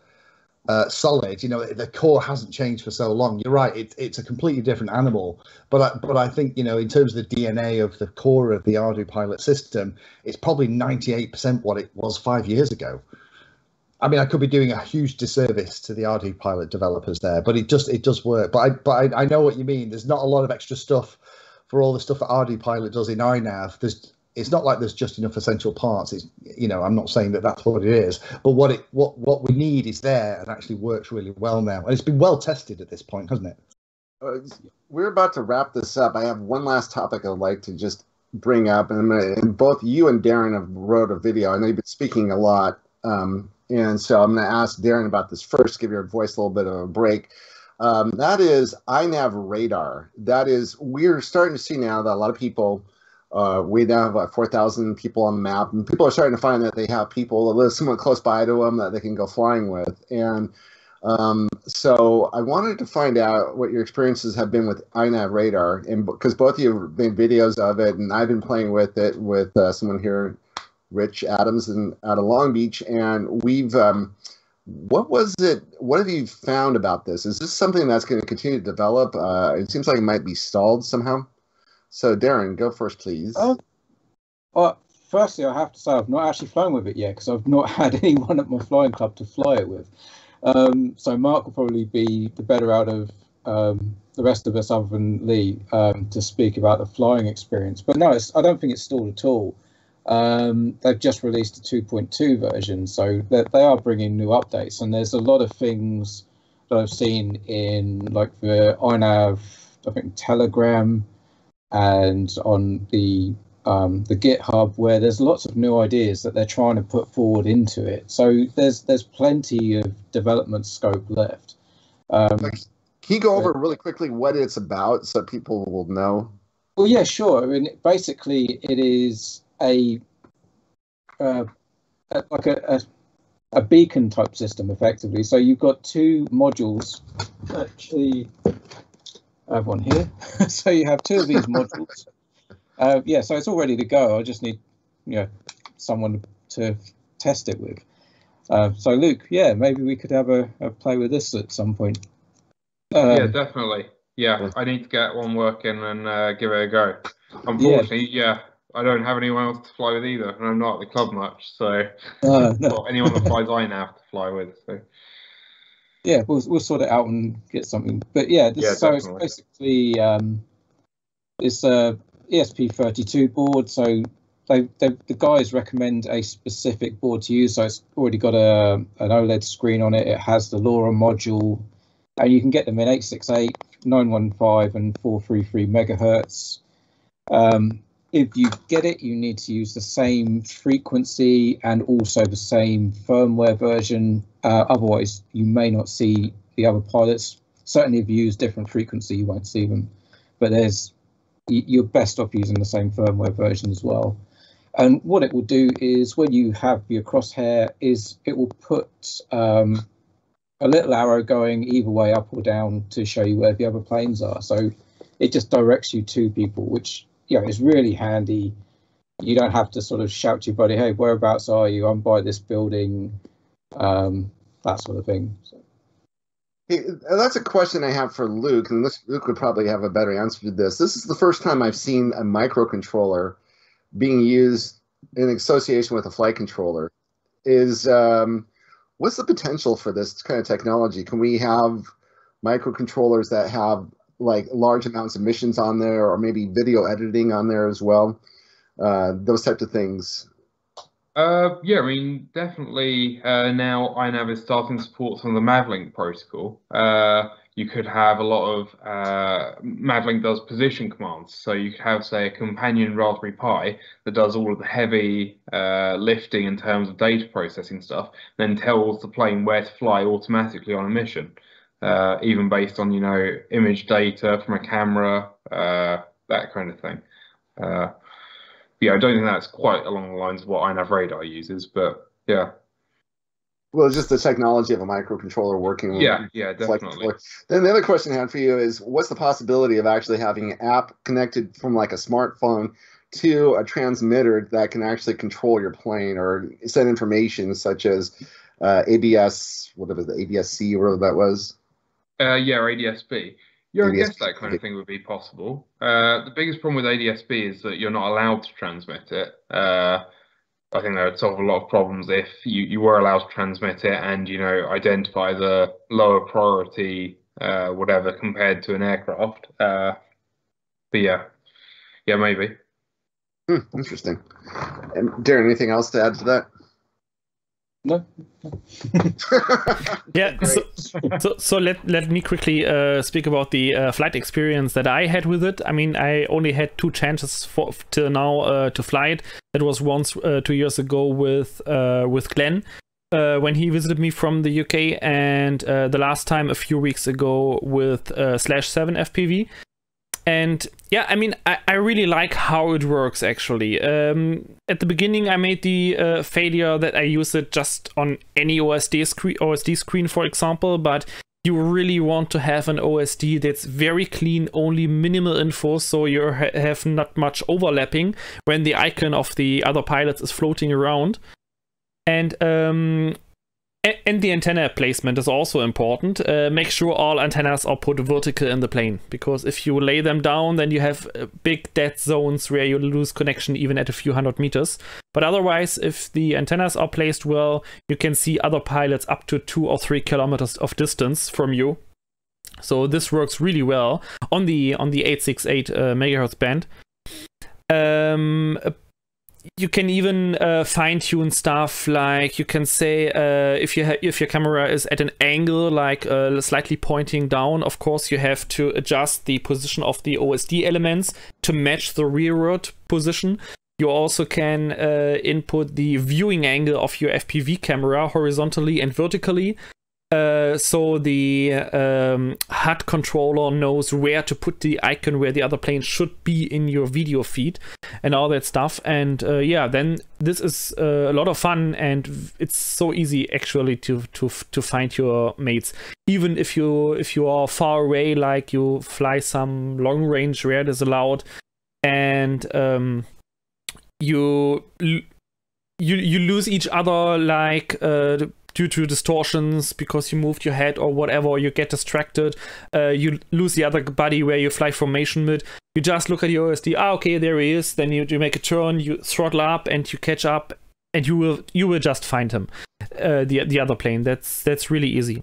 solid. You know, the core hasn't changed for so long. You're right, it's a completely different animal, but I think, you know, in terms of the DNA of the core of the ArduPilot system, it's probably 98% what it was 5 years ago. I mean, I could be doing a huge disservice to the ArduPilot developers there, but it does work. But I know what you mean. There's not a lot of extra stuff for all the stuff that ArduPilot does in INAV. It's not like there's just enough essential parts. It's, you know, I'm not saying that that's what it is, but what we need is there and actually works really well now. And it's been well tested at this point, hasn't it? We're about to wrap this up. I have one last topic I'd like to just bring up, and both you and Darren have wrote a video. I know you've been speaking a lot, and so I'm going to ask Darren about this first, give your voice a little bit of a break. That is INAV radar. That is, we're starting to see now that a lot of people, we now have about 4,000 people on the map, and people are starting to find that they have people that live somewhat close by to them that they can go flying with. And so I wanted to find out what your experiences have been with INAV radar, and because both of you have made videos of it, and I've been playing with it with someone here, Rich Adams, out of Long Beach, and we've what have you found about this? Is this something that's going to continue to develop? It seems like it might be stalled somehow. So Darren, go first, please. Firstly, I have to say I've not actually flown with it yet, because I've not had anyone at my flying club to fly it with. So Mark will probably be the better out of the rest of us, other than Lee, to speak about the flying experience. But no, I don't think it's stalled at all. They've just released a 2.2 version, so they are bringing new updates, and there's a lot of things that I've seen in, like, the INAV, I think, Telegram, and on the GitHub, where there's lots of new ideas that they're trying to put forward into it. So there's plenty of development scope left. Can you go over really quickly what it's about so people will know? Well, yeah, sure. I mean, basically, it is a beacon type system, effectively. So you've got two modules. Actually, I have one here. So you have two of these modules. Yeah, so it's all ready to go. I just need, someone to test it with. So Luke, yeah, maybe we could have a play with this at some point. Yeah, definitely. Yeah, I need to get one working and give it a go. Unfortunately, yeah, I don't have anyone else to fly with either, and I'm not at the club much, so not anyone that flies INAV to fly with. So yeah, we'll sort it out and get something. But yeah, so it's basically it's a ESP32 board. So the guys recommend a specific board to use. So it's already got an OLED screen on it. It has the LoRa module, and you can get them in 868, 915, and 433 megahertz. If you get it, you need to use the same frequency and also the same firmware version. Otherwise, you may not see the other pilots. Certainly, if you use different frequency, you won't see them. But you're best off using the same firmware version as well. And what it will do is, when you have your crosshair, it will put a little arrow going either way, up or down, to show you where the other planes are. So it just directs you to people, which is really handy you don't have to sort of shout to your buddy, hey, whereabouts are you? I'm by this building, that sort of thing. So. Hey, that's a question I have for Luke, and Luke would probably have a better answer to this. This is the first time I've seen a microcontroller being used in association with a flight controller. What's the potential for this kind of technology? Can we have microcontrollers that have like large amounts of missions on there, or maybe video editing on there as well? Those types of things. Yeah, I mean, definitely now INAV is starting to support some of the Mavlink protocol. You could have a lot of Mavlink does position commands. So you could have, say, a companion Raspberry Pi that does all of the heavy lifting in terms of data processing stuff, then tells the plane where to fly automatically on a mission, even based on, you know, image data from a camera, that kind of thing. Yeah, I don't think that's quite along the lines of what INAV Radar uses, but yeah. Well, it's just the technology of a microcontroller working with. Yeah, definitely. Then the other question I had for you is, what's the possibility of actually having an app connected from like a smartphone to a transmitter that can actually control your plane or send information such as ABS, whatever the ADSC or whatever that was? Yeah, or ADSB. Yeah, I guess that kind of thing would be possible. The biggest problem with ADSB is that you're not allowed to transmit it. I think that would solve a lot of problems if you were allowed to transmit it and, you know, identify the lower priority, whatever, compared to an aircraft. But yeah, maybe. Interesting. And Darren, anything else to add to that? No. Yeah, so let me quickly speak about the flight experience that I had with it. I mean, I only had 2 chances till now to fly it. That was once 2 years ago with Glenn when he visited me from the UK, and the last time a few weeks ago with /7 FPV. And yeah, I mean, I really like how it works, actually. At the beginning, I made the failure that I use it just on any OSD screen, for example, but you really want to have an OSD that's very clean, only minimal info, so you have not much overlapping when the icon of the other pilots is floating around. And the antenna placement is also important. Make sure all antennas are put vertical in the plane, because if you lay them down, then you have big dead zones where you lose connection even at a few hundred meters. But otherwise, if the antennas are placed well, you can see other pilots up to 2 or 3 kilometers of distance from you. So this works really well on the 868 megahertz band. You can even fine-tune stuff, like you can say if your camera is at an angle, like slightly pointing down, of course you have to adjust the position of the OSD elements to match the rearward position. You also can input the viewing angle of your FPV camera horizontally and vertically. So the HUD controller knows where to put the icon, where the other plane should be in your video feed and all that stuff. And yeah, then this is a lot of fun, and it's so easy actually to find your mates. Even if you are far away, like you fly some long range where it is allowed, and you lose each other, like due to distortions because you moved your head or whatever, or you get distracted, you lose the other buddy where you fly formation mid. You just look at your OSD, okay, there he is, then you make a turn, you throttle up and you catch up, and you will just find him, the other plane. That's really easy.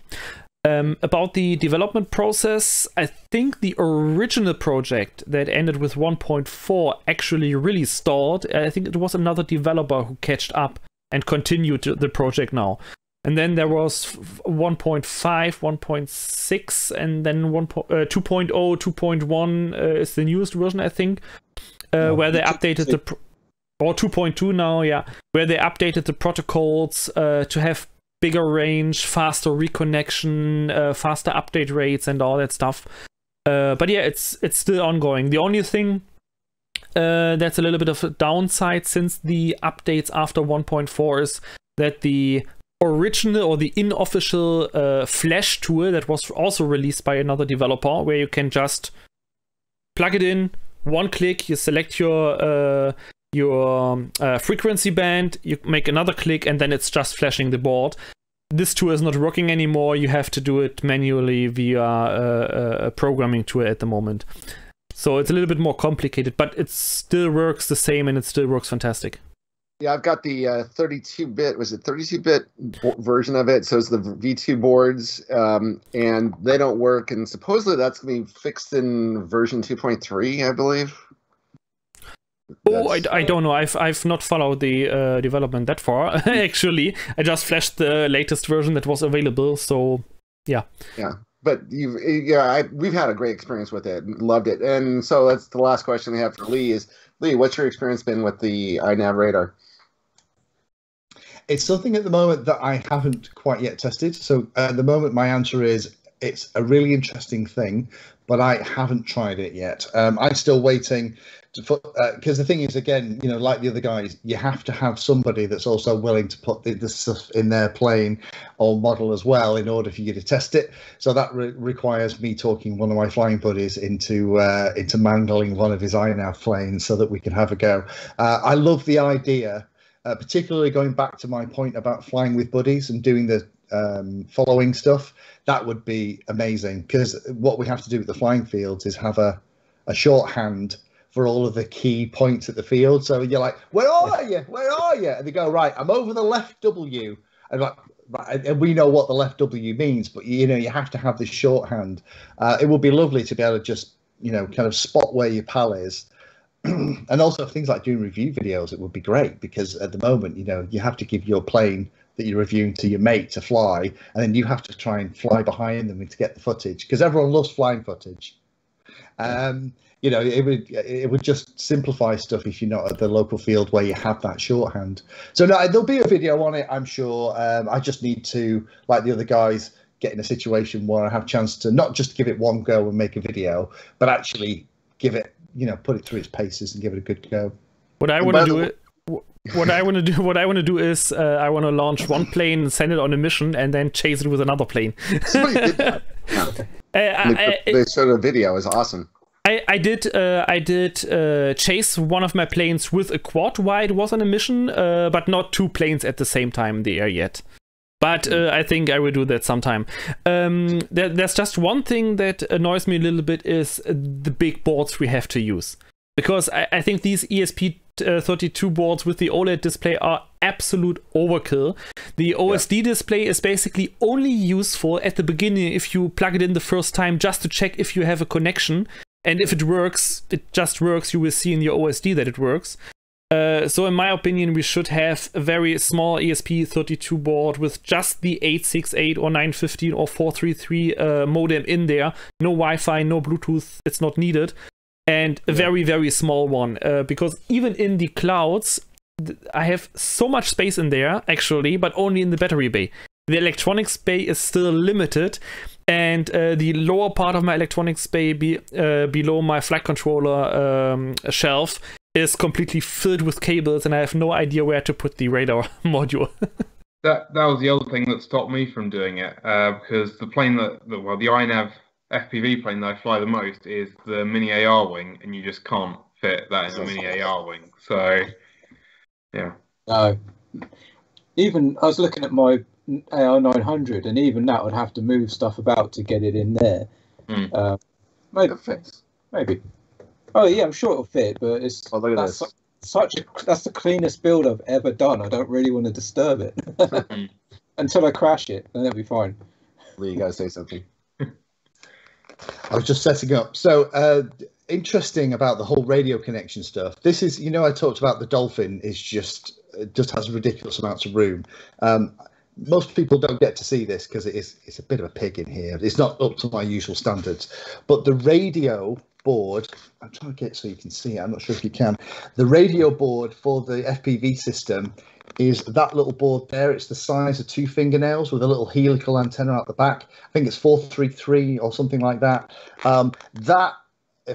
About the development process, I think the original project that ended with 1.4 actually really stalled. I think it was another developer who caught up and continued the project now. And then there was 1.5, 1.6, and then 2.0, 2.1 is the newest version, I think, where they updated or 2.2 now, yeah, where they updated the protocols to have bigger range, faster reconnection, faster update rates, and all that stuff. But yeah, it's still ongoing. The only thing that's a little bit of a downside since the updates after 1.4 is that the original or the unofficial Flash tool that was also released by another developer, where you can just plug it in, one click, you select your your frequency band, you make another click, and then it's just flashing the board. This tool is not working anymore. You have to do it manually via a programming tool at the moment. So it's a little bit more complicated, but it still works the same, and it still works fantastic. Yeah, I've got the 32-bit, was it 32-bit version of it? So it's the V2 boards, and they don't work. And supposedly that's going to be fixed in version 2.3, I believe. Oh, I don't know. I've not followed the development that far. Actually, I just flashed the latest version that was available. So, yeah. Yeah, but we've had a great experience with it. Loved it. And so that's the last question we have for Lee is, Lee, what's your experience been with the INAV radar? It's something at the moment that I haven't quite yet tested. So at the moment, my answer is it's a really interesting thing, but I haven't tried it yet. I'm still waiting because the thing is, again, you know, like the other guys, you have to have somebody that's also willing to put this stuff in their plane or model as well in order for you to test it. So that requires me talking one of my flying buddies into mangling one of his INAV planes so that we can have a go. I love the idea. Particularly going back to my point about flying with buddies and doing the following stuff, that would be amazing, because what we have to do with the flying fields is have a shorthand for all of the key points at the field. So you're like, where are you? Where are you? And they go, right, I'm over the left W. And like, right, and we know what the left W means, but you know, you have to have this shorthand. It would be lovely to be able to just, you know, kind of spot where your pal is. And also things like doing review videos, it would be great, because at the moment, you know, you have to give your plane that you're reviewing to your mate to fly, and then you have to try and fly behind them to get the footage, because everyone loves flying footage. You know, it would just simplify stuff if you're not at the local field where you have that shorthand. So no, there'll be a video on it, I'm sure. I just need to, like the other guys, get in a situation where I have a chance to not just give it one go and make a video, but actually give it, you know, put it through its paces and give it a good go. What I want to do is I want to launch one plane, send it on a mission, and then chase it with another plane. Somebody did that. Yeah. They showed a video. It was awesome. I did chase one of my planes with a quad while it was on a mission, but not two planes at the same time in the air yet. But I think I will do that sometime. There's just one thing that annoys me a little bit is the big boards we have to use. Because I think these ESP32 boards with the OLED display are absolute overkill. The OSD display is basically only useful at the beginning if you plug it in the first time, just to check if you have a connection. And if it works, it just works. You will see in your OSD that it works. So in my opinion, we should have a very small ESP32 board with just the 868 or 915 or 433 modem in there. No Wi-Fi, no Bluetooth, it's not needed. And a very, very small one. Because even in the clouds, I have so much space in there, actually, but only in the battery bay. The electronics bay is still limited. And the lower part of my electronics bay below my flight controller shelf is completely filled with cables, and I have no idea where to put the radar module. That was the other thing that stopped me from doing it, because the plane the INAV FPV plane that I fly the most is the Mini AR wing, and you just can't fit that in a Mini AR wing. So, yeah. No. Even I was looking at my AR 900, and even that would have to move stuff about to get it in there. Maybe. Oh yeah, I'm sure it'll fit, but it's that's the cleanest build I've ever done. I don't really want to disturb it until I crash it, and it'll be fine. Lee, you gotta say something. I was just setting up. So interesting about the whole radio connection stuff. This is, you know, I talked about the Dolphin is just has ridiculous amounts of room. Most people don't get to see this because it's a bit of a pig in here. It's not up to my usual standards. But the radio board, I'm trying to get so you can see it. I'm not sure if you can. The radio board for the FPV system is that little board there. It's the size of 2 fingernails with a little helical antenna at the back. I think it's 433 or something like that. That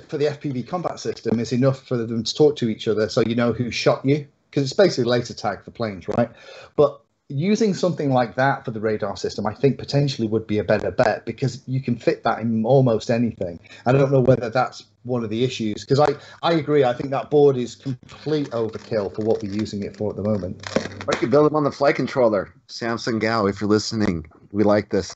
for the FPV combat system is enough for them to talk to each other, so you know who shot you, because it's basically laser tag for planes, right? But using something like that for the radar system, I think potentially would be a better bet, because you can fit that in almost anything. I don't know whether that's one of the issues, because I agree. I think that board is complete overkill for what we're using it for at the moment. I could build them on the flight controller. Samsung Gao, if you're listening, we like this.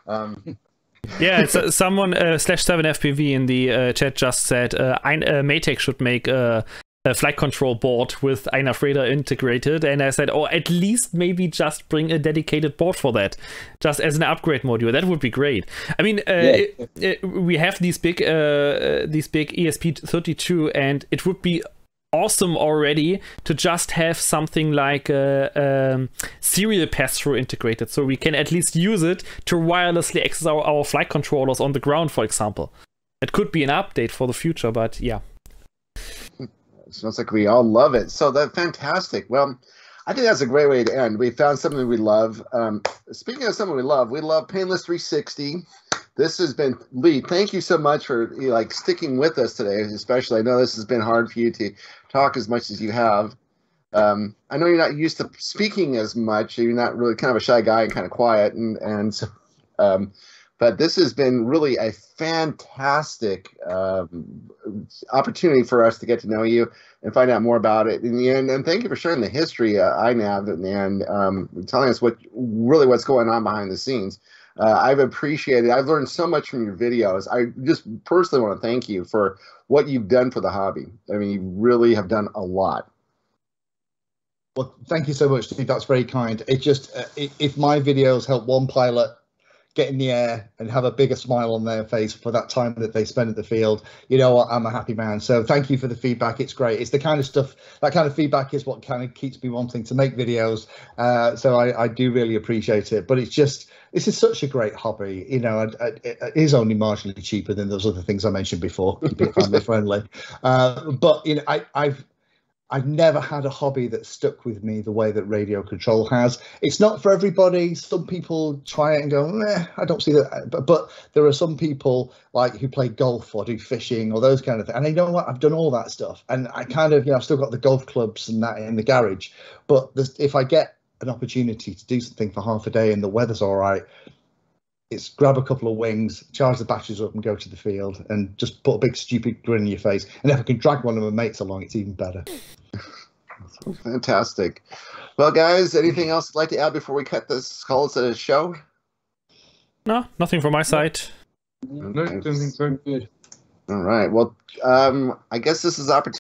Yeah, it's, someone /7FPV in the chat just said Maytag should make a flight control board with INAV radar integrated, and I said, or at least maybe just bring a dedicated board for that, just as an upgrade module. That would be great. I mean, we have these big ESP32, and it would be awesome already to just have something like a serial pass-through integrated, so we can at least use it to wirelessly access our flight controllers on the ground, for example. It could be an update for the future, but yeah. Sounds like we all love it. So that's fantastic. Well, I think that's a great way to end. We found something we love. Speaking of something we love Painless360. This has been, Lee, thank you so much for sticking with us today, especially. I know this has been hard for you to talk as much as you have. I know you're not used to speaking as much. You're not really kind of a shy guy and kind of quiet. And so, but this has been really a fantastic opportunity for us to get to know you and find out more about it in the end. And thank you for sharing the history INAV and telling us what's going on behind the scenes. I've appreciated. I've learned so much from your videos. I just personally want to thank you for what you've done for the hobby. I mean, you really have done a lot. Well, thank you so much, Steve. That's very kind. It just if my videos help one pilot get in the air and have a bigger smile on their face for that time that they spend at the field, you know what, I'm a happy man. So thank you for the feedback. It's great. It's the kind of stuff, that kind of feedback is what kind of keeps me wanting to make videos. So I do really appreciate it. But it's just, this is such a great hobby. You know, it is only marginally cheaper than those other things I mentioned before, keep it family friendly. But you know, I've never had a hobby that stuck with me the way that radio control has. It's not for everybody. Some people try it and go, I don't see that. But there are some people who play golf or do fishing or those kind of things. And you know what? I've done all that stuff. And I kind of, I've still got the golf clubs and that in the garage. But if I get an opportunity to do something for half a day and the weather's all right, it's grab a couple of wings, charge the batteries up and go to the field and just put a big stupid grin on your face. And if I can drag one of my mates along, it's even better. Fantastic. Well, guys, anything else you'd like to add before we cut this call a show? No, nothing from my side. No, don't think so. Good. All right. Well, I guess this is opportunity.